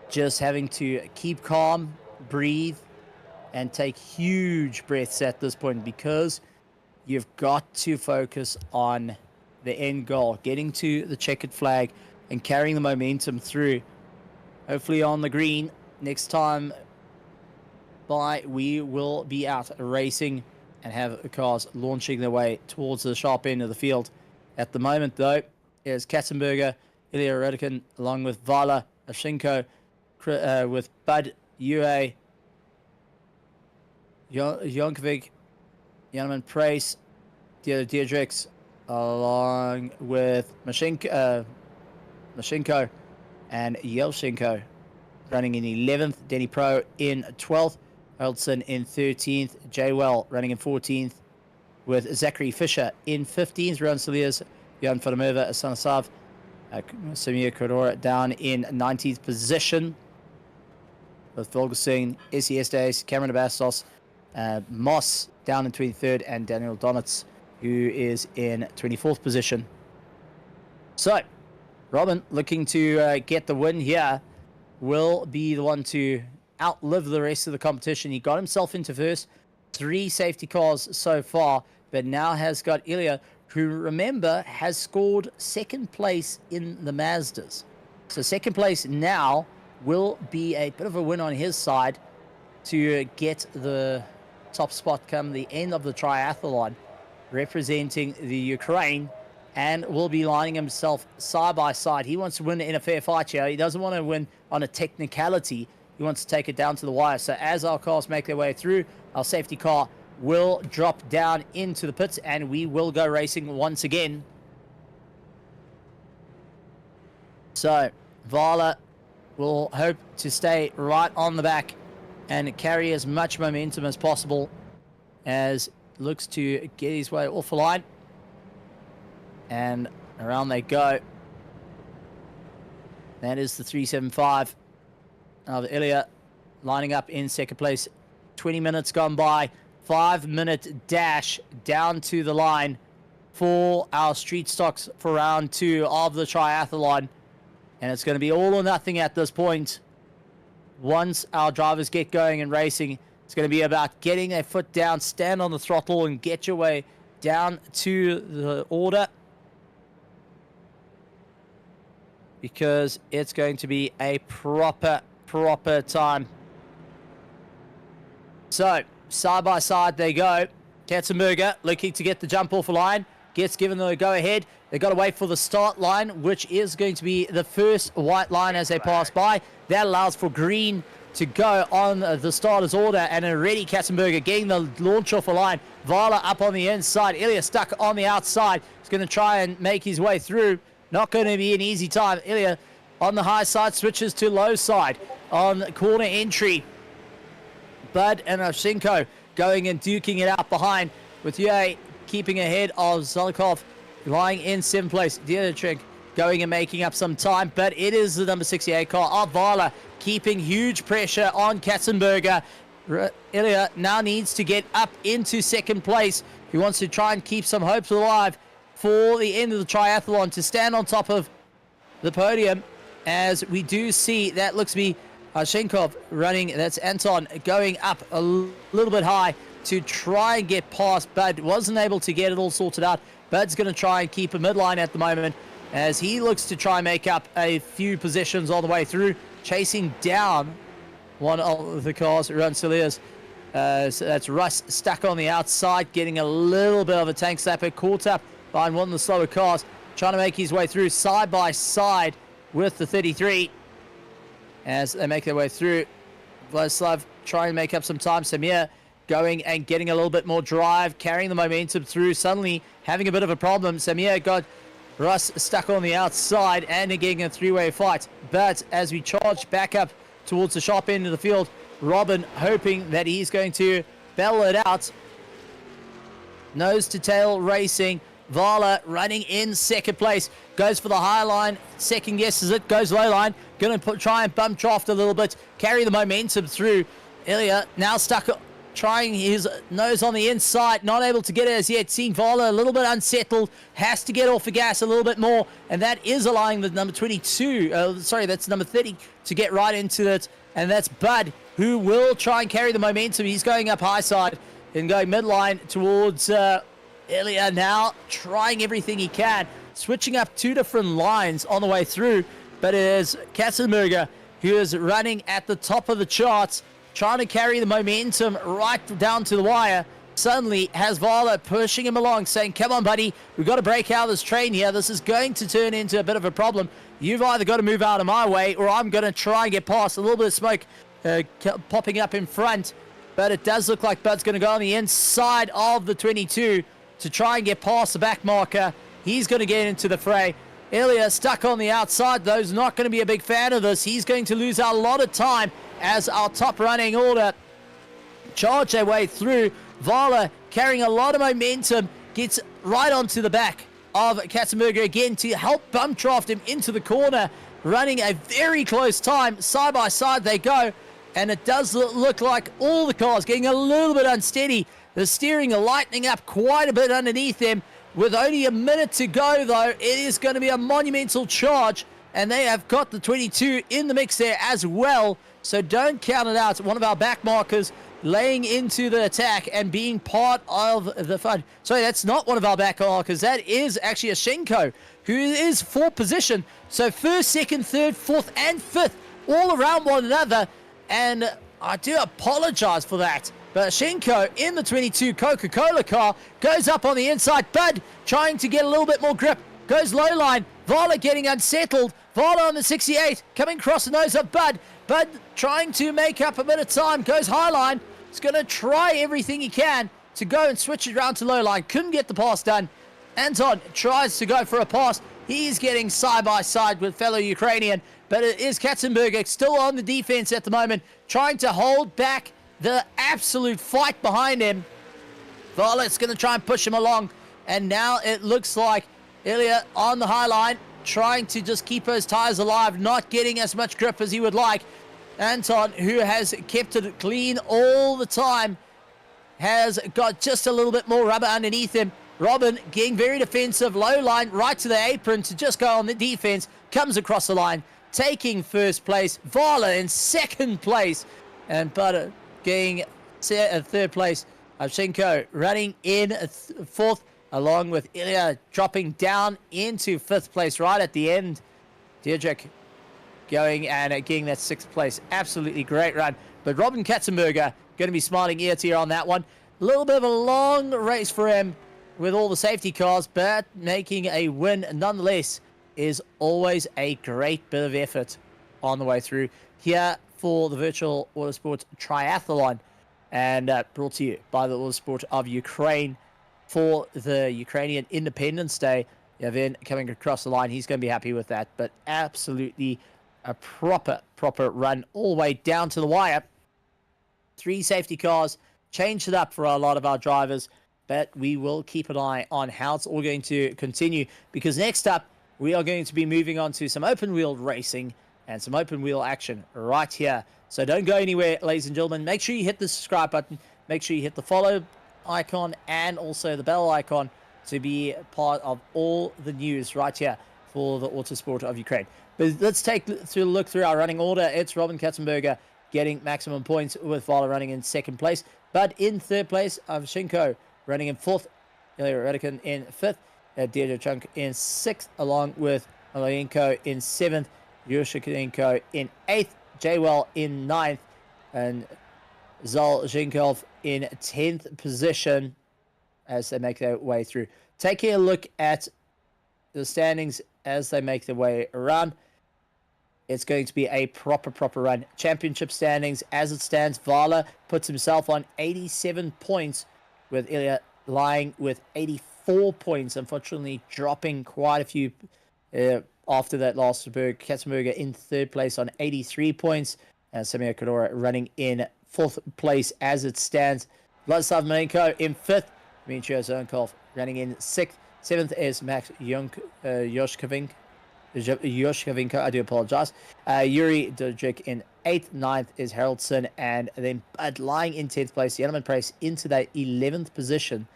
Speaker 4: just having to keep calm, breathe, and take huge breaths at this point, because you've got to focus on the end goal, getting to the checkered flag and carrying the momentum through. Hopefully on the green next time by, we will be out racing and have the cars launching their way towards the sharp end of the field. At the moment, though, is Katzenberger, Ilya Redikin, along with Vala Ashenko, with Bud Ue, Jonkovic, Janman Price, Diedrichs, along with Mashenko and Yelchenko, running in 11th. Denny Pro in 12th. Eldson in 13th. Jaywell running in 14th, with Zachary Fisher in 15th. Ron Saliers, Jan Fadamova, Asanasav, Samir Kodora down in 19th position, with Volgasing, Izzy Estes, Cameron Bastos, Moss down in 23rd, and Daniel Donitz, who is in 24th position. So, Robin, looking to get the win here, will be the one to outlive the rest of the competition. He got himself into first, 3 safety cars so far, but now has got Ilya, who, remember, has scored second place in the Mazdas. So second place now will be a bit of a win on his side to get the top spot come the end of the triathlon, representing the Ukraine, and will be lining himself side by side. He wants to win in a fair fight here. He doesn't want to win on a technicality. He wants to take it down to the wire. So as our cars make their way through, our safety car will drop down into the pits, and we will go racing once again. So Vala will hope to stay right on the back and carry as much momentum as possible, as looks to get his way off the line. And around they go. That is the 375 of Ilya, lining up in second place. 20 minutes gone by. 5-minute dash down to the line for our street stocks for round 2 of the triathlon. And it's going to be all or nothing at this point. Once our drivers get going and racing, it's going to be about getting their foot down, stand on the throttle, and get your way down to the order, because it's going to be a proper time. So, side by side they go. Katzenberger looking to get the jump off the line. Gets given the go-ahead. They've got to wait for the start line, which is going to be the first white line as they pass by. That allows for green to go on the starter's order, and already Katzenberger getting the launch off the line. Vala up on the inside. Ilya stuck on the outside. He's going to try and make his way through. Not going to be an easy time. Ilya on the high side switches to low side on corner entry. Bud and Avchenko going and duking it out behind, with Yue keeping ahead of Zolikov, lying in 7th place. Dietrich going and making up some time, but it is the number 68 car of Vala keeping huge pressure on Katzenberger. Ilya now needs to get up into 2nd place. He wants to try and keep some hopes alive for the end of the triathlon to stand on top of the podium, as we do see that looks to be Shenkov running. That's Anton going up a little bit high to try and get past Bud. Wasn't able to get it all sorted out. Bud's going to try and keep a midline at the moment as he looks to try and make up a few positions all the way through, chasing down one of the cars. Run Celias. So that's Russ stuck on the outside, getting a little bit of a tank slapper, caught up behind one of the slower cars, trying to make his way through side by side with the 33 as they make their way through. Vladislav trying to make up some time. Samir going and getting a little bit more drive, carrying the momentum through, suddenly having a bit of a problem. Samir got Russ stuck on the outside and getting a 3-way fight. But as we charge back up towards the sharp end of the field, Robin hoping that he's going to battle it out. Nose to tail racing. Vala running in 2nd place. Goes for the high line. Second guesses it. Goes low line. Going to try and bump draft a little bit. Carry the momentum through. Ilya now stuck, trying his nose on the inside. Not able to get it as yet. Seeing Vala a little bit unsettled. Has to get off the gas a little bit more. And that is allowing the number 22. That's number 30 to get right into it. And that's Bud, who will try and carry the momentum. He's going up high side and going midline towards Ilya now, trying everything he can, switching up 2 different lines on the way through, but it is Katzenberger who is running at the top of the charts, trying to carry the momentum right down to the wire. Suddenly has Vala pushing him along, saying, come on, buddy, we've got to break out of this train here. This is going to turn into a bit of a problem. You've either got to move out of my way, or I'm going to try and get past. A little bit of smoke popping up in front, but it does look like Bud's going to go on the inside of the 22 to try and get past the back marker. He's going to get into the fray. Ilya stuck on the outside, though, is not going to be a big fan of this. He's going to lose a lot of time as our top running order charge their way through. Vala carrying a lot of momentum, gets right onto the back of Katzenberger again to help bump draft him into the corner, running a very close time. Side by side they go, and it does look like all the cars getting a little bit unsteady. The steering lightening up quite a bit underneath them. With only a minute to go, though, it is going to be a monumental charge, and they have got the 22 in the mix there as well. So don't count it out. One of our back markers laying into the attack and being part of the fun. Sorry, that's not one of our back markers. That is actually a Shenko, who is 4th position. So 1st, 2nd, 3rd, 4th, and 5th, all around one another. And I do apologize for that. But Shenko in the 22 Coca-Cola car goes up on the inside. Bud trying to get a little bit more grip. Goes low line. Vala getting unsettled. Vala on the 68 coming across the nose of Bud. Bud trying to make up a bit of time. Goes high line. He's going to try everything he can to go and switch it around to low line. Couldn't get the pass done. Anton tries to go for a pass. He's getting side by side with fellow Ukrainian. But it is Katzenberger still on the defense at the moment, trying to hold back the absolute fight behind him. Vala's going to try and push him along. And now it looks like Ilya on the high line, trying to just keep his tires alive, not getting as much grip as he would like. Anton, who has kept it clean all the time, has got just a little bit more rubber underneath him. Robin getting very defensive, low line, right to the apron to just go on the defense, comes across the line, taking 1st place. Vala in 2nd place, and Butter getting 3rd place. Avchenko running in 4th, along with Ilya dropping down into 5th place right at the end. Deirdrick going and getting that 6th place. Absolutely great run. But Robin Katzenberger going to be smiling ear to ear on that one. A little bit of a long race for him with all the safety cars, but making a win nonetheless is always a great bit of effort on the way through here for the virtual Autosport Triathlon, and brought to you by the Autosport of Ukraine for the Ukrainian Independence Day. Yavin coming across the line, he's going to be happy with that, but absolutely a proper run all the way down to the wire. 3 safety cars, changed it up for a lot of our drivers, but we will keep an eye on how it's all going to continue, because next up, we are going to be moving on to some open wheel racing and some open wheel action right here. So don't go anywhere, ladies and gentlemen. Make sure you hit the subscribe button. Make sure you hit the follow icon and also the bell icon to be part of all the news right here for the Autosport of Ukraine. But let's take a look through our running order. It's Robin Katzenberger getting maximum points with Vala running in 2nd place. But in 3rd place, Avchenko running in 4th. Ilya Redikin in 5th. Deirdre Chunk in 6th, along with Malayenko in 7th. Yushchenko in 8th. Jaywell in 9th. And Zolzhenkov in 10th position as they make their way through. Taking a look at the standings as they make their way around, it's going to be a proper run. Championship standings as it stands, Vala puts himself on 87 points, with Ilya lying with 84 points, unfortunately dropping quite a few after that last Berg. Katzenberger in 3rd place on 83 points, and Samir Kadora running in 4th place as it stands. Vladislav Malenko in 5th, Dmitry Zonkov running in 6th. 7th is Max Yoshkovinko, I do apologize. Yuri Dodrik in 8th. 9th is Haraldson, and then lying in 10th place, the Element Price into that 11th position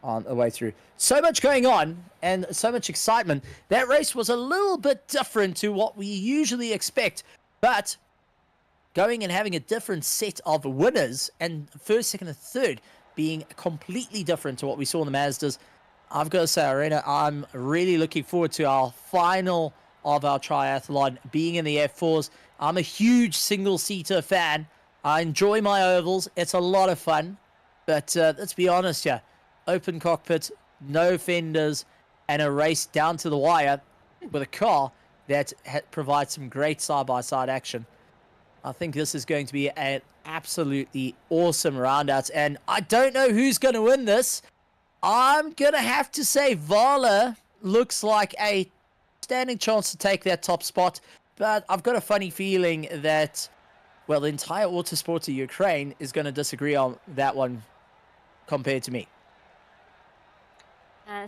Speaker 4: on the way through. So much going on and so much excitement. That race was a little bit different to what we usually expect, but going and having a different set of winners, and 1st, 2nd, and 3rd being completely different to what we saw in the Mazdas. I've got to say, Arena, I'm really looking forward to our final of our triathlon being in the F4s. I'm a huge single-seater fan. I enjoy my ovals. It's a lot of fun. But let's be honest here. Open cockpit, no fenders, and a race down to the wire with a car that provides some great side-by-side action. I think this is going to be an absolutely awesome roundout, and I don't know who's going to win this. I'm going to have to say Vala looks like a standing chance to take that top spot, but I've got a funny feeling that, well, the entire Autosport of Ukraine is going to disagree on that one compared to me.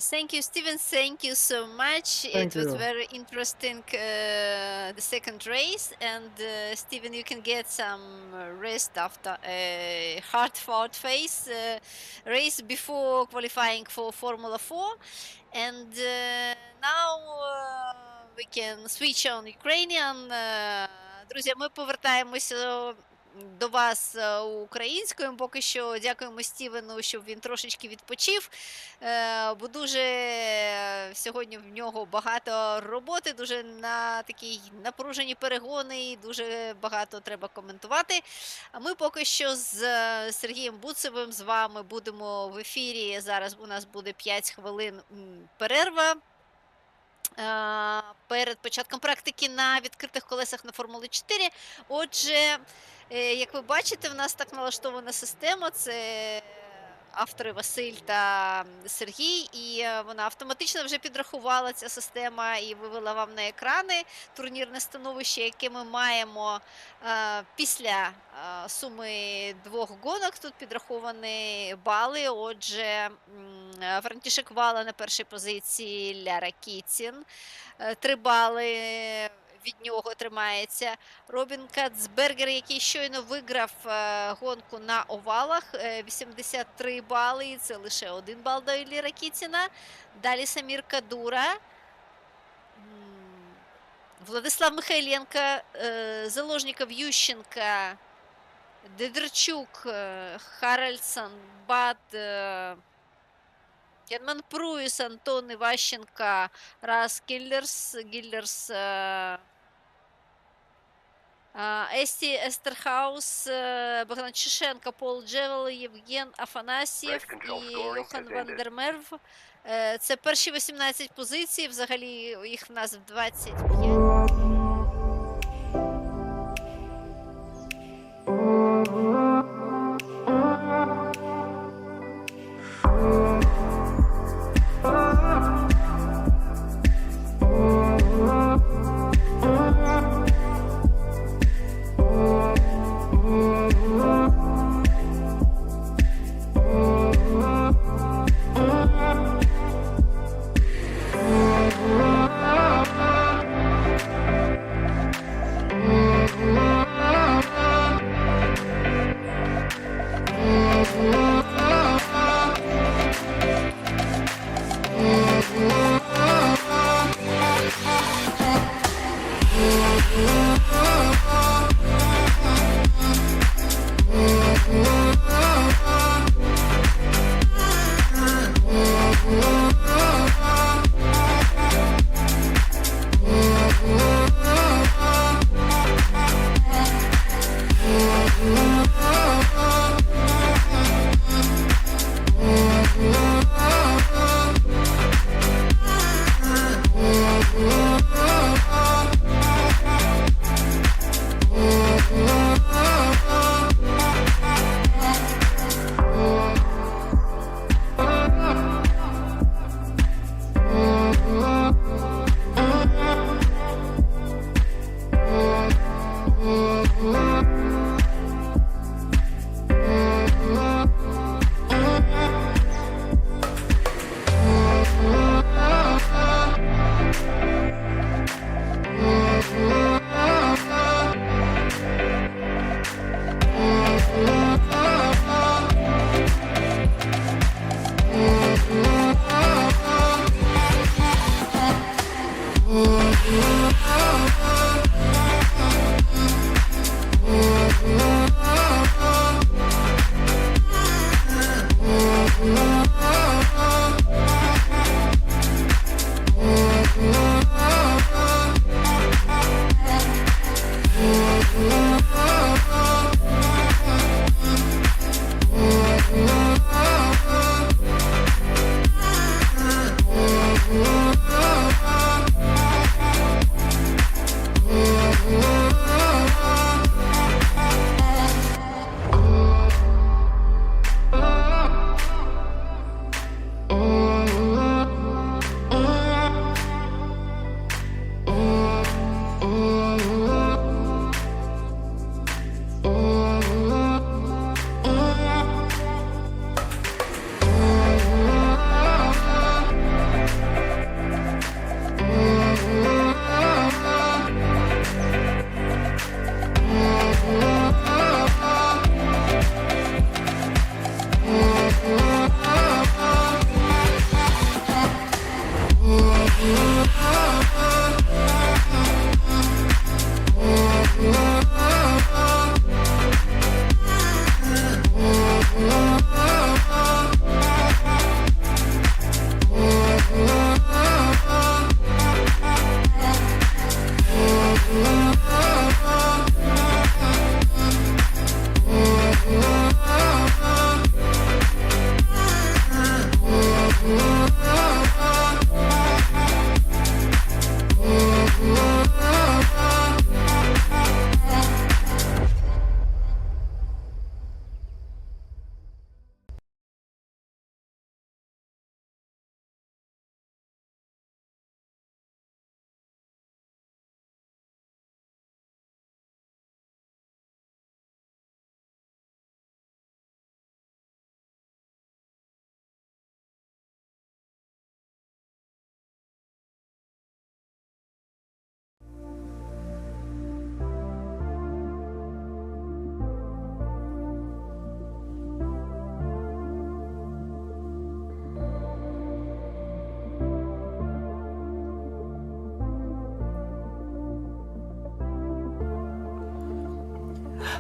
Speaker 3: Thank you, Steven. Thank you so much.
Speaker 5: Thank
Speaker 3: It was
Speaker 5: you.
Speaker 3: very interesting, the 2nd race. And Steven, you can get some rest after a hard-fought race before qualifying for Formula 4. And now we can switch on Ukrainian. Друзі, ми повертаємося до вас українською. Поки що дякуємо Стівену, щоб він трошечки відпочив, бо дуже сьогодні в нього багато роботи, дуже на такі напружені перегони і дуже багато треба коментувати. А ми поки що з Сергієм Буцевим з вами будемо в ефірі. Зараз у нас буде 5 хвилин перерва перед початком практики на відкритих колесах на Формулі 4. Отже, як ви бачите, в нас так налаштована система. Це автори Василь та Сергій, і вона автоматично вже підрахувала, ця система, і вивела вам на екрани турнірне становище, яке ми маємо після суми 2 гонок. Тут підраховані бали. Отже, Франтішек Вала на першій позиції, Ляра Кіцін 3 бали від нього тримається. Робін Кацбергер, який щойно виграв гонку на овалах, 83 бали, і це лише 1 бал до Іллі Ракіціна. Далі Самір Кадура, Владислав Михайленко, Заложников, Ющенко, Дедерчук, Харальдсон, Бат, Герман Пруїс, Антон Іващенко, Рас Гіллерс, Есті Естерхаус, Богдан Чешенко, Пол Джевел, Євген Афанасьєв і Йохан Вандермерв. Це перші 18 позицій, взагалі їх в нас 25.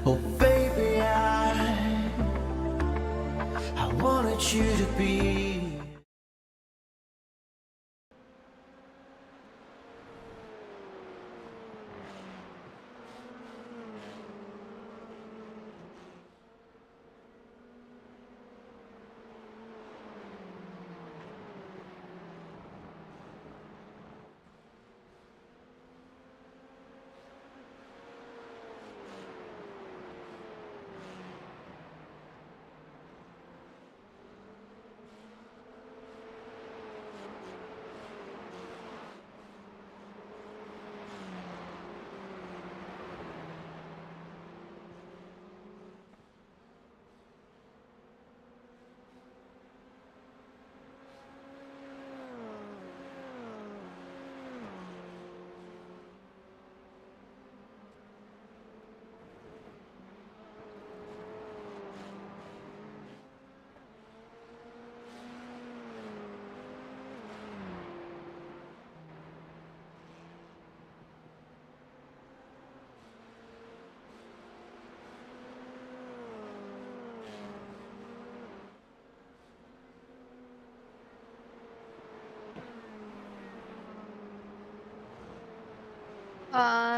Speaker 1: Oh baby, I wanted you to be.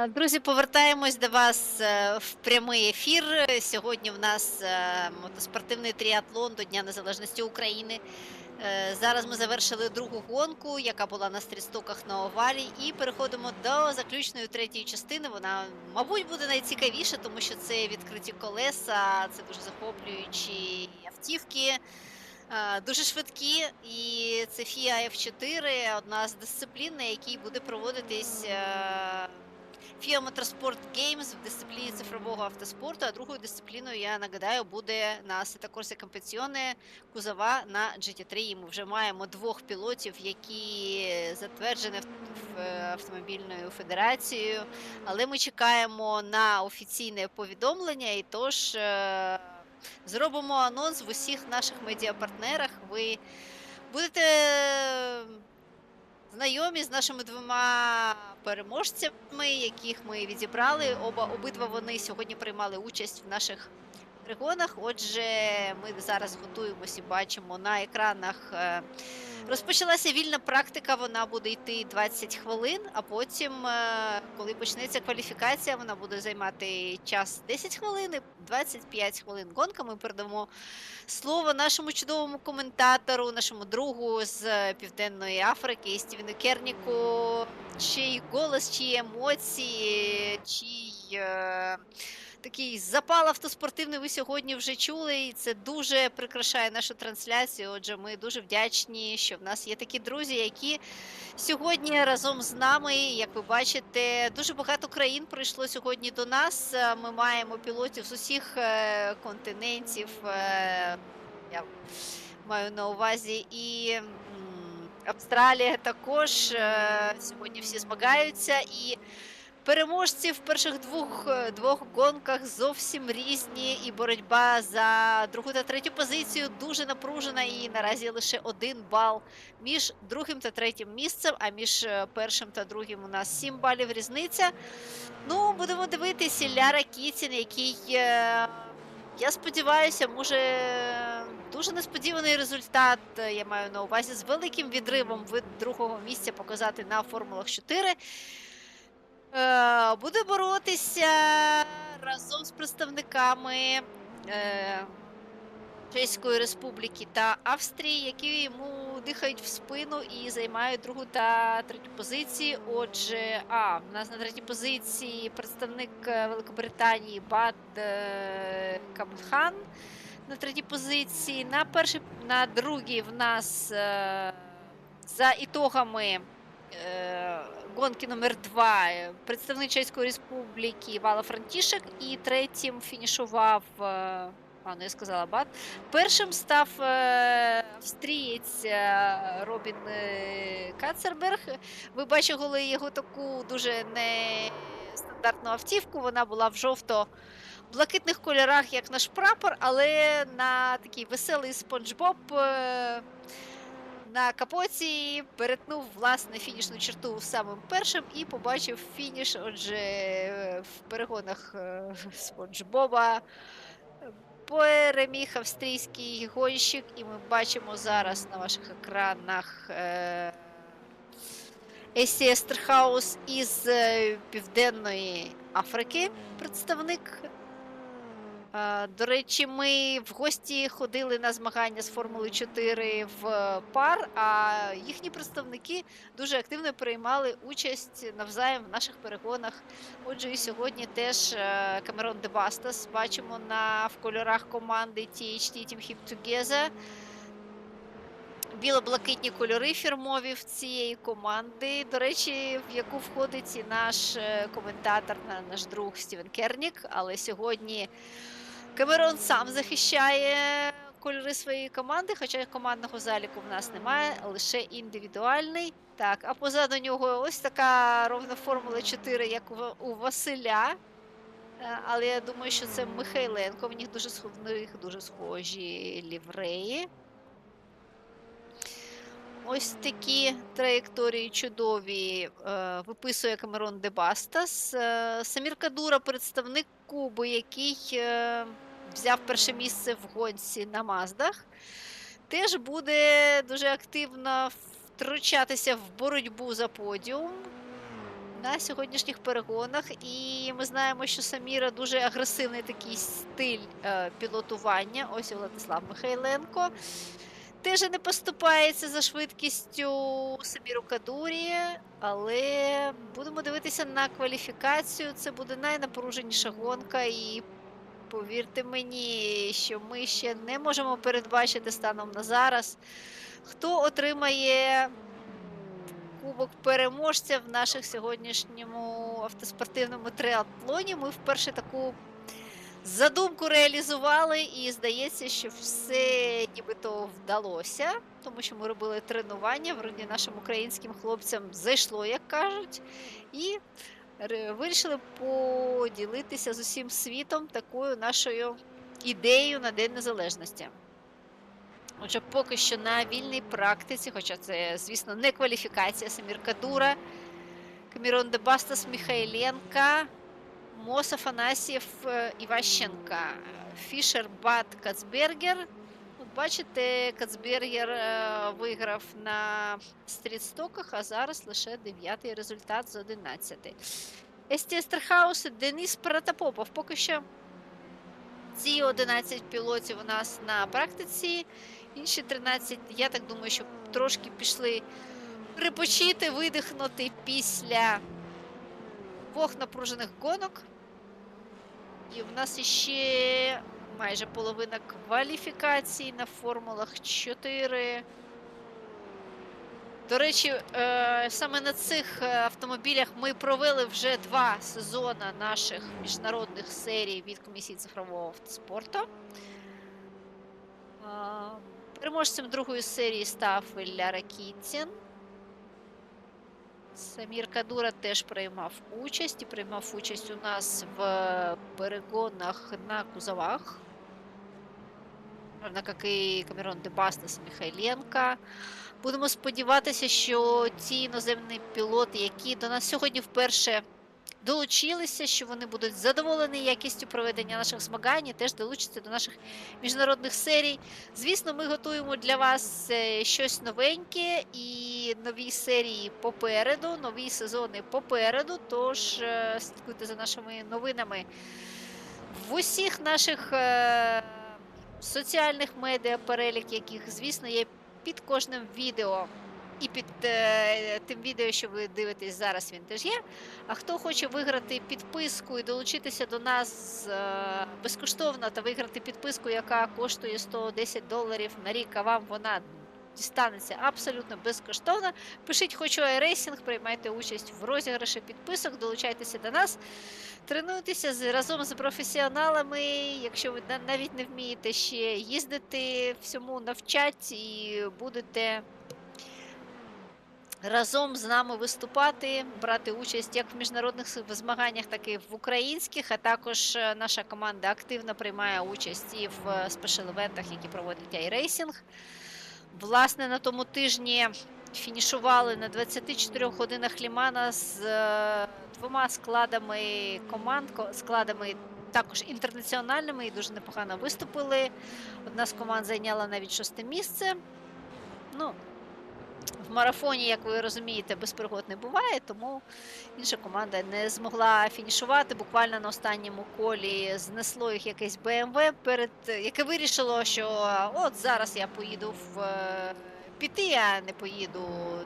Speaker 3: Друзі, повертаємось до вас в прямий ефір. Сьогодні в нас мотоспортивний тріатлон до Дня Незалежності України. Зараз ми завершили другу гонку, яка була на стрітстоках на Овалі, і переходимо до заключної третьої частини. Вона, мабуть, буде найцікавіша, тому що це відкриті колеса, це дуже захоплюючі автівки, дуже швидкі, і це FIA F4, одна з дисциплін, на якій буде проводитись FIA Motorsport Games в дисципліні цифрового автоспорту, а другою дисципліною, я нагадаю, буде на Assetto Corsa Competizione кузова на GT3. І ми вже маємо двох пілотів, які затверджені автомобільною федерацією, але ми чекаємо на офіційне повідомлення, і тож зробимо анонс в усіх наших медіапартнерах. Ви будете знайомі з нашими двома переможцями, яких ми відібрали. Обидва вони сьогодні приймали участь в наших перегонах. Отже, ми зараз готуємося і бачимо на екранах. Розпочалася вільна практика, вона буде йти 20 хвилин, а потім, коли почнеться кваліфікація, вона буде займати час 10 хвилин, 25 хвилин гонка. Ми передамо слово нашому чудовому коментатору, нашому другу з Південної Африки, Стівену Керніку, чий голос, чиї емоції, чий такий запал автоспортивний ви сьогодні вже чули, і це дуже прикрашає нашу трансляцію. Отже, ми дуже вдячні, що в нас є такі друзі, які сьогодні разом з нами. Як ви бачите, дуже багато країн прийшло сьогодні до нас. Ми маємо пілотів з усіх континентів. Я маю на увазі і Австралія також. Сьогодні всі змагаються, і переможці в перших двох гонках зовсім різні, і боротьба за другу та третю позицію дуже напружена, і наразі лише 1 бал між другим та третім місцем, а між першим та другим у нас 7 балів різниця. Ну, будемо дивитися. Ілля Ракітін, який, я сподіваюся, може дуже несподіваний результат, я маю на увазі, з великим відривом від другого місця показати на Формулах 4. Буде боротися разом з представниками Чеської Республіки та Австрії, які йому дихають в спину і займають другу та третю позиції. Отже, в нас на третій позиції представник Великобританії Бад Каблхан на третій позиції. На другій в нас за ітогами гонки номер 2 представник Чеської Республіки Вала Франтішек, і третім фінішував, я сказала Бат. Першим став австрієць Робін Кацерберг. Ви бачили його таку дуже нестандартну автівку, вона була в жовто-блакитних кольорах, як наш прапор, але на такий веселий Спанч Боб на капоті, перетнув власне фінішну черту самим першим і побачив фініш. Отже, в перегонах Спонж Боба переміг австрійський гонщик, і ми бачимо зараз на ваших екранах Естерхаус із Південної Африки, представник. До речі, ми в гості ходили на змагання з Формули 4 в пар, а їхні представники дуже активно приймали участь навзаєм в наших перегонах. Отже, і сьогодні теж Камерон де Бастас бачимо в кольорах команди THT Team Hip Together. Біло-блакитні кольори фірмові в цієї команди, до речі, в яку входить і наш коментатор, наш друг Стівен Кернік, але сьогодні Камерон сам захищає кольори своєї команди, хоча командного заліку в нас немає, лише індивідуальний. Так, а позаду нього ось така ровна Формула 4, як у Василя. Але я думаю, що це Михайленко, в них дуже схожі лівреї. Ось такі траєкторії чудові виписує Камерон де Бастас. Самір Кадура, представник Куби, який взяв перше місце в гонці на Маздах, теж буде дуже активно втручатися в боротьбу за подіум на сьогоднішніх перегонах. І ми знаємо, що Саміра дуже агресивний такий стиль пілотування. Ось і Владислав Михайленко. Теж не поступається за швидкістю Саміру Кадурі, але будемо дивитися на кваліфікацію. Це буде найнапруженіша гонка, і повірте мені, що ми ще не можемо передбачити станом на зараз, хто отримає кубок переможця в наших сьогоднішньому автоспортивному триатлоні. Ми вперше таку задумку реалізували, і здається, що все нібито вдалося, тому що ми робили тренування, вроді нашим українським хлопцям зайшло, як кажуть, і вирішили поділитися з усім світом такою нашою ідеєю на День Незалежності. Отже, поки що на вільній практиці, хоча це, звісно, не кваліфікація, Самір Кадура, Камерон де Бастас, Михайленка, Мос, Афанасьєв, Іващенка, Фішер, Бат, Кацбергер. От бачите, Кацбергер виграв на стрітстоках, а зараз лише 9-й результат з 11. Естерхаус, Денис Протопопов. Поки що ці 11 пілотів у нас на практиці. Інші 13, я так думаю, що трошки пішли перепочити, видихнути після 2 напружених гонок. І в нас іще майже половина кваліфікацій на Формулах 4. До речі, саме на цих автомобілях ми провели вже 2 сезони наших міжнародних серій від комісії цифрового автоспорту. Переможцем другої серії став Ілля Ракітін. Самір Кадура теж приймав участь, і приймав участь у нас в перегонах на кузовах. Равно як і Камерон де Бастас, Михайленка. Будемо сподіватися, що ці іноземні пілоти, які до нас сьогодні вперше долучилися, що вони будуть задоволені якістю проведення наших змагань і теж долучаться до наших міжнародних серій. Звісно, ми готуємо для вас щось новеньке і нові серії попереду, нові сезони попереду, тож слідкуйте за нашими новинами в усіх наших соціальних медіа, перелік яких, звісно, є під кожним відео. І під тим відео, що ви дивитесь зараз, він теж є. А хто хоче виграти підписку і долучитися до нас безкоштовно та виграти підписку, яка коштує $110 на рік, а вам вона дістанеться абсолютно безкоштовно, пишіть «Хочу iRacing», приймайте участь в розіграші підписок, долучайтеся до нас, тренуйтеся разом з професіоналами. Якщо ви навіть не вмієте ще їздити, всьому навчать і будете разом з нами виступати, брати участь як в міжнародних змаганнях, так і в українських, а також наша команда активно приймає участь і в спешл-івентах, які проводить iRacing. Власне, на тому тижні фінішували на 24 годинах Лімана з двома складами команд, складами також інтернаціональними, і дуже непогано виступили. Одна з команд зайняла навіть 6-те місце. Ну, в марафоні, як ви розумієте, без пригод не буває, тому інша команда не змогла фінішувати. Буквально на останньому колі знесло їх якесь BMW, яке вирішило, що от зараз я поїду піти, а не поїду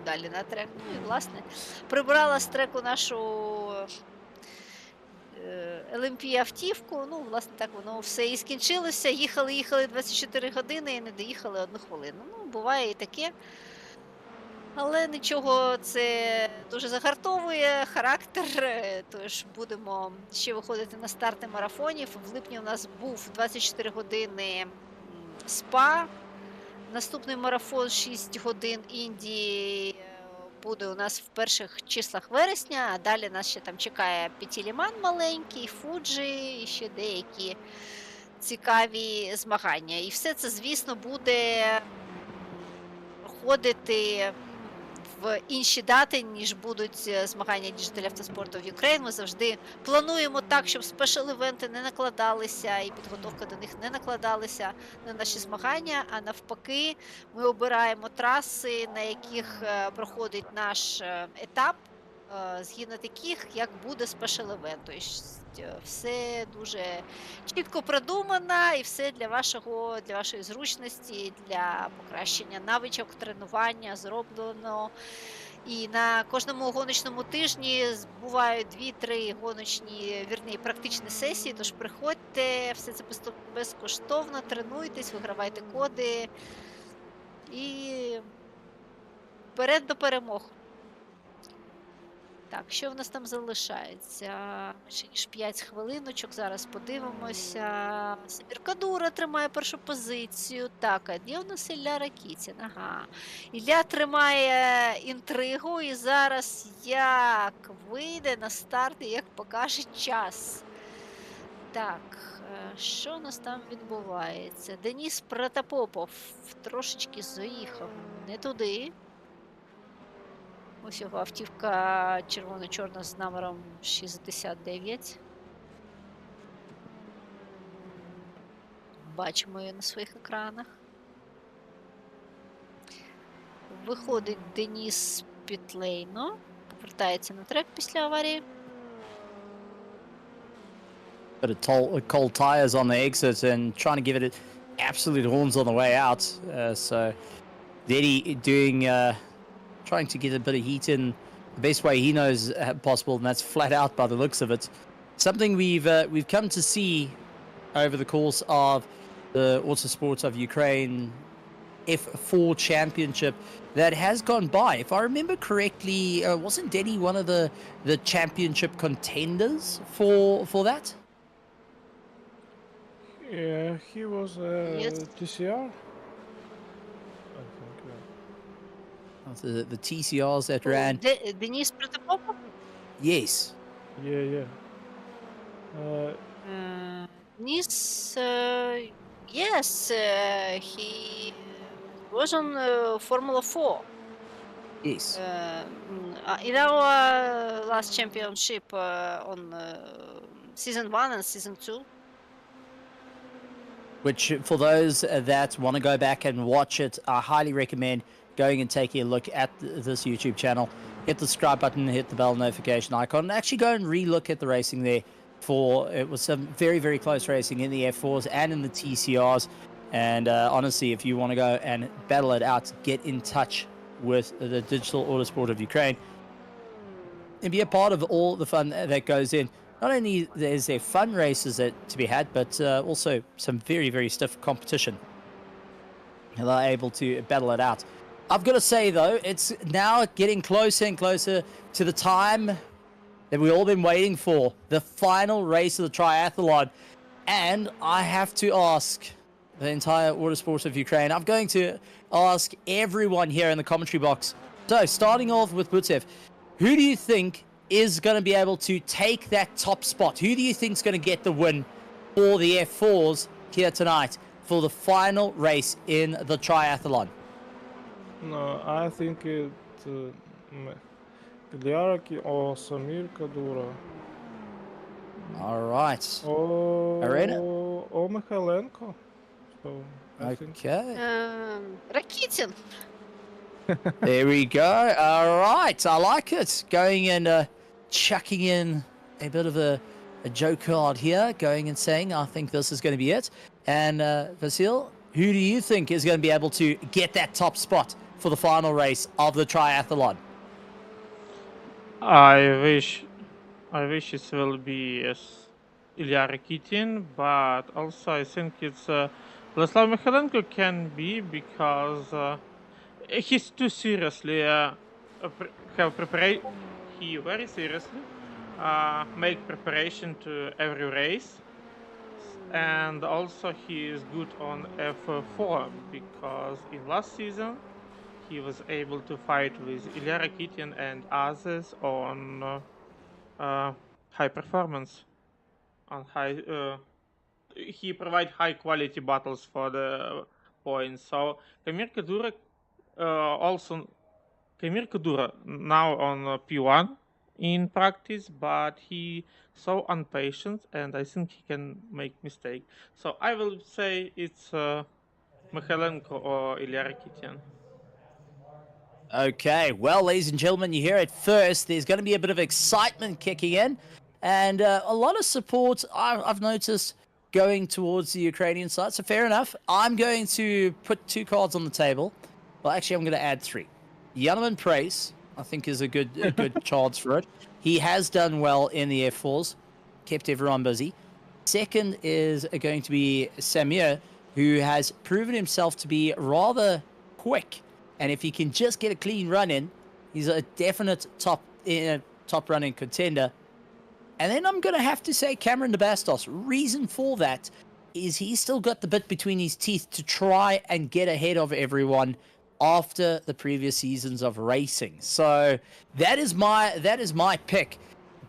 Speaker 3: далі на трек. Ну і, власне, прибрала з треку нашу LMP автівку. Ну, власне, так воно все і скінчилося. Їхали 24 години і не доїхали 1 хвилину. Ну, буває і таке. Але нічого, це дуже загартовує характер, тож будемо ще виходити на старти марафонів. В липні у нас був 24 години СПА, наступний марафон 6 годин Індії буде у нас в перших числах вересня, а далі нас ще там чекає П'ятіліман маленький, Фуджі і ще деякі цікаві змагання. І все це, звісно, буде проходити в інші дати, ніж будуть змагання Digital Автоспорту в Ukraine. Ми завжди плануємо так, щоб спешл-івенти не накладалися і підготовка до них не накладалися на наші змагання, а навпаки, ми обираємо траси, на яких проходить наш етап, згідно таких, як буде спешл-івент. Тобто все дуже чітко продумано і все для вашої зручності, для покращення навичок, тренування зроблено. І на кожному гоночному тижні бувають 2-3 гоночні, практичні сесії, тож приходьте, все це безкоштовно, тренуйтесь, вигравайте коди і вперед до перемог. Так, що в нас там залишається? Менше ніж 5 хвилиночок, зараз подивимося. Самір Кадура тримає першу позицію. Так, а де у нас Ілля Ракітін? Ага. Ілля тримає інтригу і зараз як вийде на старт і як покаже час. Так, що у нас там відбувається? Деніс Протопопов трошечки заїхав не туди. Ось його автівка червоно-чорна з номером 69. Бачимо її на своїх екранах. Виходить Деніс Пітлейно. Повертається на трек після аварії.
Speaker 4: Bit of cold tires on the exit and trying to give it absolute horns on the way out. So Deddy doing trying to get a bit of heat in the best way he knows possible, and that's flat out by the looks of it. Something we've come to see over the course of the Autosport of Ukraine F4 championship that has gone by. If I remember correctly, wasn't Deddy one of the championship contenders for that?
Speaker 5: Yeah, he was
Speaker 3: Yes.
Speaker 5: TCR. I think, yeah.
Speaker 4: The TCRs that ran.
Speaker 3: Деніс Протопопов?
Speaker 4: Yes.
Speaker 5: Yeah.
Speaker 3: Denis, yes, he was on Formula 4.
Speaker 4: Yes.
Speaker 3: In our last championship on season 1 and season 2.
Speaker 4: Which, for those that want to go back and watch it, I highly recommend going and taking a look at this YouTube channel. Hit the subscribe button, hit the bell notification icon, and actually go and re-look at the racing there. It was some very, very close racing in the F4s and in the TCRs. And honestly, if you want to go and battle it out, get in touch with the Digital Autosport of Ukraine and be a part of all the fun that goes in. Not only is there fun races to be had, but also some very, very stiff competition. And they're able to battle it out. I've got to say, though, it's now getting closer and closer to the time that we've all been waiting for, the final race of the triathlon. And I have to ask the entire Autosport of Ukraine, I'm going to ask everyone here in the commentary box. So, starting off with Butsev, who do you think is going to be able to take that top spot? Who do you think is going to get the win for the F4s here tonight for the final race in the triathlon?
Speaker 5: No, I think it Gliaraki or Samir Kadura
Speaker 4: All right. Arena?
Speaker 5: or Mikhailenko. So I think
Speaker 4: Okay.
Speaker 3: Ракітін.
Speaker 4: There we go. All right. I like it. Going and chucking in a bit of a joke card here, going and saying, I think this is going to be it. And Vasil, who do you think is going to be able to get that top spot for the final race of the triathlon?
Speaker 7: I wish it will be Ilya Rakitin, but also I think it's Vladislav Mikhailenko can be because he's too seriously he very seriously make preparation to every race, and also he is good on F4 because in last season he was able to fight with Ilya Rakitin and others on high performance, on high. He provide high quality battles for the points. So Kamir Kadura Kamir Kadura now on P1 in practice, but he so impatient, and I think he can make mistake. So I will say it's Mikhailenko or Ilya Rakitin.
Speaker 4: Okay, well, ladies and gentlemen, you hear it first. There's going to be a bit of excitement kicking in, and a lot of support I've noticed going towards the Ukrainian side. So fair enough. I'm going to put 2 cards on the table. Well, actually, I'm going to add 3. Yanaman Price, I think, is a good chance for it. He has done well in the F4s, kept everyone busy. Second is going to be Samir, who has proven himself to be rather quick. And if he can just get a clean run in, he's a definite top running contender. And then I'm going to have to say Cameron de Bastos. Reason for that is he's still got the bit between his teeth to try and get ahead of everyone after the previous seasons of racing. So that is my pick.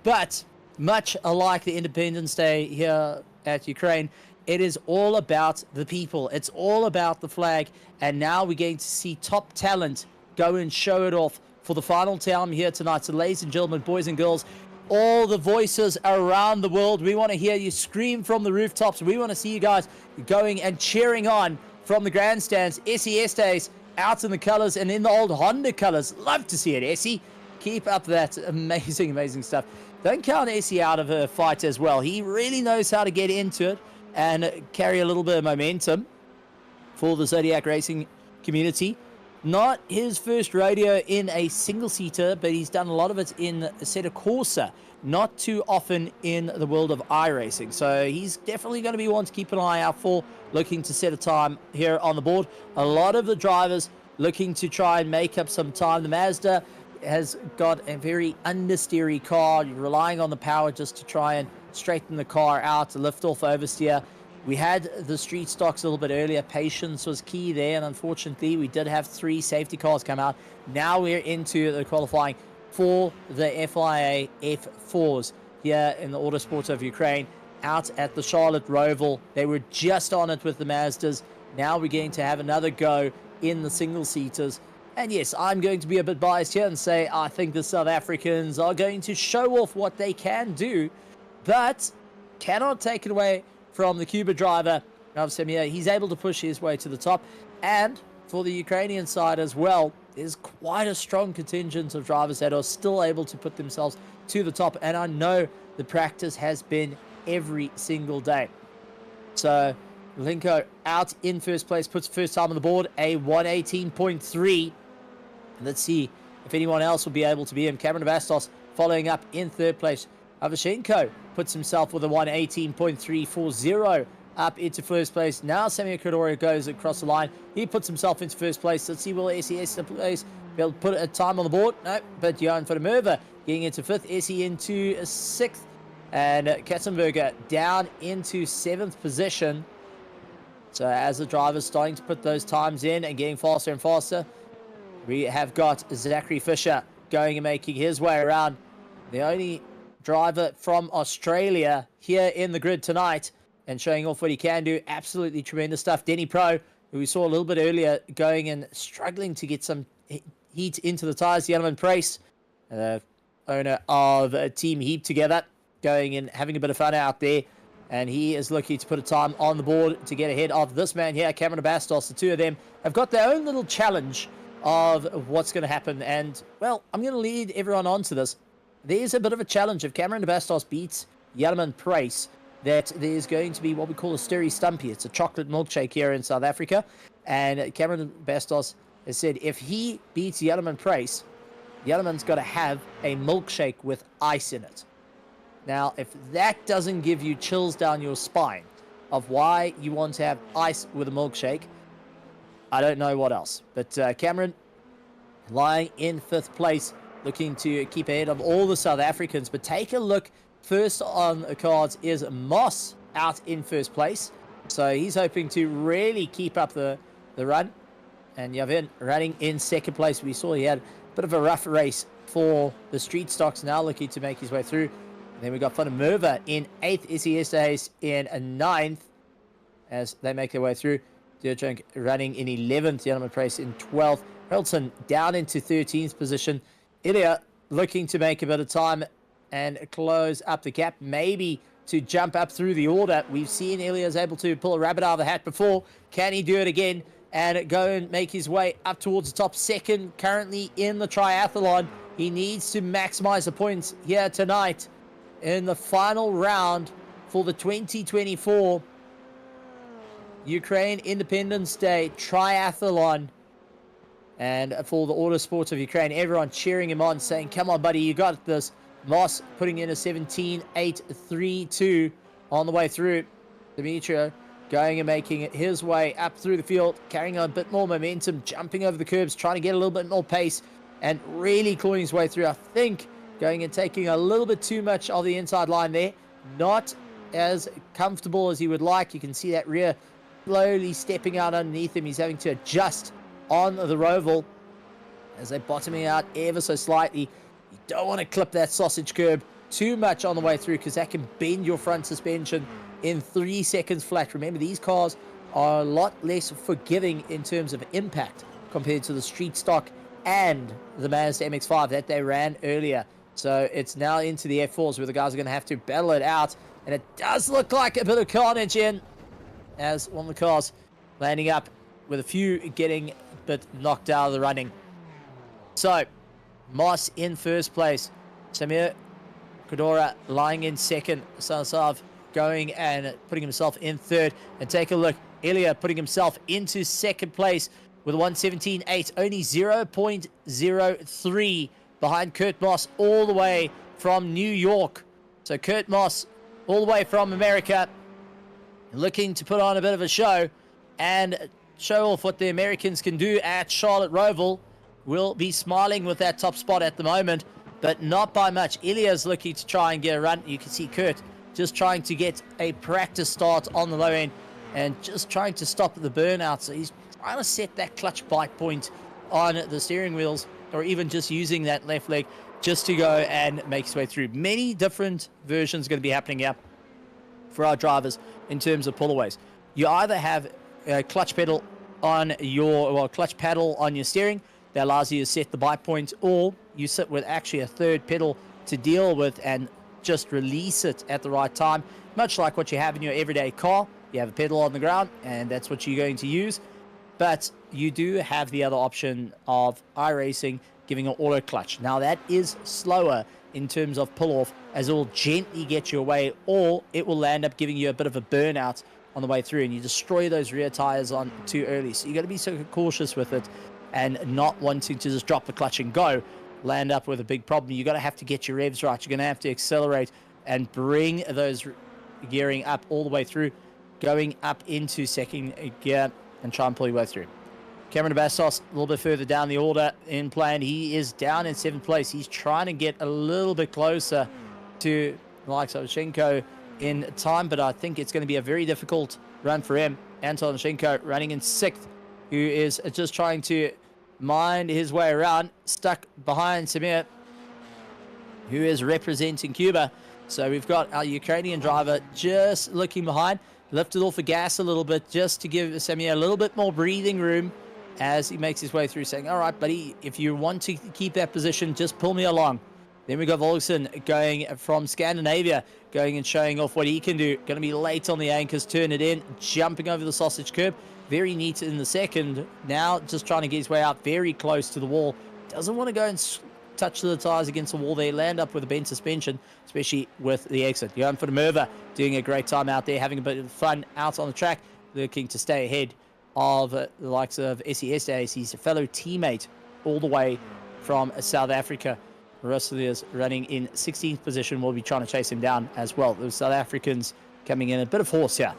Speaker 4: But much alike the Independence Day here at Ukraine, it is all about the people. It's all about the flag. And now we're going to see top talent go and show it off for the final time here tonight. So ladies and gentlemen, boys and girls, all the voices around the world, we want to hear you scream from the rooftops. We want to see you guys going and cheering on from the grandstands. Essie Estes out in the colors and in the old Honda colors. Love to see it, Essie. Keep up that amazing stuff. Don't count Essie out of a fight as well. He really knows how to get into it and carry a little bit of momentum for the Zodiac racing community. Not his first rodeo in a single-seater, but he's done a lot of it in Assetto Corsa. Not too often in the world of iRacing. So he's definitely going to be one to keep an eye out for, looking to set a time here on the board. A lot of the drivers looking to try and make up some time. The Mazda has got a very understeery car, relying on the power just to try and straighten the car out, to lift off oversteer. We had the street stocks a little bit earlier. Patience was key there, and unfortunately, we did have 3 safety cars come out. Now we're into the qualifying for the FIA F4s here in the Autosport of Ukraine, out at the Charlotte Roval. They were just on it with the Mazdas. Now we're going to have another go in the single-seaters. And yes, I'm going to be a bit biased here and say I think the South Africans are going to show off what they can do, but cannot take it away from the Cuba driver of Samir. He's able to push his way to the top. And for the Ukrainian side as well, there's quite a strong contingent of drivers that are still able to put themselves to the top. And I know the practice has been every single day. So Linko out in first place, puts first time on the board, a 118.3. Let's see if anyone else will be able to be him. Cameron Bastos following up in third place. Avashenko puts himself with a 118.340 up into first place. Now Samir Kadori goes across the line. He puts himself into first place. Let's see, will SES be able to put a time on the board? No, but Johan Vermerve getting into fifth. SE into sixth. And Katzenberger down into 7th position. So as the drivers starting to put those times in and getting faster and faster, we have got Zachary Fisher going and making his way around. The only driver from Australia here in the grid tonight and showing off what he can do. Absolutely tremendous stuff. Denny Pro, who we saw a little bit earlier, going and struggling to get some heat into the tires. Yellowman Price, owner of Team Heap Together, going and having a bit of fun out there. And he is looking to put a time on the board to get ahead of this man here, Cameron Bastos. The two of them have got their own little challenge of what's going to happen. And, well, I'm going to lead everyone on to this. There's a bit of a challenge. If Cameron Bastos beats Yellowman Price, that there's going to be what we call a Stirry Stumpy. It's a chocolate milkshake here in South Africa. And Cameron Bastos has said if he beats Yellowman Price, Yellowman's got to have a milkshake with ice in it. Now, if that doesn't give you chills down your spine of why you want to have ice with a milkshake, I don't know what else. But Cameron, lying in 5th place, looking to keep ahead of all the South Africans. But take a look. First on the cards is Moss out in 1st place. So he's hoping to really keep up the run. And Yavin running in 2nd place. We saw he had a bit of a rough race for the street stocks, now looking to make his way through. And then we got Funamurva in 8th, Isiestes in 9th as they make their way through. Diertrink running in 11th, Yellowman Price in 12th. Haroldson down into 13th position. Ilya looking to make a bit of time and close up the gap, maybe to jump up through the order. We've seen Ilya's able to pull a rabbit out of the hat before. Can he do it again and go and make his way up towards the top? 2nd currently in the triathlon. He needs to maximize the points here tonight in the final round for the 2024 Ukraine Independence Day Triathlon. And for the Autosport of Ukraine, everyone cheering him on, saying, come on, buddy, you got this. Moss putting in a 17.832 on the way through. Demetrio going and making his way up through the field, carrying a bit more momentum, jumping over the curbs, trying to get a little bit more pace, and really clawing his way through. I think going and taking a little bit too much of the inside line there. Not as comfortable as he would like. You can see that rear slowly stepping out underneath him. He's having to adjust on the Roval as they're bottoming out ever so slightly. You don't want to clip that sausage curb too much on the way through because that can bend your front suspension in 3 seconds flat. Remember, these cars are a lot less forgiving in terms of impact compared to the street stock and the Mazda MX-5 that they ran earlier. So it's now into the F4s where the guys are going to have to battle it out. And it does look like a bit of carnage in as one of the cars landing up with a few getting a bit knocked out of the running. So Moss in 1st place. Samir Kodora lying in 2nd. Sanasav going and putting himself in 3rd. And take a look. Ilya putting himself into 2nd place with a 117.8. Only 0.03 behind Kurt Moss all the way from New York. So Kurt Moss all the way from America looking to put on a bit of a show and show off what the Americans can do at Charlotte Roval. Will be smiling with that top spot at the moment, but not by much. Ilya's looking to try and get a run. You can see Kurt just trying to get a practice start on the low end and just trying to stop the burnout. So he's trying to set that clutch bite point on the steering wheels, or even just using that left leg just to go and make his way through. Many different versions going to be happening here for our drivers in terms of pullaways. You either have a clutch pedal on your, clutch paddle on your steering that allows you to set the bite point, or you sit with actually a 3rd pedal to deal with and just release it at the right time. Much like what you have in your everyday car. You have a pedal on the ground and that's what you're going to use. But you do have the other option of iRacing giving an auto clutch. Now that is slower in terms of pull off, as it will gently get you away, or it will end up giving you a bit of a burnout on the way through and you destroy those rear tires on too early. So you got to be so cautious with it and not wanting to just drop the clutch and go, land up with a big problem. You're going to have to get your revs right. You're going to have to accelerate and bring those gearing up all the way through, going up into 2nd gear and try and pull your way through. Cameron Bastos a little bit further down the order in plan. He is down in 7th place. He's trying to get a little bit closer to the likes of Shenko in time, but I think it's going to be a very difficult run for him. Anton Shenko running in 6th, who is just trying to mind his way around, stuck behind Samir, who is representing Cuba. So we've got our Ukrainian driver just looking behind, lifted off the gas a little bit just to give Samir a little bit more breathing room as he makes his way through, saying, all right, buddy, if you want to keep that position, just pull me along. Then we got Volkson going from Scandinavia, going and showing off what he can do. Going to be late on the anchors, turn it in, jumping over the sausage curb. Very neat in the second. Now just trying to get his way out very close to the wall. Doesn't want to go and touch the tires against the wall there. Land up with a bent suspension, especially with the exit. Johan van der Merwe doing a great time out there, having a bit of fun out on the track, looking to stay ahead of the likes of SES Days, his fellow teammate, all the way from South Africa. Russell running in 16th position. Will be trying to chase him down as well. The South Africans coming in a bit of horse here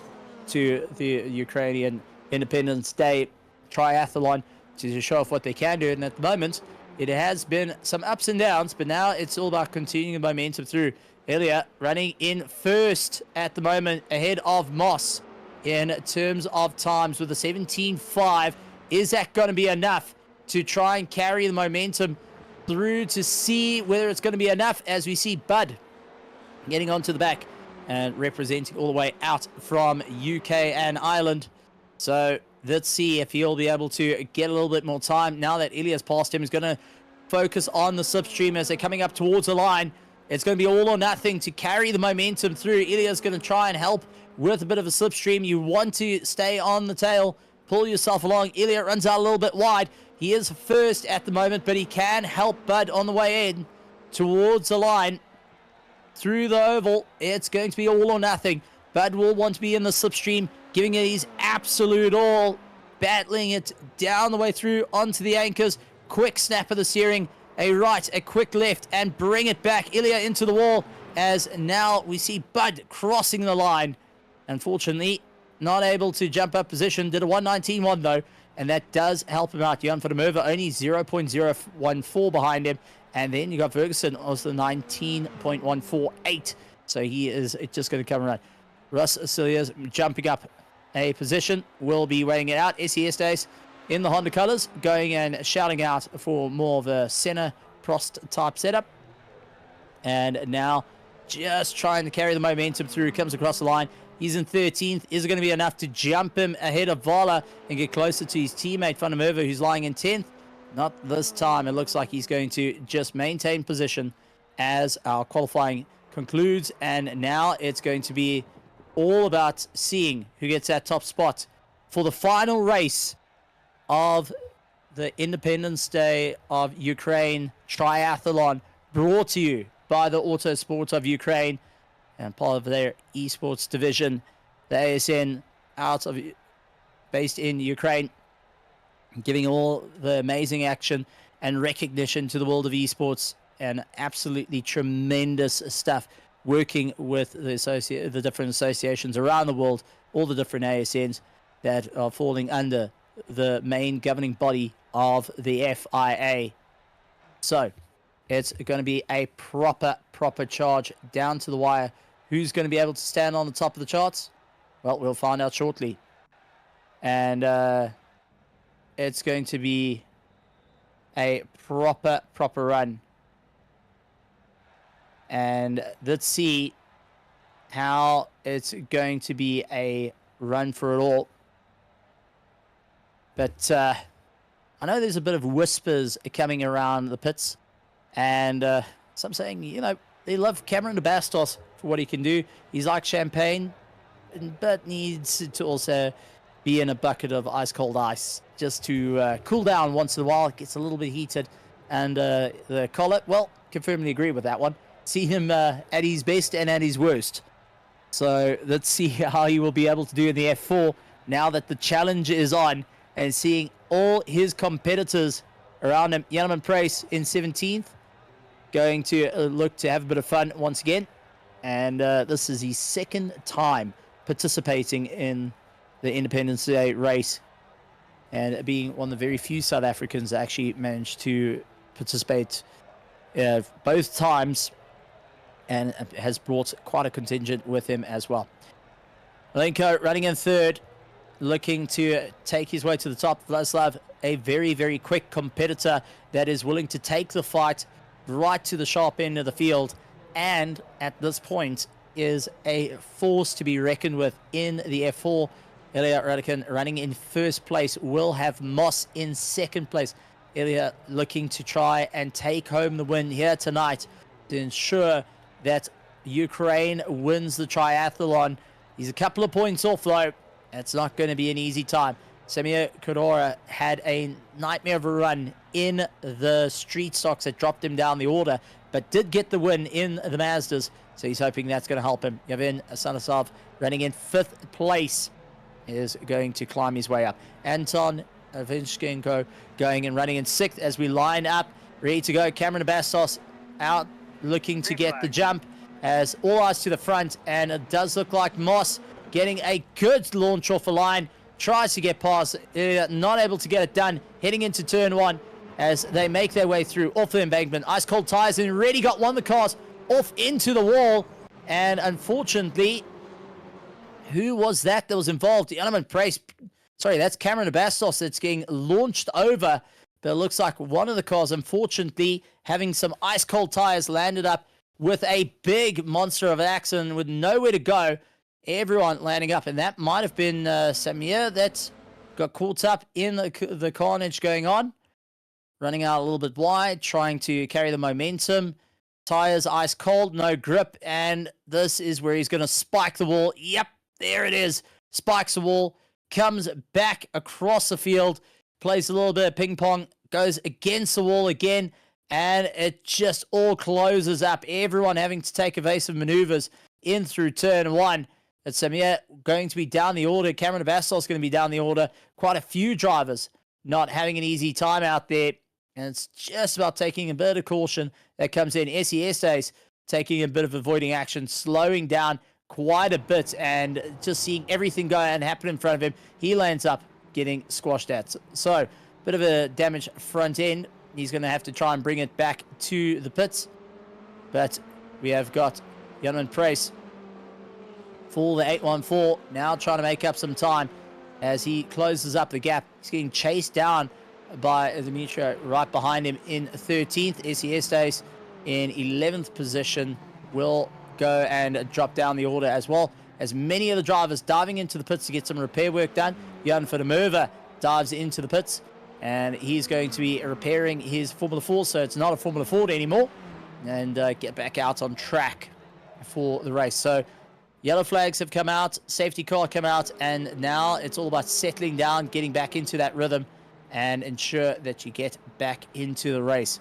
Speaker 4: to the Ukrainian Independence Day Triathlon to show off what they can do. And at the moment, it has been some ups and downs, but now it's all about continuing the momentum through. Ilya running in first at the moment, ahead of Moss in terms of times with a 17.5. Is that going to be enough to try and carry the momentum through to see whether it's going to be enough, as we see Bud getting onto the back and representing all the way out from UK and Ireland. So let's see if he'll be able to get a little bit more time. Now that Ilya's passed him, he's going to focus on the slipstream as they're coming up towards the line. It's going to be all or nothing to carry the momentum through. Ilya's going to try and help with a bit of a slipstream. You want to stay on the tail, pull yourself along. Ilya runs out a little bit wide. He is first at the moment, but he can help Bud on the way in towards the line. Through the oval, it's going to be all or nothing. Bud will want to be in the slipstream, giving it his absolute all, battling it down the way through onto the anchors. Quick snap of the steering, a right, a quick left, and bring it back. Ilya into the wall, as now we see Bud crossing the line. Unfortunately, not able to jump up position. Did a 1:19.1 though, and that does help him out. Johan van der Merwe only 0.014 behind him. And then you got Ferguson also 19.148. So he is just going to come around. Russ Cilia's jumping up a position. Will be weighing it out. SES Days in the Honda colors, going and shouting out for more of a center Prost type setup. And now just trying to carry the momentum through. Comes across the line. He's in 13th. Is it going to be enough to jump him ahead of Vala and get closer to his teammate Van der Merwe, who's lying in 10th? Not this time. It looks like he's going to just maintain position as our qualifying concludes. And now it's going to be all about seeing who gets that top spot for the final race of the Independence Day of Ukraine Triathlon, brought to you by the Autosport of Ukraine and part of their esports division, the ASN based in Ukraine, giving all the amazing action and recognition to the world of esports, and absolutely tremendous stuff, working with the different associations around the world, all the different ASNs that are falling under the main governing body of the FIA. So it's going to be a proper charge down to the wire. Who's going to be able to stand on the top of the charts? Well, we'll find out shortly. And it's going to be a proper run. And let's see how it's going to be a run for it all. But I know there's a bit of whispers coming around the pits. And some saying, you know, they love Cameron de Bastos for what he can do. He's like champagne, but needs to also be in a bucket of ice-cold ice just to cool down once in a while. It gets a little bit heated. And the collar, well, can firmly agree with that one. See him at his best and at his worst. So let's see how he will be able to do in the F4 now that the challenge is on, and seeing all his competitors around him. Jan Price in 17th, going to look to have a bit of fun once again. And this is his second time participating in the Independence Day race, and being one of the very few South Africans that actually managed to participate both times, and has brought quite a contingent with him as well. Malenko running in third, looking to take his way to the top. Vladislav, a very quick competitor that is willing to take the fight right to the sharp end of the field, and at this point is a force to be reckoned with in the F4. Ilya Radikin running in first place, will have Moss in second place. Ilya looking to try and take home the win here tonight to ensure that Ukraine wins the triathlon. He's a couple of points off though. It's not going to be an easy time. Semir Kodora had a nightmare of a run in the street stocks that dropped him down the order, but did get the win in the Mazdas, so he's hoping that's going to help him. Yavin Sanasov running in 5th place is going to climb his way up. Anton Avinshenko going and running in 6th as we line up, ready to go. Cameron Bastos out looking to get the jump as all eyes to the front, and it does look like Moss getting a good launch off the line. Tries to get past, not able to get it done, heading into turn 1 as they make their way through off the embankment. Ice cold tires and already got one of the cars off into the wall, and unfortunately, who was that was involved? The element price, sorry, that's Cameron Bastos that's getting launched over, but it looks like one of the cars, unfortunately, having some ice cold tires, landed up with a big monster of an accident with nowhere to go. Everyone landing up, and that might have been Samir that got caught up in the carnage going on. Running out a little bit wide, trying to carry the momentum. Tires ice cold, no grip, and this is where he's going to spike the wall. Yep, there it is. Spikes the wall, comes back across the field, plays a little bit of ping pong, goes against the wall again, and it just all closes up. Everyone having to take evasive maneuvers in through turn 1. It's Samir going to be down the order. Cameron Bastos going to be down the order. Quite a few drivers not having an easy time out there. And it's just about taking a bit of caution that comes in. SES Days taking a bit of avoiding action, slowing down quite a bit and just seeing everything go and happen in front of him. He lands up getting squashed at. So, bit of a damaged front end. He's going to have to try and bring it back to the pits. But we have got Jan Price for the 814, now trying to make up some time as he closes up the gap. He's getting chased down by Dimitri right behind him in 13th. SES Days in 11th position will go and drop down the order as well, as many of the drivers diving into the pits to get some repair work done. Jan Vermeerve dives into the pits, and he's going to be repairing his Formula 4, so it's not a Formula Ford anymore, and get back out on track for the race. So yellow flags have come out, safety car come out, and now it's all about settling down, getting back into that rhythm, and ensure that you get back into the race.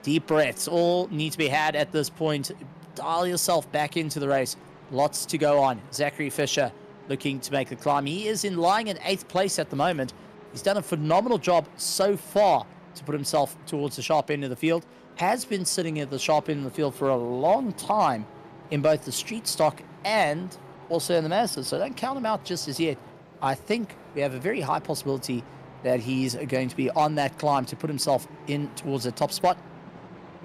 Speaker 4: Deep breaths all need to be had at this point. Dial yourself back into the race. Lots to go on. Zachary Fisher looking to make the climb. He is lying in 8th place at the moment. He's done a phenomenal job so far to put himself towards the sharp end of the field. Has been sitting at the sharp end of the field for a long time in both the street stock and also in the Mazda, so don't count him out just as yet. I think we have a very high possibility that he's going to be on that climb to put himself in towards the top spot.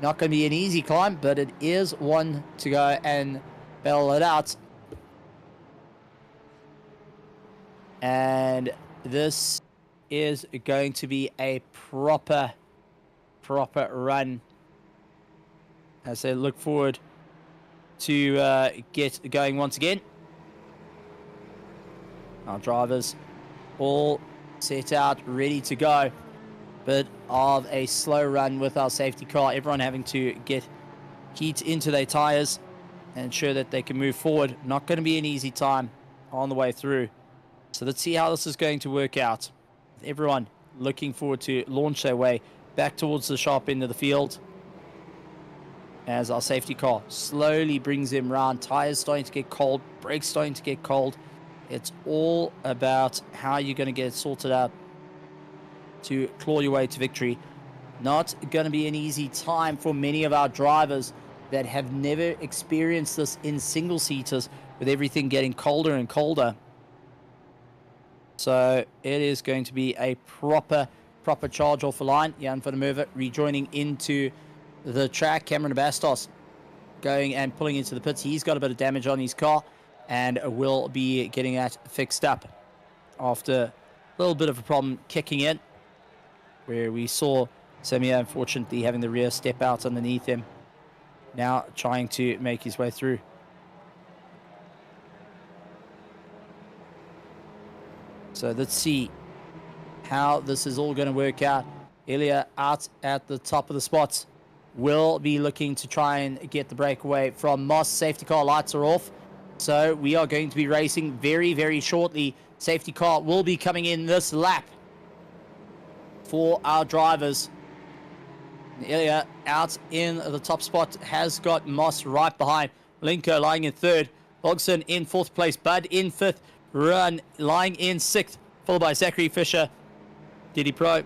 Speaker 4: Not going to be an easy climb, but it is one to go and battle it out. And this is going to be a proper run as they look forward to get going once again. Our drivers all set out, ready to go. Bit of a slow run with our safety car. Everyone having to get heat into their tires and ensure that they can move forward. Not going to be an easy time on the way through. So let's see how this is going to work out. Everyone looking forward to launch their way back towards the sharp end of the field, as our safety car slowly brings them round. Tires starting to get cold, brakes starting to get cold. It's all about how you're going to get it sorted out to claw your way to victory. Not going to be an easy time for many of our drivers that have never experienced this in single-seaters, with everything getting colder and colder. So it is going to be a proper charge off the line. Jan Vermeerve rejoining into the track. Cameron Bastos going and pulling into the pits. He's got a bit of damage on his car and will be getting that fixed up after a little bit of a problem kicking in, where we saw Samir unfortunately having the rear step out underneath him. Now trying to make his way through. So let's see how this is all going to work out. Ilya out at the top of the spots. Will be looking to try and get the breakaway from Moss. Safety car lights are off. So we are going to be racing very, very shortly. Safety car will be coming in this lap for our drivers. Ilya out in the top spot has got Moss right behind. Malenko lying in third. Bogson in fourth place. Bud in fifth. Run lying in sixth. Followed by Zachary Fisher. Diddy Pro.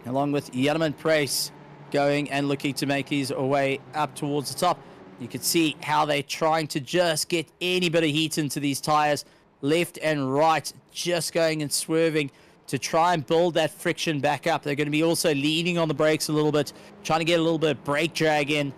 Speaker 4: Along with Yanaman Price going and looking to make his way up towards the top. You can see how they're trying to just get any bit of heat into these tires. Left and right. Just going and swerving to try and build that friction back up. They're going to be also leaning on the brakes a little bit, trying to get a little bit of brake drag in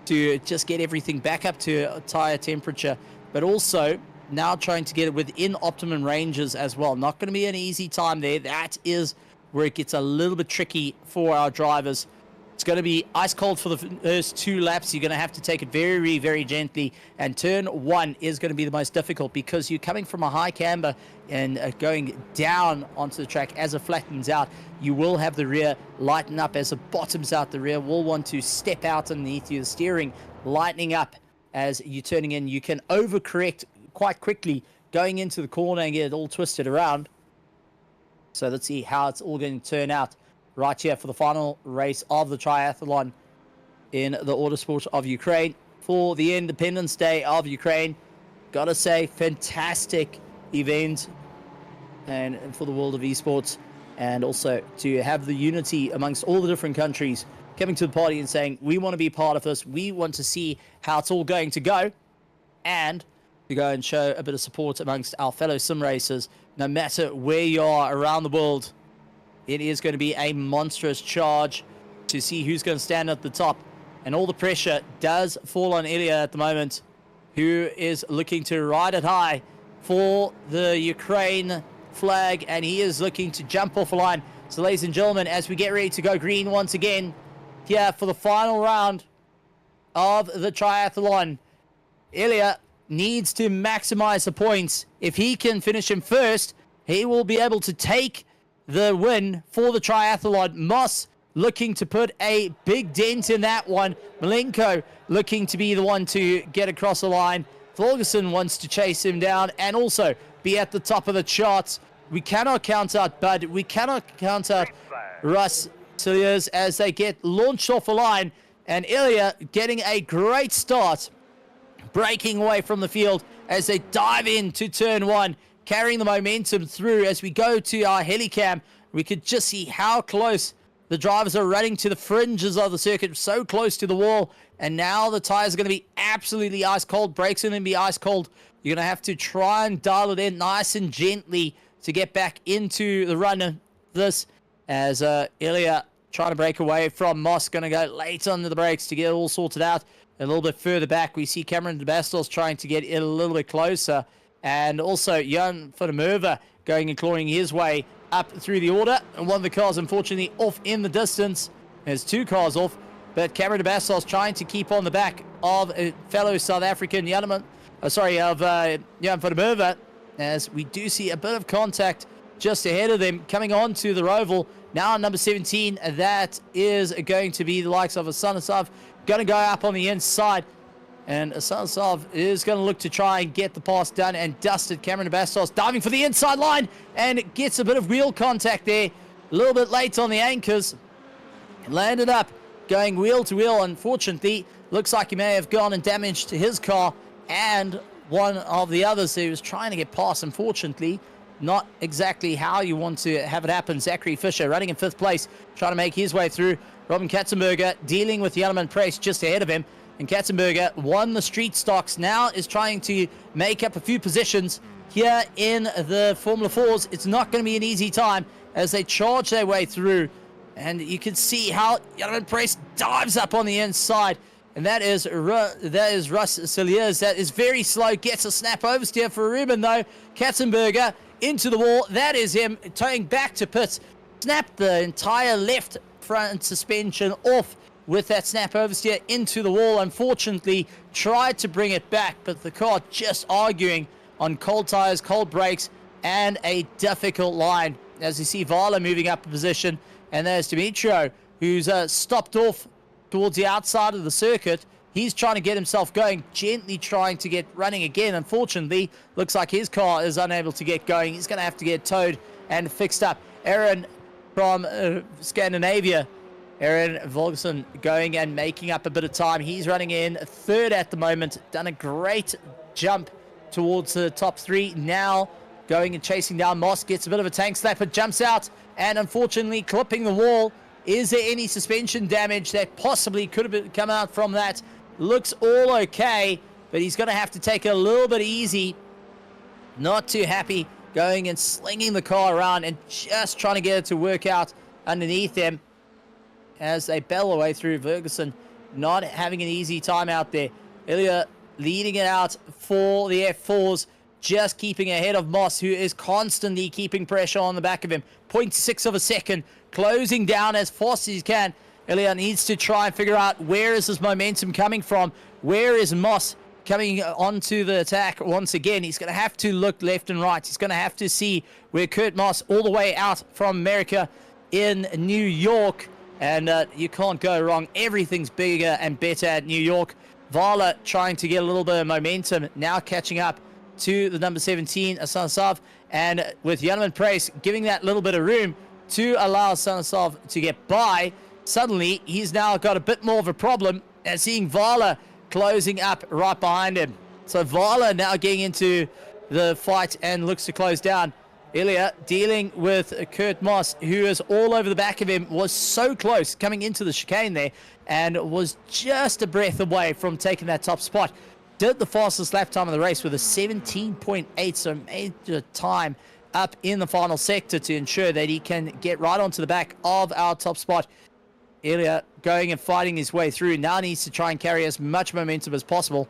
Speaker 4: to just get everything back up to tire temperature, but also now trying to get it within optimum ranges as well. Not going to be an easy time there. That is where it gets a little bit tricky for our drivers. It's going to be ice cold for the first 2 laps. You're going to have to take it very, very gently. And turn 1 is going to be the most difficult because you're coming from a high camber and going down onto the track as it flattens out. You will have the rear lighten up as it bottoms out. The rear will want to step out underneath you. The steering lightening up as you're turning in. You can overcorrect quite quickly going into the corner and get it all twisted around. So let's see how it's all going to turn out right here for the final race of the triathlon in the Autosport of Ukraine for the Independence Day of Ukraine. Gotta say, fantastic event and for the world of esports, and also to have the unity amongst all the different countries coming to the party and saying, we want to be part of this, we want to see how it's all going to go, and to go and show a bit of support amongst our fellow sim racers, no matter where you are around the world. It is going to be a monstrous charge to see who's going to stand at the top. And all the pressure does fall on Ilya at the moment, who is looking to ride it high for the Ukraine flag. And he is looking to jump off a line. So, ladies and gentlemen, as we get ready to go green once again, here for the final round of the triathlon, Ilya needs to maximize the points. If he can finish him first, he will be able to take the win for the triathlon. Moss looking to put a big dent in that one. Malenko looking to be the one to get across the line. Thorgerson wants to chase him down and also be at the top of the charts. We cannot count out Bud. We cannot count out Russ Silliers as they get launched off a line. And Ilya getting a great start, breaking away from the field as they dive into turn 1. Carrying the momentum through as we go to our helicam. We could just see how close the drivers are running to the fringes of the circuit, so close to the wall. And now the tires are going to be absolutely ice cold. Brakes are going to be ice cold. You're going to have to try and dial it in nice and gently to get back into the run of this. As Ilya trying to break away from Moss, going to go late under the brakes to get it all sorted out. A little bit further back, we see Cameron DeBastos trying to get it a little bit closer. And also Jan van der Merwe going and clawing his way up through the order. And one of the cars, unfortunately, off in the distance. There's 2 cars off. But Cameron DeBastos trying to keep on the back of a fellow South African, Jan van der Merwe. As we do see a bit of contact just ahead of them coming on to the Roval. Now number 17, that is going to be the likes of Asanasov. Going to go up on the inside. And Asanasov is going to look to try and get the pass done and dusted. Cameron DeBastos diving for the inside line and gets a bit of wheel contact there. A little bit late on the anchors. Landed up, going wheel to wheel. Unfortunately, looks like he may have gone and damaged his car and one of the others who was trying to get past. Unfortunately, not exactly how you want to have it happen. Zachary Fisher running in 5th place, trying to make his way through. Robin Katzenberger dealing with Yanaman Price just ahead of him. And Katzenberger won the street stocks, now is trying to make up a few positions here in the Formula 4s. It's not going to be an easy time as they charge their way through. And you can see how Yanaman Price dives up on the inside. And that is Russ Silliers. That is very slow. Gets a snap oversteer for Ruben, though. Katzenberger into the wall. That is him towing back to pits. Snapped the entire left front suspension off with that snap oversteer into the wall. Unfortunately, tried to bring it back, but the car just arguing on cold tires, cold brakes, and a difficult line. As you see Vala moving up a position, and there's Dimitro, who's stopped off towards the outside of the circuit. He's trying to get himself going, gently trying to get running again. Unfortunately, looks like his car is unable to get going. He's going to have to get towed and fixed up. Aaron from Scandinavia, Aaron Volgerson, going and making up a bit of time. He's running in third at the moment. Done a great jump towards the top three. Now going and chasing down Moss. Gets a bit of a tank slap, but jumps out and unfortunately clipping the wall. Is there any suspension damage that possibly could have come out from that? Looks all okay, but he's going to have to take it a little bit easy. Not too happy going and slinging the car around and just trying to get it to work out underneath him as they battle away through. Ferguson not having an easy time out there. Ilya leading it out for the F4s, just keeping ahead of Moss, who is constantly keeping pressure on the back of him. 0.6 of a second, closing down as fast as he can. Ilya needs to try and figure out where is his momentum coming from. Where is Moss coming onto the attack once again? He's going to have to look left and right. He's going to have to see where Kurt Moss, all the way out from America in New York. And you can't go wrong. Everything's bigger and better at New York. Vala trying to get a little bit of momentum. Now catching up to the number 17, Stanislav. And with Jan Price giving that little bit of room to allow Stanislav to get by. Suddenly, he's now got a bit more of a problem and seeing Vala closing up right behind him. So Vala now getting into the fight and looks to close down. Ilya dealing with Kurt Moss, who is all over the back of him, was so close coming into the chicane there and was just a breath away from taking that top spot. Did the fastest lap time of the race with a 17.8, so major time up in the final sector to ensure that he can get right onto the back of our top spot. Ilya going and fighting his way through. Now needs to try and carry as much momentum as possible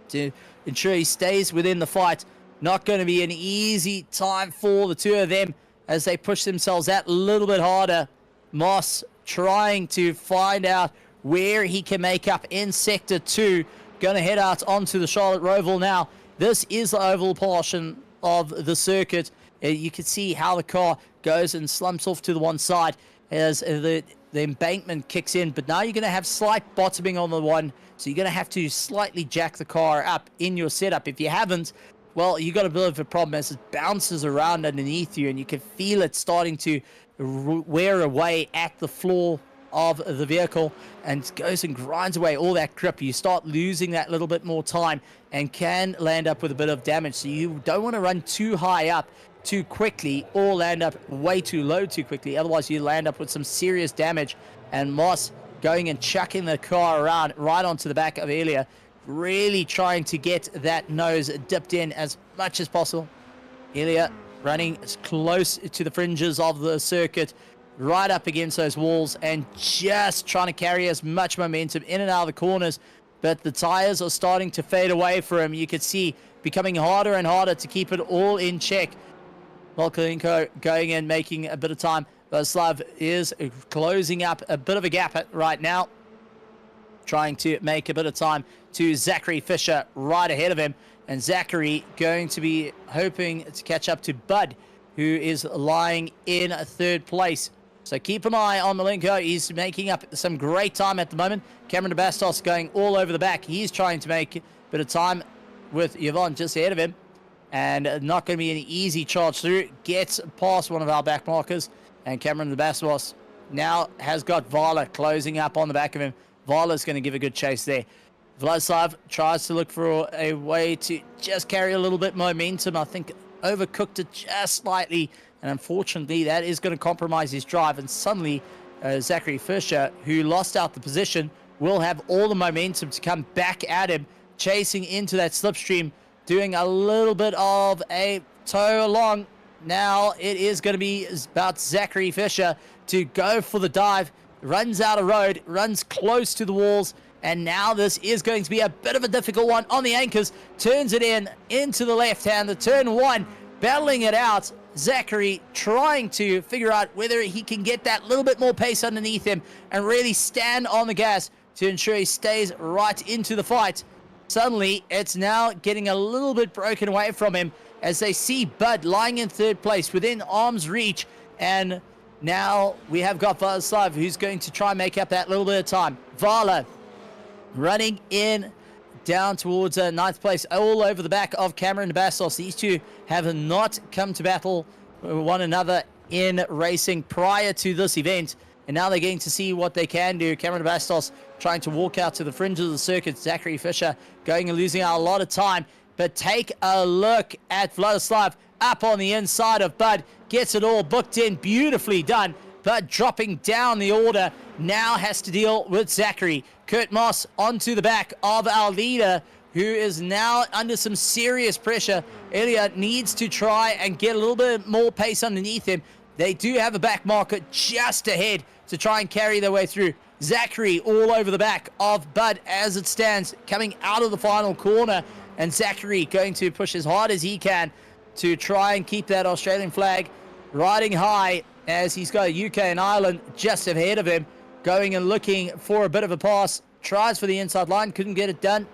Speaker 4: to ensure he stays within the fight. Not going to be an easy time for the two of them as they push themselves out a little bit harder. Moss trying to find out where he can make up in Sector 2. Going to head out onto the Charlotte Roval now. This is the oval portion of the circuit. You can see how the car goes and slumps off to the one side as the embankment kicks in, but now you're going to have slight bottoming on the one, so you're going to have to slightly jack the car up in your setup. If you haven't, well, you got a bit of a problem as it bounces around underneath you, and you can feel it starting to wear away at the floor of the vehicle and goes and grinds away all that grip. You start losing that little bit more time and can land up with a bit of damage, so you don't want to run too high up too quickly or land up way too low too quickly. Otherwise, you land up with some serious damage. And Moss going and chucking the car around right onto the back of Ilya, really trying to get that nose dipped in as much as possible. Ilya running as close to the fringes of the circuit, right up against those walls, and just trying to carry as much momentum in and out of the corners. But the tires are starting to fade away for him. You could see becoming harder and harder to keep it all in check. Volkalenko going and making a bit of time. Vladislav is closing up a bit of a gap right now, trying to make a bit of time to Zachary Fisher right ahead of him. And Zachary going to be hoping to catch up to Bud, who is lying in third place. So keep an eye on Malenko. He's making up some great time at the moment. Cameron de Bastos going all over the back. He's trying to make a bit of time with Yvonne just ahead of him. And not going to be an easy charge through. Gets past one of our back markers. And Cameron de Bastos now has got Vala closing up on the back of him. Vala's going to give a good chase there. Vladislav tries to look for a way to just carry a little bit momentum. I think overcooked it just slightly. And unfortunately, that is going to compromise his drive. And suddenly, Zachary Fisher, who lost out the position, will have all the momentum to come back at him, chasing into that slipstream, doing a little bit of a tow along. Now it is going to be about Zachary Fisher to go for the dive. Runs out of road, runs close to the walls, and now this is going to be a bit of a difficult one on the anchors. Turns it in into the left hand, the turn one, battling it out. Zachary trying to figure out whether he can get that little bit more pace underneath him and really stand on the gas to ensure he stays right into the fight. Suddenly, it's now getting a little bit broken away from him as they see Bud lying in third place within arm's reach. And now we have got Vladislav, who's going to try and make up that little bit of time. Vala running in down towards ninth place, all over the back of Cameron Bastos. These two have not come to battle one another in racing prior to this event, and now they're getting to see what they can do. Cameron Bastos trying to walk out to the fringe of the circuit. Zachary Fisher going and losing out a lot of time, but take a look at Vladislav up on the inside of Bud. Gets it all booked in, beautifully done. Bud dropping down the order, now has to deal with Zachary. Kurt Moss onto the back of our leader, who is now under some serious pressure. Ilya needs to try and get a little bit more pace underneath him. They do have a back marker just ahead to try and carry their way through. Zachary all over the back of Bud as it stands, coming out of the final corner. And Zachary going to push as hard as he can to try and keep that Australian flag riding high, as he's got UK and Ireland just ahead of him, going and looking for a bit of a pass. Tries for the inside line, couldn't get it done.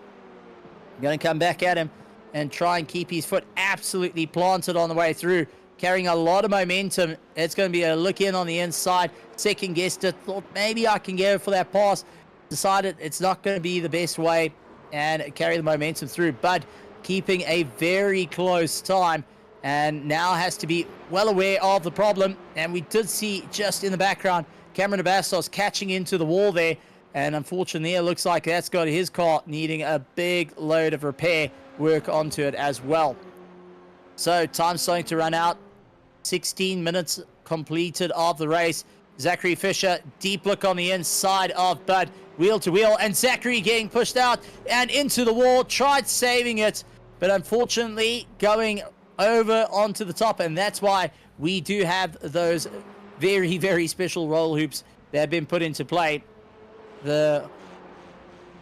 Speaker 4: Going to come back at him and try and keep his foot absolutely planted on the way through, carrying a lot of momentum. It's going to be a look in on the inside. Second guessed it, thought maybe I can go for that pass. Decided it's not going to be the best way and carry the momentum through. Bud keeping a very close time and now has to be well aware of the problem. And we did see just in the background Cameron Bastos catching into the wall there, and unfortunately it looks like that's got his car needing a big load of repair work onto it as well. So time's starting to run out. 16 minutes completed of the race. Zachary Fisher, deep look on the inside of Bud, wheel to wheel, and Zachary getting pushed out and into the wall, tried saving it, but unfortunately going over onto the top, and that's why we do have those very, very special roll hoops that have been put into play. The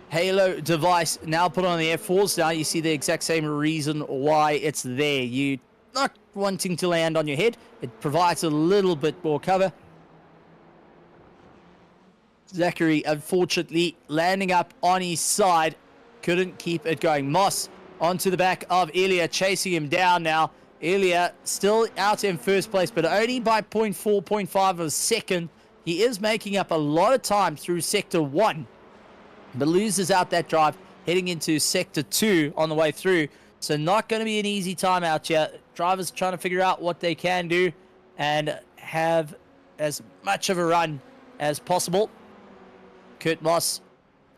Speaker 4: Halo device now put on the F4s. Now you see the exact same reason why it's there. You're not wanting to land on your head. It provides a little bit more cover. Zachary, unfortunately, landing up on his side. Couldn't keep it going. Moss onto the back of Ilya, chasing him down now. Ilya still out in first place, but only by 0.4, 0.5 of a second. He is making up a lot of time through Sector 1, but loses out that drive, heading into Sector 2 on the way through. So not going to be an easy time out here. Drivers trying to figure out what they can do and have as much of a run as possible. Kurt Moss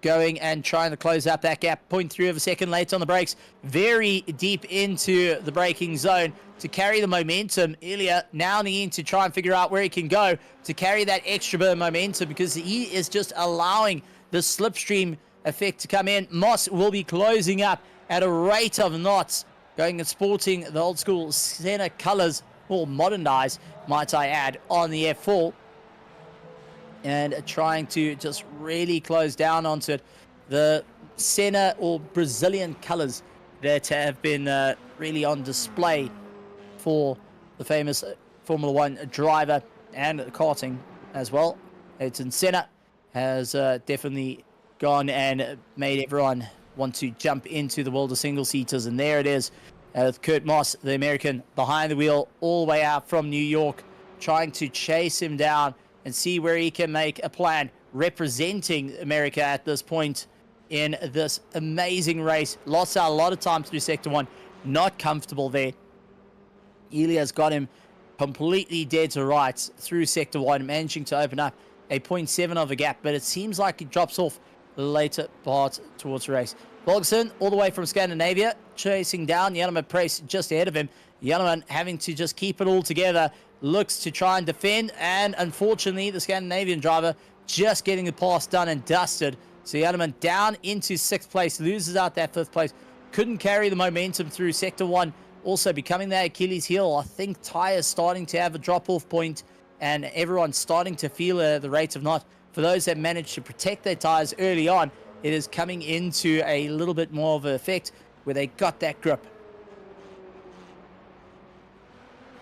Speaker 4: going and trying to close out that gap. 0.3 of a second late on the brakes. Very deep into the braking zone to carry the momentum. Ilya now needing to try and figure out where he can go to carry that extra bit of momentum, because he is just allowing the slipstream effect to come in. Moss will be closing up at a rate of knots, going and sporting the old school Senna colors, or modernized, might I add, on the F4. And trying to just really close down onto it. The Senna or Brazilian colors that have been really on display for the famous Formula 1 driver and karting as well. Ayrton Senna has definitely gone and made everyone want to jump into the world of single-seaters. And there it is, with Kurt Moss, the American, behind the wheel all the way out from New York, trying to chase him down and see where he can make a plan, representing America at this point in this amazing race. Lost out a lot of time through Sector 1, not comfortable there. Ilya's got him completely dead to rights through Sector 1, managing to open up a 0.7 of a gap, but it seems like it drops off the later part towards the race. Bolgson, all the way from Scandinavia, chasing down Jelmer Price just ahead of him. Jelmer having to just keep it all together, looks to try and defend, and unfortunately the Scandinavian driver just getting the pass done and dusted. So Jelmer down into 6th place, loses out that 5th place. Couldn't carry the momentum through Sector 1, also becoming that Achilles heel. I think tyres starting to have a drop-off point, and everyone's starting to feel the rate of knot. For those that managed to protect their tyres early on, it is coming into a little bit more of an effect where they got that grip.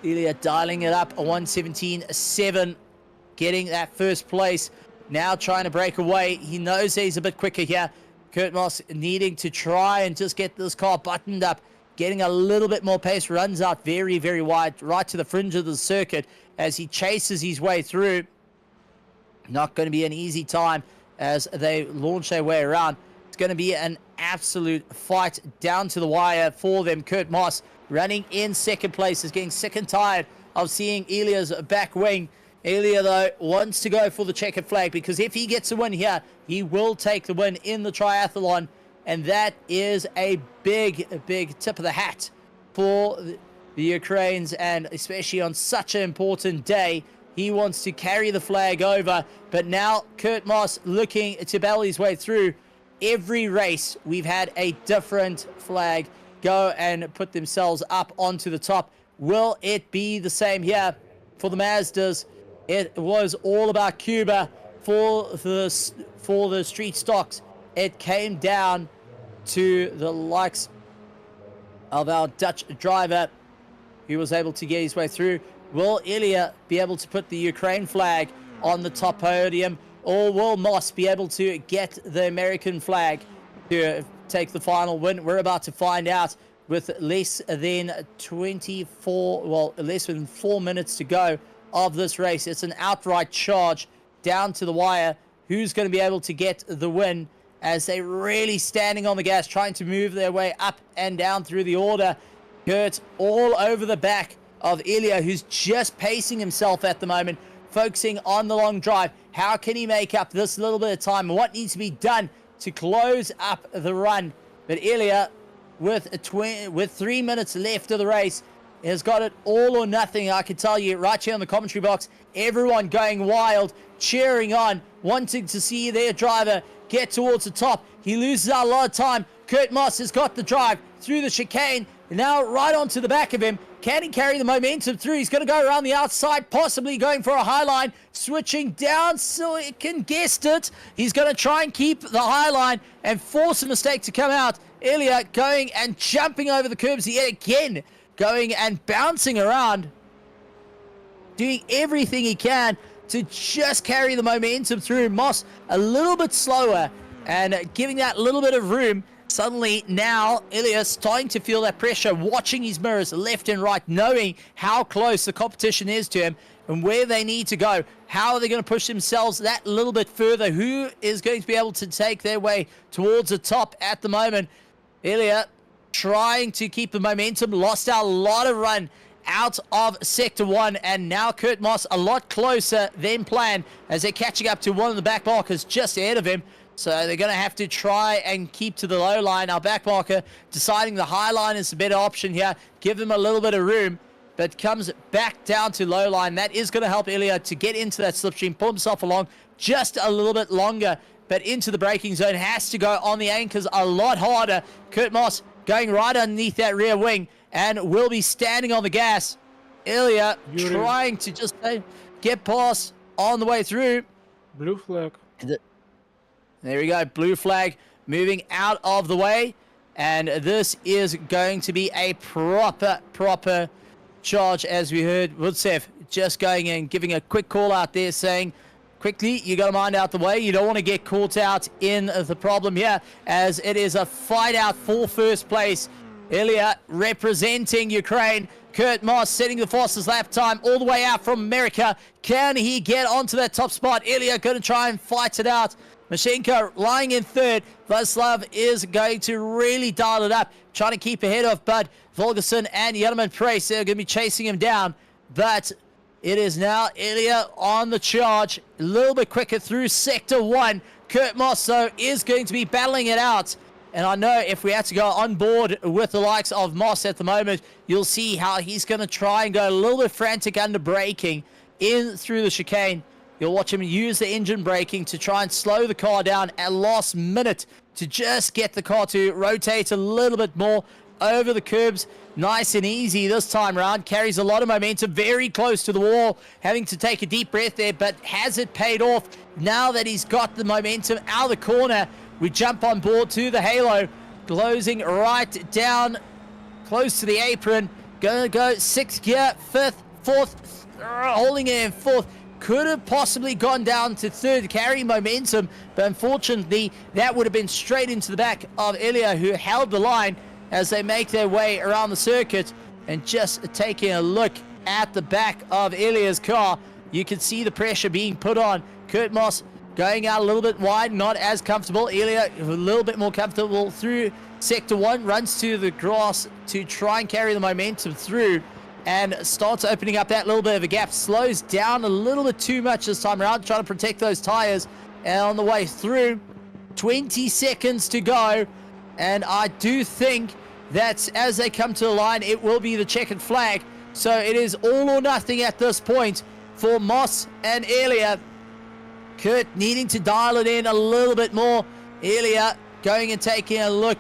Speaker 4: Ilya dialing it up, a 1:17.7, getting that first place. Now trying to break away. He knows he's a bit quicker here. Kurt Moss needing to try and just get this car buttoned up, getting a little bit more pace, runs out very, very wide, right to the fringe of the circuit as he chases his way through. Not going to be an easy time as they launch their way around. It's going to be an absolute fight down to the wire for them. Kurt Moss running in second place is getting sick and tired of seeing Ilya's back wing. Ilya, though, wants to go for the checkered flag because if he gets a win here, he will take the win in the triathlon. And that is a big tip of the hat for the Ukrainians, and especially on such an important day. He wants to carry the flag over, but now Kurt Moss looking to battle his way through. Every race, we've had a different flag go and put themselves up onto the top. Will it be the same here for the Mazdas? It was all about Cuba for the street stocks. It came down to the likes of our Dutch driver who was able to get his way through. Will Ilya be able to put the Ukraine flag on the top podium, or will Moss be able to get the American flag to take the final win? We're about to find out with less than 4 minutes to go of this race. It's an outright charge down to the wire. Who's going to be able to get the win as they're really standing on the gas, trying to move their way up and down through the order. Kurt all over the back of Ilya, who's just pacing himself at the moment, focusing on the long drive. How can he make up this little bit of time? What needs to be done to close up the run? But Ilya, with 3 minutes left of the race, has got it all or nothing. I can tell you right here in the commentary box, everyone going wild, cheering on, wanting to see their driver get towards the top. He loses out a lot of time. Kurt Moss has got the drive through the chicane, now right onto the back of him. Can he carry the momentum through? He's going to go around the outside, possibly going for a high line, switching down so it can guessed it. He's going to try and keep the high line and force a mistake to come out. Ilya going and jumping over the curbs yet again, going and bouncing around, doing everything he can to just carry the momentum through. Moss a little bit slower and giving that little bit of room. Suddenly now Ilya starting to feel that pressure, watching his mirrors left and right, knowing how close the competition is to him and where they need to go. How are they going to push themselves that little bit further? Who is going to be able to take their way towards the top at the moment? Ilya trying to keep the momentum, lost out a lot of run out of Sector 1, and now Kurt Moss a lot closer than planned as they're catching up to one of the back markers just ahead of him. So they're going to have to try and keep to the low line. Our back marker deciding the high line is a better option here. Give him a little bit of room, but comes back down to low line. That is going to help Ilya to get into that slipstream, pull himself along just a little bit longer, but into the braking zone. Has to go on the anchors a lot harder. Kurt Moss going right underneath that rear wing and will be standing on the gas. Ilya trying to just get past on the way through.
Speaker 5: Blue flag.
Speaker 4: There we go, blue flag moving out of the way. And this is going to be a proper charge, as we heard Vutsev just going and giving a quick call out there saying, quickly, you got to mind out the way. You don't want to get caught out in the problem here, as it is a fight out for first place. Ilya representing Ukraine. Kurt Moss setting the fastest lap time all the way out from America. Can he get onto that top spot? Ilya going to try and fight it out. Mashenko lying in third. Vladislav is going to really dial it up, trying to keep ahead of Bud Volgerson and Yelman Price. They're going to be chasing him down, but it is now Ilya on the charge, a little bit quicker through Sector 1. Kurt Moss, though, is going to be battling it out. And I know if we had to go on board with the likes of Moss at the moment, you'll see how he's going to try and go a little bit frantic under braking in through the chicane. You'll watch him use the engine braking to try and slow the car down at last minute to just get the car to rotate a little bit more over the curbs. Nice and easy this time around. Carries a lot of momentum, very close to the wall, having to take a deep breath there, but has it paid off now that he's got the momentum out of the corner? We jump on board to the halo, closing right down close to the apron. Gonna go 6th gear, 5th, 4th, holding it in 4th. Could have possibly gone down to 3rd, carrying momentum, but unfortunately that would have been straight into the back of Ilya, who held the line. as they make their way around the circuit. And just taking a look at the back of Ilya's car, you can see the pressure being put on. Kurt Moss going out a little bit wide, not as comfortable. Ilya a little bit more comfortable through sector 1, runs to the grass to try and carry the momentum through and starts opening up that little bit of a gap. Slows down a little bit too much this time around, trying to protect those tires. And on the way through, 20 seconds to go. And I do think that as they come to the line, it will be the checkered flag. So it is all or nothing at this point for Moss and Ilya. Kurt needing to dial it in a little bit more. Ilya going and taking a look,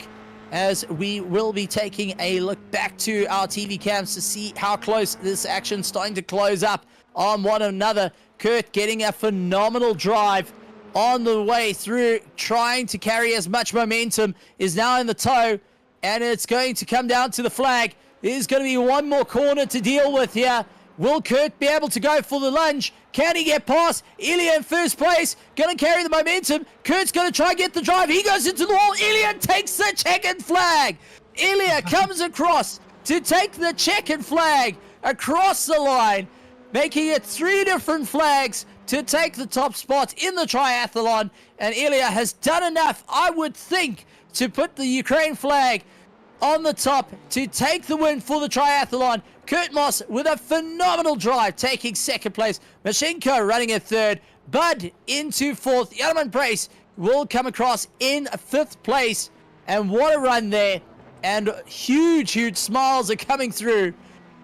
Speaker 4: as we will be taking a look back to our TV cams to see how close this action starting to close up on one another. Kurt getting a phenomenal drive on the way through, trying to carry as much momentum, is now in the tow, and it's going to come down to the flag. There's going to be one more corner to deal with here. Will Kurt be able to go for the lunge? Can he get past? Ilya in first place, going to carry the momentum. Kurt's going to try and get the drive. He goes into the wall. Ilya takes the checkered flag. Ilya comes across to take the checkered flag across the line, making it 3 different flags to take the top spot in the triathlon. And Ilya has done enough, I would think, to put the Ukraine flag on the top to take the win for the triathlon. Kurt Moss with a phenomenal drive, taking second place. Mashenko running in third. Bud into fourth. Yelman Brace will come across in fifth place. And what a run there. And huge, huge smiles are coming through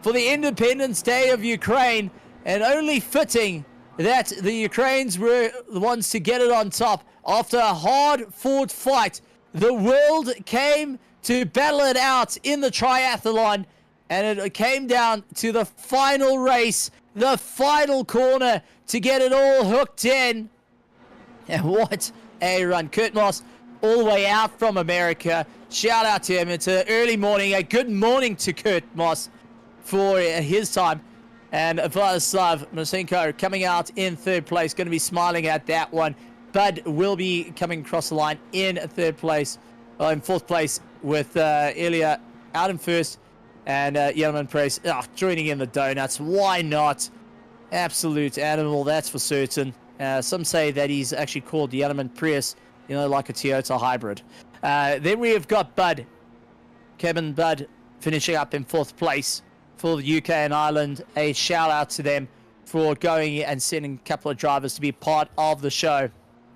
Speaker 4: for the Independence Day of Ukraine. And only fitting that the Ukrainians were the ones to get it on top. After a hard-fought fight, the world came to battle it out in the triathlon, and it came down to the final race, the final corner to get it all hooked in. And what a run. Kurt Moss all the way out from America. Shout out to him. It's an early morning. A good morning to Kurt Moss for his time. And Vladislav Masenko coming out in third place. Going to be smiling at that one. Bud will be coming across the line in third place. Well, in fourth place with Ilya out in first. And Yelman Price joining in the donuts. Why not? Absolute animal, that's for certain. Some say that he's actually called the Yelman Prius, you know, like a Toyota hybrid. Then we have got Bud. Kevin Bud finishing up in fourth place for the UK and Ireland. A shout out to them for going and sending a couple of drivers to be part of the show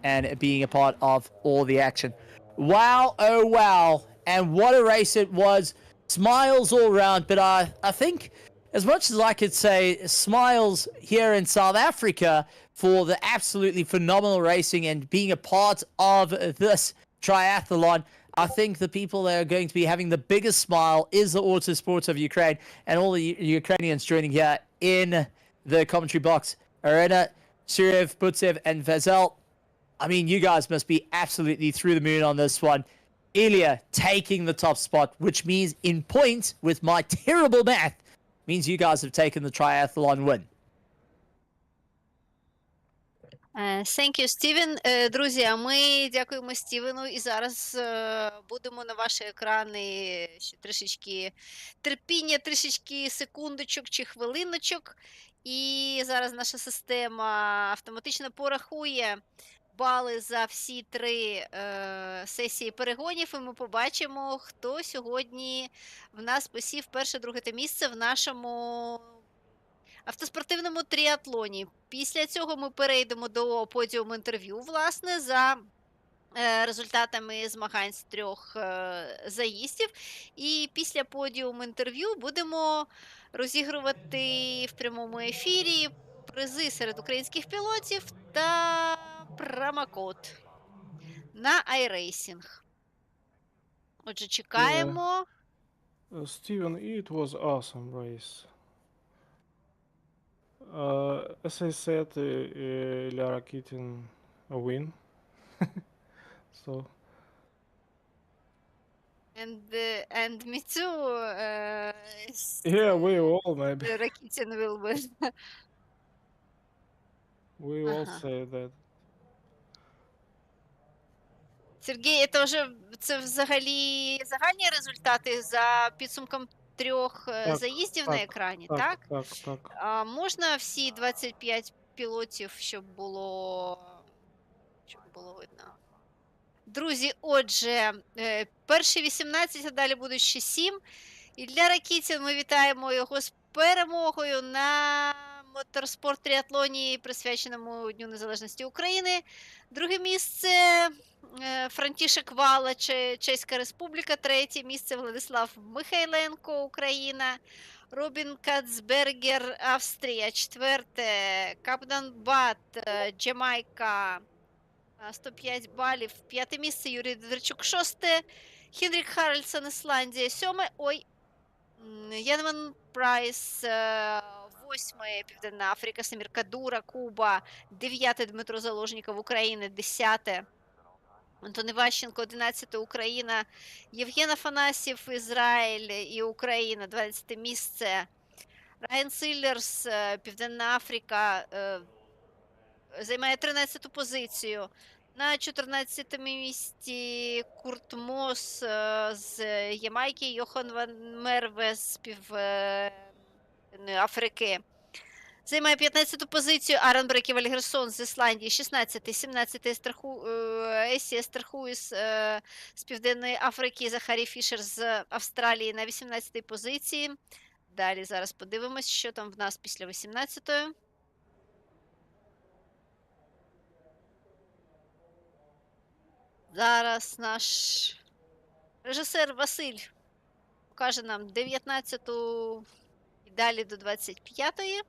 Speaker 4: and being a part of all the action. Wow, oh wow. And what a race it was. Smiles all around, but I think as much as I could say smiles here in South Africa for the absolutely phenomenal racing and being a part of this triathlon, I think the people that are going to be having the biggest smile is the Autosport of Ukraine and all the Ukrainians joining here in the commentary box. Arena, Surev, Butsev, and Vazel. I mean, you guys must be absolutely through the moon on this one. Ilya taking the top spot, which means in points, with my terrible math, means you guys have taken the triathlon win.
Speaker 3: Thank you, Стівен. Друзі, а ми дякуємо Стівену і зараз будемо на ваші екрани ще трішечки терпіння, трішечки секундочок чи хвилиночок. І зараз наша система автоматично порахує бали за всі 3 сесії перегонів, і ми побачимо, хто сьогодні в нас посів перше, друге та місце в нашому автоспортивному тріатлоні. Після цього ми перейдемо до подіуму інтерв'ю, власне, за результатами змагань з 3 заїздів. І після подіуму інтерв'ю будемо розігрувати в прямому ефірі призи серед українських пілотів та промокод на iRacing. Отже, чекаємо.
Speaker 5: Steven, it was awesome race. As I said, Ilya Rakitin a win. So
Speaker 3: And me too.
Speaker 5: yeah, we all maybe
Speaker 3: Rakitin will win.
Speaker 5: we all say that.
Speaker 3: Сергій, це взагалі загальні результати за підсумком 3
Speaker 5: Так,
Speaker 3: заїздів на екрані, так?
Speaker 5: так.
Speaker 3: А можна всі 25 пілотів, щоб було видно? Друзі, отже, перші 18, а далі будуть ще 7. І для Ракітін ми вітаємо його з перемогою на Motorsport Triathlon, присвяченому Дню Незалежності України. Друге місце Франтішек Вала, Чеська Республіка. Третє місце Владислав Михайленко, Україна. Робін Кацбергер, Австрія. Четверте Капдан Бат, Джамайка. 105 балів. П'яте місце Юрій Дидерчук. Шосте Хенрік Харальдсон, Ісландія. Сьоме. Янман Прайс, 8 Південна Африка, Самір Кадура, Куба, 9 Дмитро Заложніков, Україна, 10 Антон Іващенко, 11 Україна, Євген Афанасьєв, Ізраїль і Україна, 12 місце, Райан Силлерс, Південна Африка, займає 13-ту позицію. На 14-му місці Курт Мос з Ямайки, Йохан Ван Мерве з Південної Африки. Займає 15-ту позицію Арен Бреківель Герсон з Ісландії, 16-й, 17-й Есія Естерхуїс з Південної Африки, Захарій Фішер з Австралії на 18-й позиції. Далі зараз подивимось, що там в нас після 18-ї. Зараз наш режисер Василь покаже нам 19-ту і далі до 25-ї.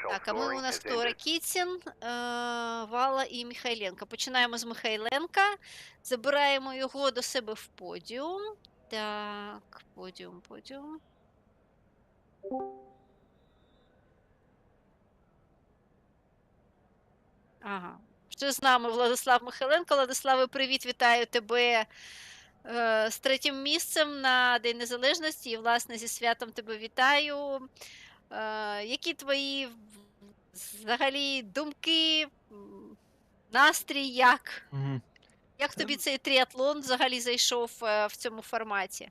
Speaker 3: Так, а ми у нас хто? Ракітін, Вала і Михайленка. Починаємо з Михайленка. Забираємо його до себе в подіум. Так, подіум. Ага. Ще з нами Владислав Михайленко. Владиславе, привіт, вітаю тебе з 3-м місцем на День Незалежності і, власне, зі святом тебе вітаю. Які твої взагалі думки, настрій, як? Як тобі цей тріатлон взагалі зайшов в цьому форматі?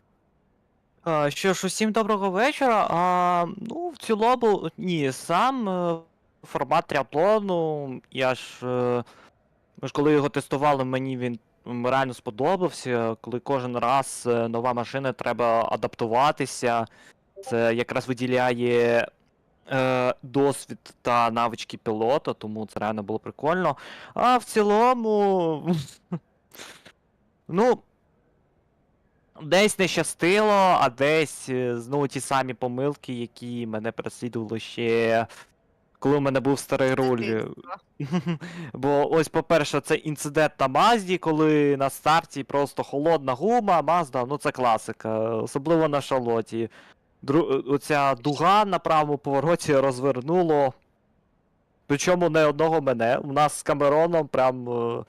Speaker 8: Що ж, усім доброго вечора. Ну, в цілому, ні, сам формат тріатлону, ми ж коли його тестували, мені він реально сподобався. Коли кожен раз нова машина, треба адаптуватися. Це якраз виділяє досвід та навички пілота, тому це реально було прикольно. А в цілому, ну, десь не щастило, а десь знову ті самі помилки, які мене переслідували ще коли у мене був старий руль. Бо ось, по-перше, це інцидент на Мазді, коли на старті просто холодна гума, Мазда, ну це класика, особливо на шалоті. Оця дуга на правому повороті розвернуло, причому не одного мене. У нас з Камероном прям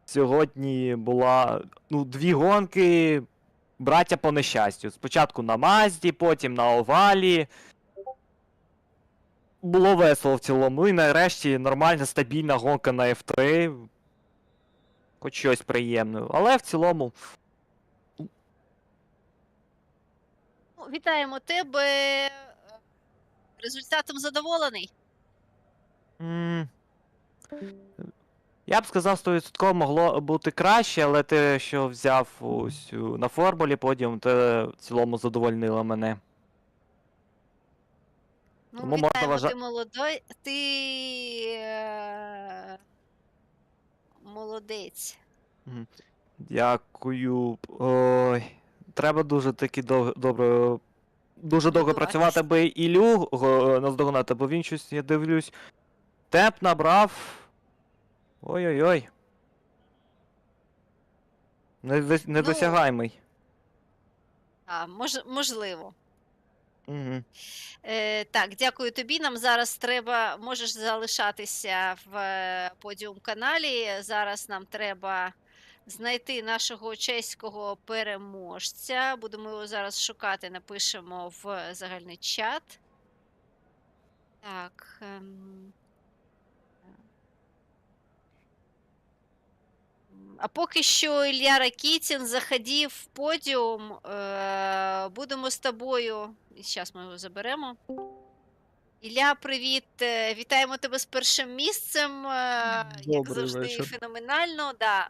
Speaker 8: сьогодні була 2 гонки браття по нещастю. Спочатку на Мазді, потім на Овалі. Було весело в цілому. І нарешті нормальна, стабільна гонка на F3. Хоч щось приємне. Але в цілому.
Speaker 3: Вітаємо тебе. Результатом задоволений?
Speaker 8: Я б сказав, 100% могло бути краще, але те, що взяв ось на формулі подіум, те в цілому задовольнило мене.
Speaker 3: Ну,
Speaker 8: Тому
Speaker 3: вітаємо,
Speaker 8: можна
Speaker 3: ти молодой. Молодець.
Speaker 8: Дякую. Ой. Треба дуже таки добре. Дуже довго працювати, аби Ілю наздогнати, бо він щось, я дивлюсь, темп набрав. Ой-ой-ой. Недосягаємий.
Speaker 3: Можливо.
Speaker 8: Угу.
Speaker 3: Так, дякую тобі. Нам зараз треба, можеш залишатися в подіум-каналі. Зараз нам треба знайти нашого чеського переможця. Будемо його зараз шукати, напишемо в загальний чат. Так. А поки що Ілля Ракітін заходив в подіум. Будемо з тобою. Зараз ми його заберемо. Ілля, привіт! Вітаємо тебе з першим місцем. Як
Speaker 6: Добрий
Speaker 3: завжди,
Speaker 6: вечір.
Speaker 3: феноменально. Да.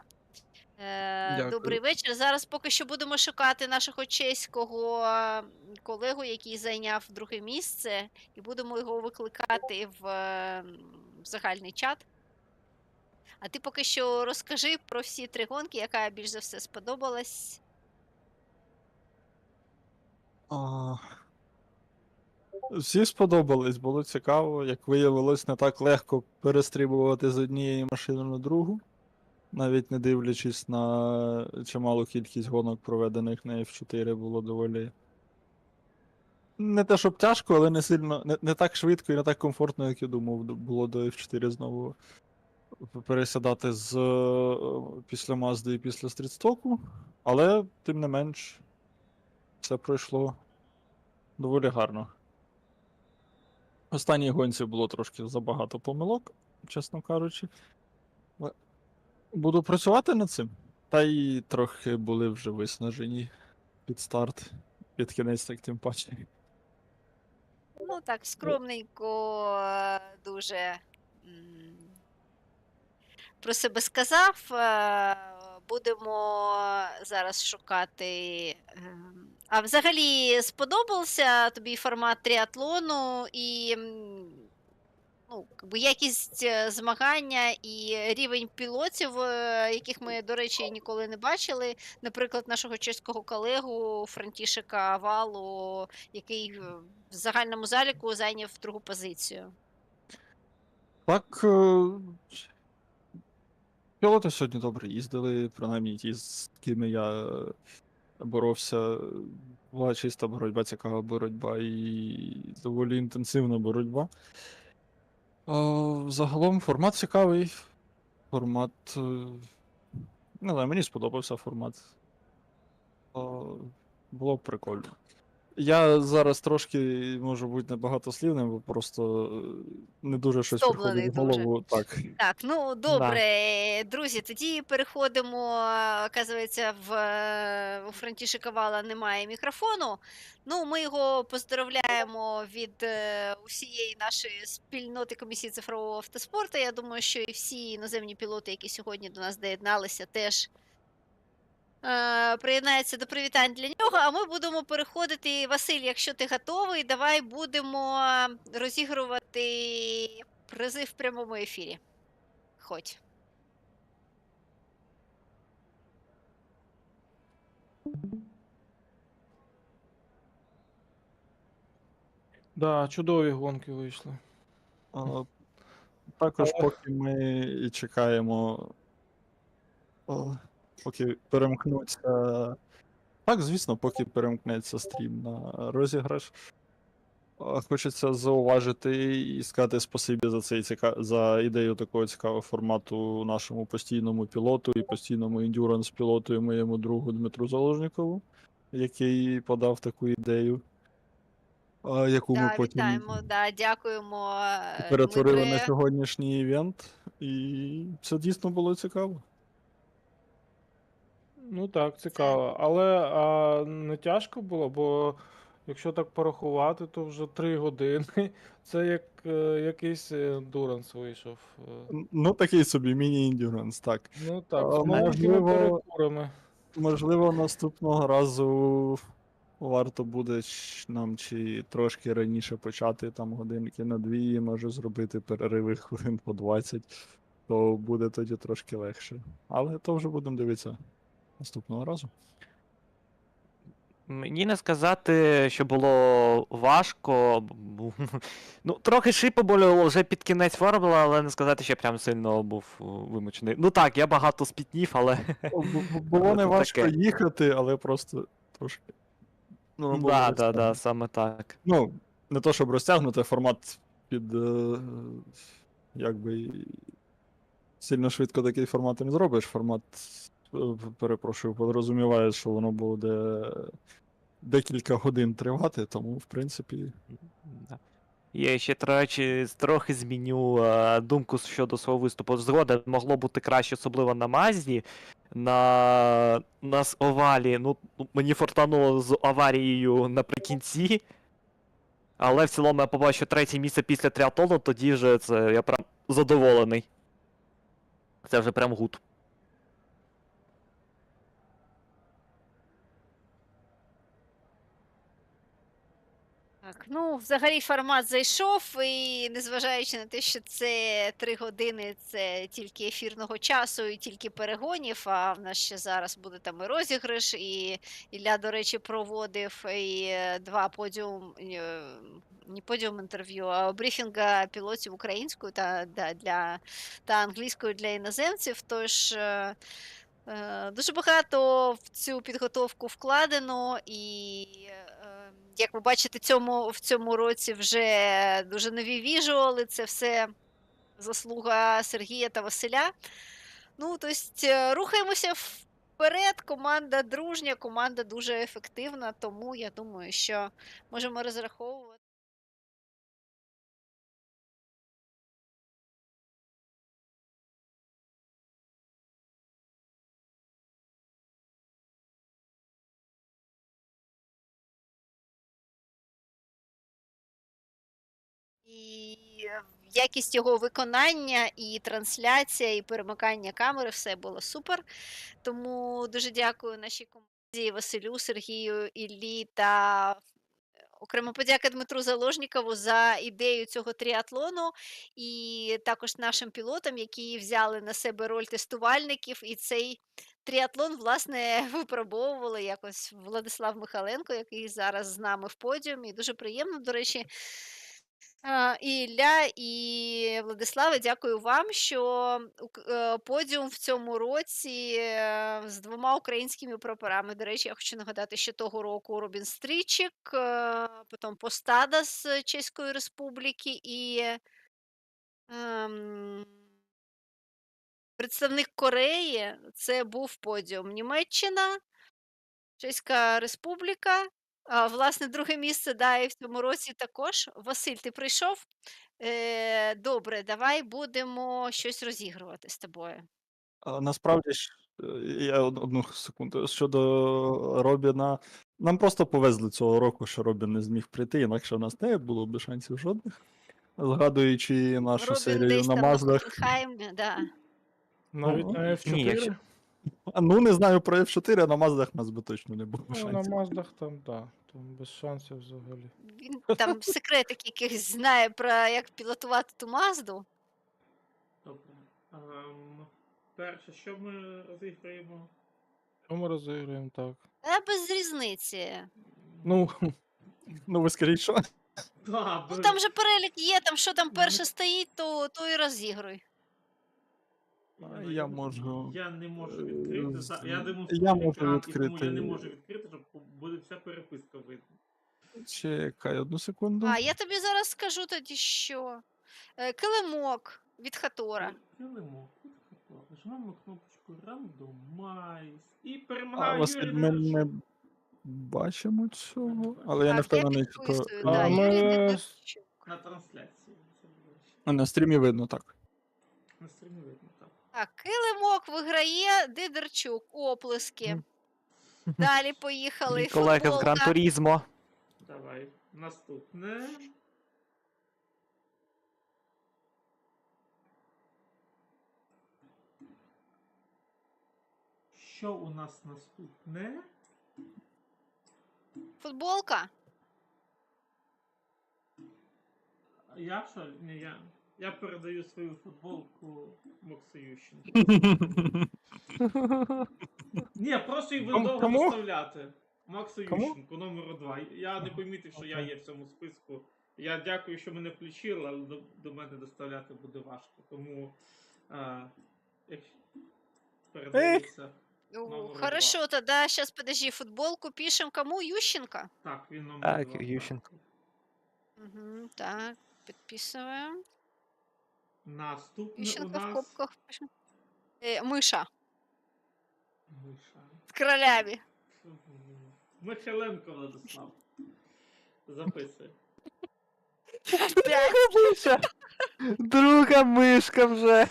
Speaker 6: Дякую.
Speaker 3: Добрий вечір. Зараз поки що будемо шукати нашого чеського колегу, який зайняв друге місце, і будемо його викликати в загальний чат. А ти поки що розкажи про всі 3 гонки, яка більш за все сподобалась.
Speaker 6: А, Всі сподобались, було цікаво. Як виявилось, не так легко перестрибувати з однієї машини на другу, навіть не дивлячись на чималу кількість гонок, проведених на F4, було доволі. Не те, щоб тяжко, але не сильно, не так швидко і не так комфортно, як я думав, було до F4 знову пересідати після Mazda і після стрітстоку. Але, тим не менш, все пройшло доволі гарно. В останній гонці було трошки забагато помилок, чесно кажучи. Але буду працювати над цим. Та й трохи були вже виснажені під старт, під кінець, так тим паче.
Speaker 3: Ну так, скромненько, дуже про себе сказав. Будемо зараз шукати. А взагалі сподобався тобі формат тріатлону і ну, якість змагання і рівень пілотів, яких ми, до речі, ніколи не бачили. Наприклад, нашого чеського колегу Франтішека Валу, який в загальному заліку зайняв 2-гу позицію.
Speaker 6: Так, пілоти сьогодні добре їздили, принаймні ті, з ким я боровся. Була чиста боротьба, цікава боротьба і доволі інтенсивна боротьба. Загалом формат цікавий. Формат. Не знаю, мені сподобався формат. Було б прикольно. Я зараз трошки можу бути небагатослівним, бо просто не дуже щось
Speaker 3: Стомлений
Speaker 6: приходить в голову. Так.
Speaker 3: Так, ну добре, друзі, тоді переходимо. Оказується, у Франтішека Вала немає мікрофону. Ну, ми його поздравляємо від усієї нашої спільноти комісії цифрового автоспорту. Я думаю, що і всі іноземні пілоти, які сьогодні до нас доєдналися, теж приєднаються до привітань для нього. А ми будемо переходити. Василь, якщо ти готовий, давай будемо розігрувати призи в прямому ефірі. Хоть.
Speaker 5: Да, чудові гонки вийшли.
Speaker 6: Також,
Speaker 5: Але-
Speaker 6: поки ми і чекаємо, поки перемкнуться. Так, звісно, поки перемкнеться стрім на розіграш. Хочеться зауважити і сказати спасибі за за ідею такого цікавого формату нашому постійному пілоту і постійному ендюранс-пілоту і моєму другу Дмитру Заложникову, який подав таку ідею, яку ми
Speaker 3: Да,
Speaker 6: потім
Speaker 3: вітаємо, да, дякуємо,
Speaker 6: перетворили на
Speaker 3: Дмитре.
Speaker 6: сьогоднішній івент. І це дійсно було цікаво.
Speaker 5: Ну так, цікаво. Але не тяжко було, бо якщо так порахувати, то вже 3 години. Це як якийсь ендуранс вийшов.
Speaker 6: Ну, такий собі міні-ендюранс, так.
Speaker 5: Ну так, з маленькими перекурами.
Speaker 6: Можливо, наступного разу варто буде нам чи трошки раніше почати, там годинки на 2, може зробити перериви хвилин по 20, то буде тоді трошки легше. Але то вже будемо дивитися наступного разу.
Speaker 8: Мені не сказати, що було важко. Ну, трохи шипа боліло вже під кінець формули, але не сказати, що я прям сильно був вимучений. Ну так, я багато спітнів, але.
Speaker 6: Було не
Speaker 8: Це
Speaker 6: важко
Speaker 8: таке.
Speaker 6: їхати, але просто трошки. Ну, було
Speaker 8: Да,
Speaker 6: розтягнуто.
Speaker 8: саме так.
Speaker 6: Ну, не то, щоб розтягнути, формат під. Якби. Сильно швидко такий формат не зробиш. Формат, перепрошую, порозуміває, що воно буде декілька годин тривати, тому, в принципі.
Speaker 8: Да. Я ще трохи зміню думку щодо свого виступу. Згоден, могло бути краще, особливо на Мазді. На овалі, ну, мені фортануло з аварією наприкінці. Але в цілому я побачив третє місце після тріатлону, тоді вже це я прям задоволений. Це вже прям гуд.
Speaker 3: Так, ну, взагалі формат зайшов, і незважаючи на те, що це 3 години, це тільки ефірного часу і тільки перегонів, а в нас ще зараз буде там і розіграш, і Ілля, до речі, проводив і 2 подіум, не подіум інтерв'ю, а брифінга пілотів українською та англійською для іноземців, тож дуже багато в цю підготовку вкладено, і як ви бачите, в цьому році вже дуже нові віжуали, це все заслуга Сергія та Василя. Ну, тобто, рухаємося вперед, команда дружня, команда дуже ефективна, тому я думаю, що можемо розраховувати. І якість його виконання, і трансляція, і перемикання камери, все було супер. Тому дуже дякую нашій команді Василю, Сергію, Іллі та окрема подяка Дмитру Заложнікову за ідею цього тріатлону, і також нашим пілотам, які взяли на себе роль тестувальників, і цей тріатлон, власне, випробовували якось Владислав Михайленко, який зараз з нами в подіумі. Дуже приємно, до речі. І Ілля, і Владиславе, дякую вам, що подіум в цьому році з 2 українськими прапорами. До речі, я хочу нагадати, що того року Робін Стрічик, потім Постада з Чеської Республіки і представник Кореї. Це був подіум Німеччина, Чеська Республіка. Власне, друге місце, да, і в цьому році також. Василь, ти прийшов? Добре, давай будемо щось розігрувати з тобою.
Speaker 6: Насправді ж, я одну секунду. Щодо Робіна, нам просто повезли цього року, що Робін не зміг прийти, інакше в нас не було б шансів жодних. Згадуючи нашу
Speaker 3: Робін
Speaker 6: серію
Speaker 3: десь
Speaker 6: на
Speaker 3: там на
Speaker 6: Маздах.
Speaker 3: Хофенхаймі, да.
Speaker 5: Навіть
Speaker 6: Ну,
Speaker 5: на
Speaker 8: ні,
Speaker 5: F4?
Speaker 8: якщо-
Speaker 6: Ну, не знаю про F4, а на Маздах нас би точно не було
Speaker 5: Ну, на
Speaker 6: шансів.
Speaker 5: Маздах там, да, там без шансів взагалі.
Speaker 3: Він там секретик якихось знає про як пілотувати ту Мазду.
Speaker 7: Добре. Перше, що ми розіграємо?
Speaker 5: Що ми розіграємо так?
Speaker 3: Без різниці.
Speaker 5: Ну,
Speaker 6: Ну, ви скажіть, що?
Speaker 7: Да,
Speaker 3: Ну там же перелік є, там що там
Speaker 7: Ну,
Speaker 3: перше стоїть, то і розігруй.
Speaker 6: Я можу.
Speaker 7: Я не можу відкрити. Я
Speaker 6: Я
Speaker 7: демонструю
Speaker 6: можу
Speaker 7: екран, і тому я
Speaker 6: відкрити.
Speaker 7: не можу відкрити, щоб буде вся переписка видно.
Speaker 6: Чекай одну секунду.
Speaker 3: Я тобі зараз скажу тоді, що. Килимок від Хатора.
Speaker 7: Килимок. Нажимаємо кнопочку Randomize. І
Speaker 6: А,
Speaker 7: перемагає
Speaker 6: Василь,
Speaker 7: Юрій
Speaker 6: ми
Speaker 7: Дерчук.
Speaker 6: не бачимо цього, але я не
Speaker 3: Так, я
Speaker 6: впевнений, що то.
Speaker 3: підписую,
Speaker 5: А
Speaker 3: да,
Speaker 5: ми
Speaker 3: Юрій
Speaker 5: с-
Speaker 3: Дидорчук.
Speaker 7: На трансляції. Це було ще.
Speaker 6: На стрімі видно, так.
Speaker 7: На стрімі видно, так.
Speaker 3: Так, Килимок виграє Дидорчук. Оплески. Далі поїхали.
Speaker 8: Мій колега з
Speaker 3: Футболка.
Speaker 8: Гран Турізмо.
Speaker 7: Давай. Наступне. Що у нас наступне?
Speaker 3: Футболка.
Speaker 7: Я що? Ні, я передаю свою футболку Максу Ющенку. Ні, просто її буде довго
Speaker 5: Кому?
Speaker 7: доставляти. Максу
Speaker 5: Кому?
Speaker 7: Ющенку, номер 2. Я не помітив, що я є в цьому списку. Я дякую, що мене включили, але до мене доставляти буде важко. Тому якщо передається. номер
Speaker 3: Хорошо,
Speaker 7: 2.
Speaker 3: тогда сейчас подожди, футболку пишем кому? Ющенко?
Speaker 7: Так, він номер
Speaker 8: Так,
Speaker 7: 2.
Speaker 8: Ющенко.
Speaker 3: Угу, так, подписываем.
Speaker 7: Наступне у
Speaker 3: Ющенко в
Speaker 7: нас
Speaker 3: копках пишем. Миша
Speaker 7: Миша.
Speaker 3: с королями.
Speaker 7: Михайленко Владислав. Записуй.
Speaker 8: Миша! Друга мишка вже.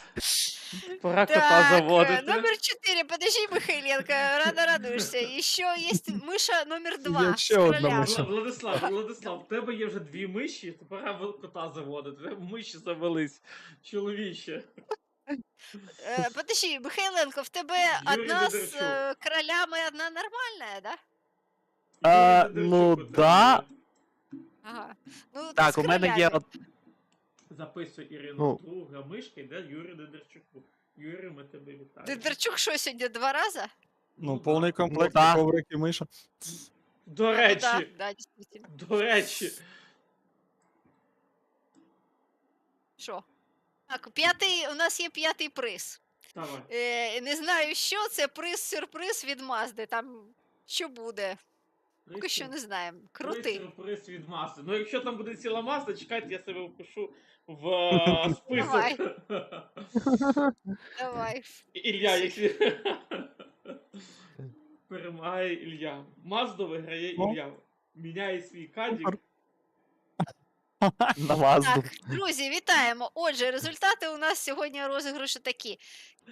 Speaker 7: Пора кота
Speaker 3: Так,
Speaker 7: заводити.
Speaker 3: номер 4, подожди, Михайленко, рано радуешься. Еще есть мыша номер 2
Speaker 6: Є
Speaker 3: с
Speaker 6: ще одна
Speaker 3: королями.
Speaker 6: миша.
Speaker 7: Владислав, в тебе є вже 2 миші, пора кота заводити. Миші завелись, чоловіче.
Speaker 3: Подожди, Михайленко, в тебе
Speaker 7: Юрій
Speaker 3: одна с
Speaker 7: Бондарчук.
Speaker 3: королями, одна нормальная, да?
Speaker 8: Ну, да.
Speaker 3: Ага. Ну, ти
Speaker 8: Так,
Speaker 3: з
Speaker 8: у мене є
Speaker 3: королями.
Speaker 7: Записуй Ірину,
Speaker 8: Ну.
Speaker 7: друга мишка йде Юрію Дедерчуку. Юрій, ми тебе вітаємо.
Speaker 3: Дидерчук що сьогодні 2 рази?
Speaker 6: Ну, повний комплект,
Speaker 8: да.
Speaker 6: коврик і миша.
Speaker 7: До
Speaker 3: Ну, да,
Speaker 7: речі,
Speaker 3: да, дійсно.
Speaker 7: до речі.
Speaker 3: Що? Так, п'ятий, у нас є 5-й приз.
Speaker 7: Давай.
Speaker 3: Не знаю, що це, приз-сюрприз від Мазди. Там що буде? Поки що не знаємо. Крутий.
Speaker 7: Сюрприз від Mazda. Ну, якщо там буде ціла Mazda, чекайте, я себе впишу в
Speaker 3: Давай.
Speaker 7: список.
Speaker 3: Давай.
Speaker 7: Ілля, якщо... Перемагає Ілля. Мазду виграє
Speaker 6: Ну.
Speaker 7: Ілля. Міняє свій кадік.
Speaker 8: на Мазду.
Speaker 3: Так, друзі, вітаємо. Отже, результати у нас сьогодні розіграшу такі.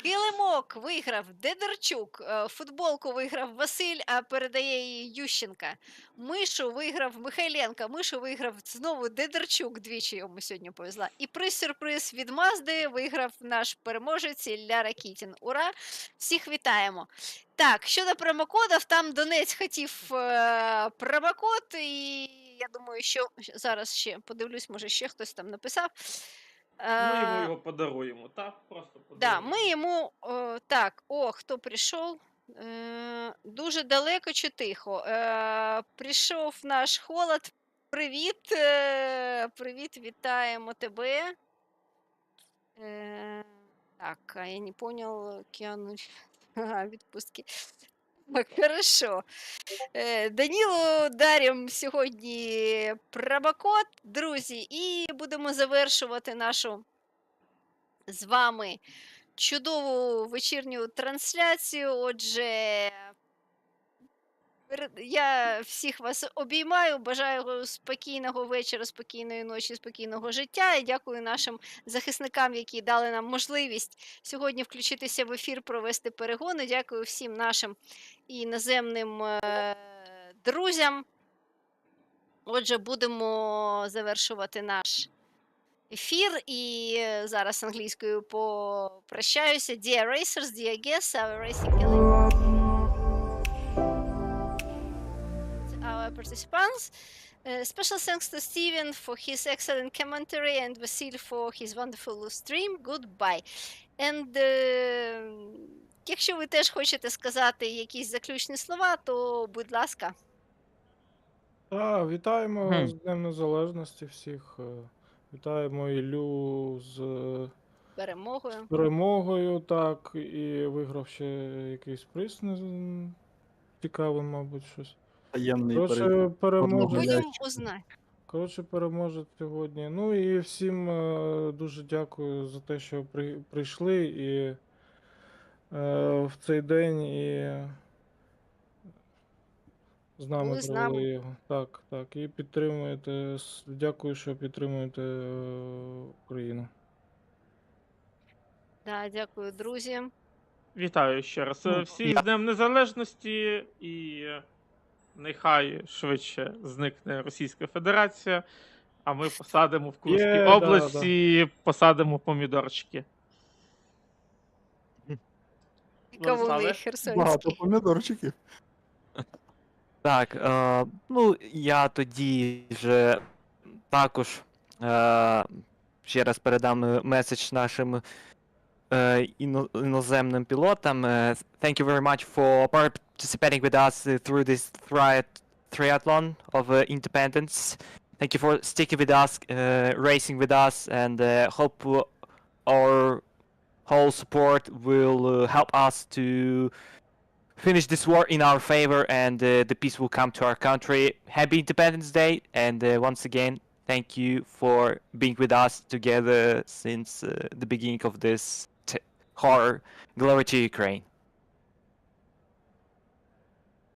Speaker 3: Килимок виграв Дедерчук, футболку виграв Василь, а передає її Ющенка. Мишу виграв Михайленко, мишу виграв знову Дедерчук, двічі йому сьогодні повезла. І приз-сюрприз від Мазди виграв наш переможець Ілля Ракітін. Ура! Всіх вітаємо! Так, щодо промокодів, там Донець хотів промокод, і я думаю, що зараз ще подивлюсь, може ще хтось там написав.
Speaker 7: Ми йому його подаруємо, так? Просто
Speaker 3: Да,
Speaker 7: подаруємо.
Speaker 3: ми йому так, хто прийшов? Дуже далеко чи тихо? Прийшов наш холод. Привіт, привіт, вітаємо тебе. Так, а я не понял, Кіану. Ага, відпустки. Так, хорошо. Данілу даримо сьогодні промокод, друзі, і будемо завершувати нашу з вами чудову вечірню трансляцію. Отже, я всіх вас обіймаю, бажаю спокійного вечора, спокійної ночі, спокійного життя. І дякую нашим захисникам, які дали нам можливість сьогодні включитися в ефір, провести перегони. Дякую всім нашим іноземним друзям. Отже, будемо завершувати наш ефір, і зараз англійською попрощаюся. Dear racers, dear guests, our racing our participants. Special thanks to Steven for his excellent commentary and Vasil for his wonderful stream. Goodbye. And якщо ви теж хочете сказати якісь заключні слова, то будь ласка.
Speaker 5: Так, вітаємо
Speaker 8: Мгм.
Speaker 5: з Днем Незалежності всіх. Вітаємо Іллю з
Speaker 3: Перемогою.
Speaker 5: перемогою, так, і виграв ще якийсь приз цікавий, мабуть, щось.
Speaker 6: Таємний
Speaker 5: Коротше,
Speaker 6: Одного
Speaker 5: переможе.
Speaker 3: Будемо узнати.
Speaker 5: Коротше, переможе сьогодні. Ну і всім дуже дякую за те, що прийшли і в цей день і з нами
Speaker 3: Були з
Speaker 5: провели
Speaker 3: нами.
Speaker 5: його. Так, так. І підтримуєте. Дякую, що підтримуєте Україну.
Speaker 3: Да, дякую, друзі.
Speaker 7: Вітаю ще раз.
Speaker 8: Ну,
Speaker 7: Всіх
Speaker 8: я-
Speaker 7: з Днем Незалежності і нехай швидше зникне Російська Федерація, а ми посадимо в Курській
Speaker 5: Є, да,
Speaker 7: області, посадимо помідорчики.
Speaker 3: Кавуни
Speaker 7: Владиславе?
Speaker 6: Багато
Speaker 3: херсонські.
Speaker 6: помідорчиків.
Speaker 8: Так, ну я тоді вже також ще раз передам меседж нашим іноземним пілотам. Thank you very much for participating with us through this triathlon of independence. Thank you for sticking with us, racing with us, and hope our whole support will help us to finish this war in our favor, and the peace will come to our country. Happy Independence Day, and once again, thank you for being with us together since the beginning of this horror. Glory to Ukraine.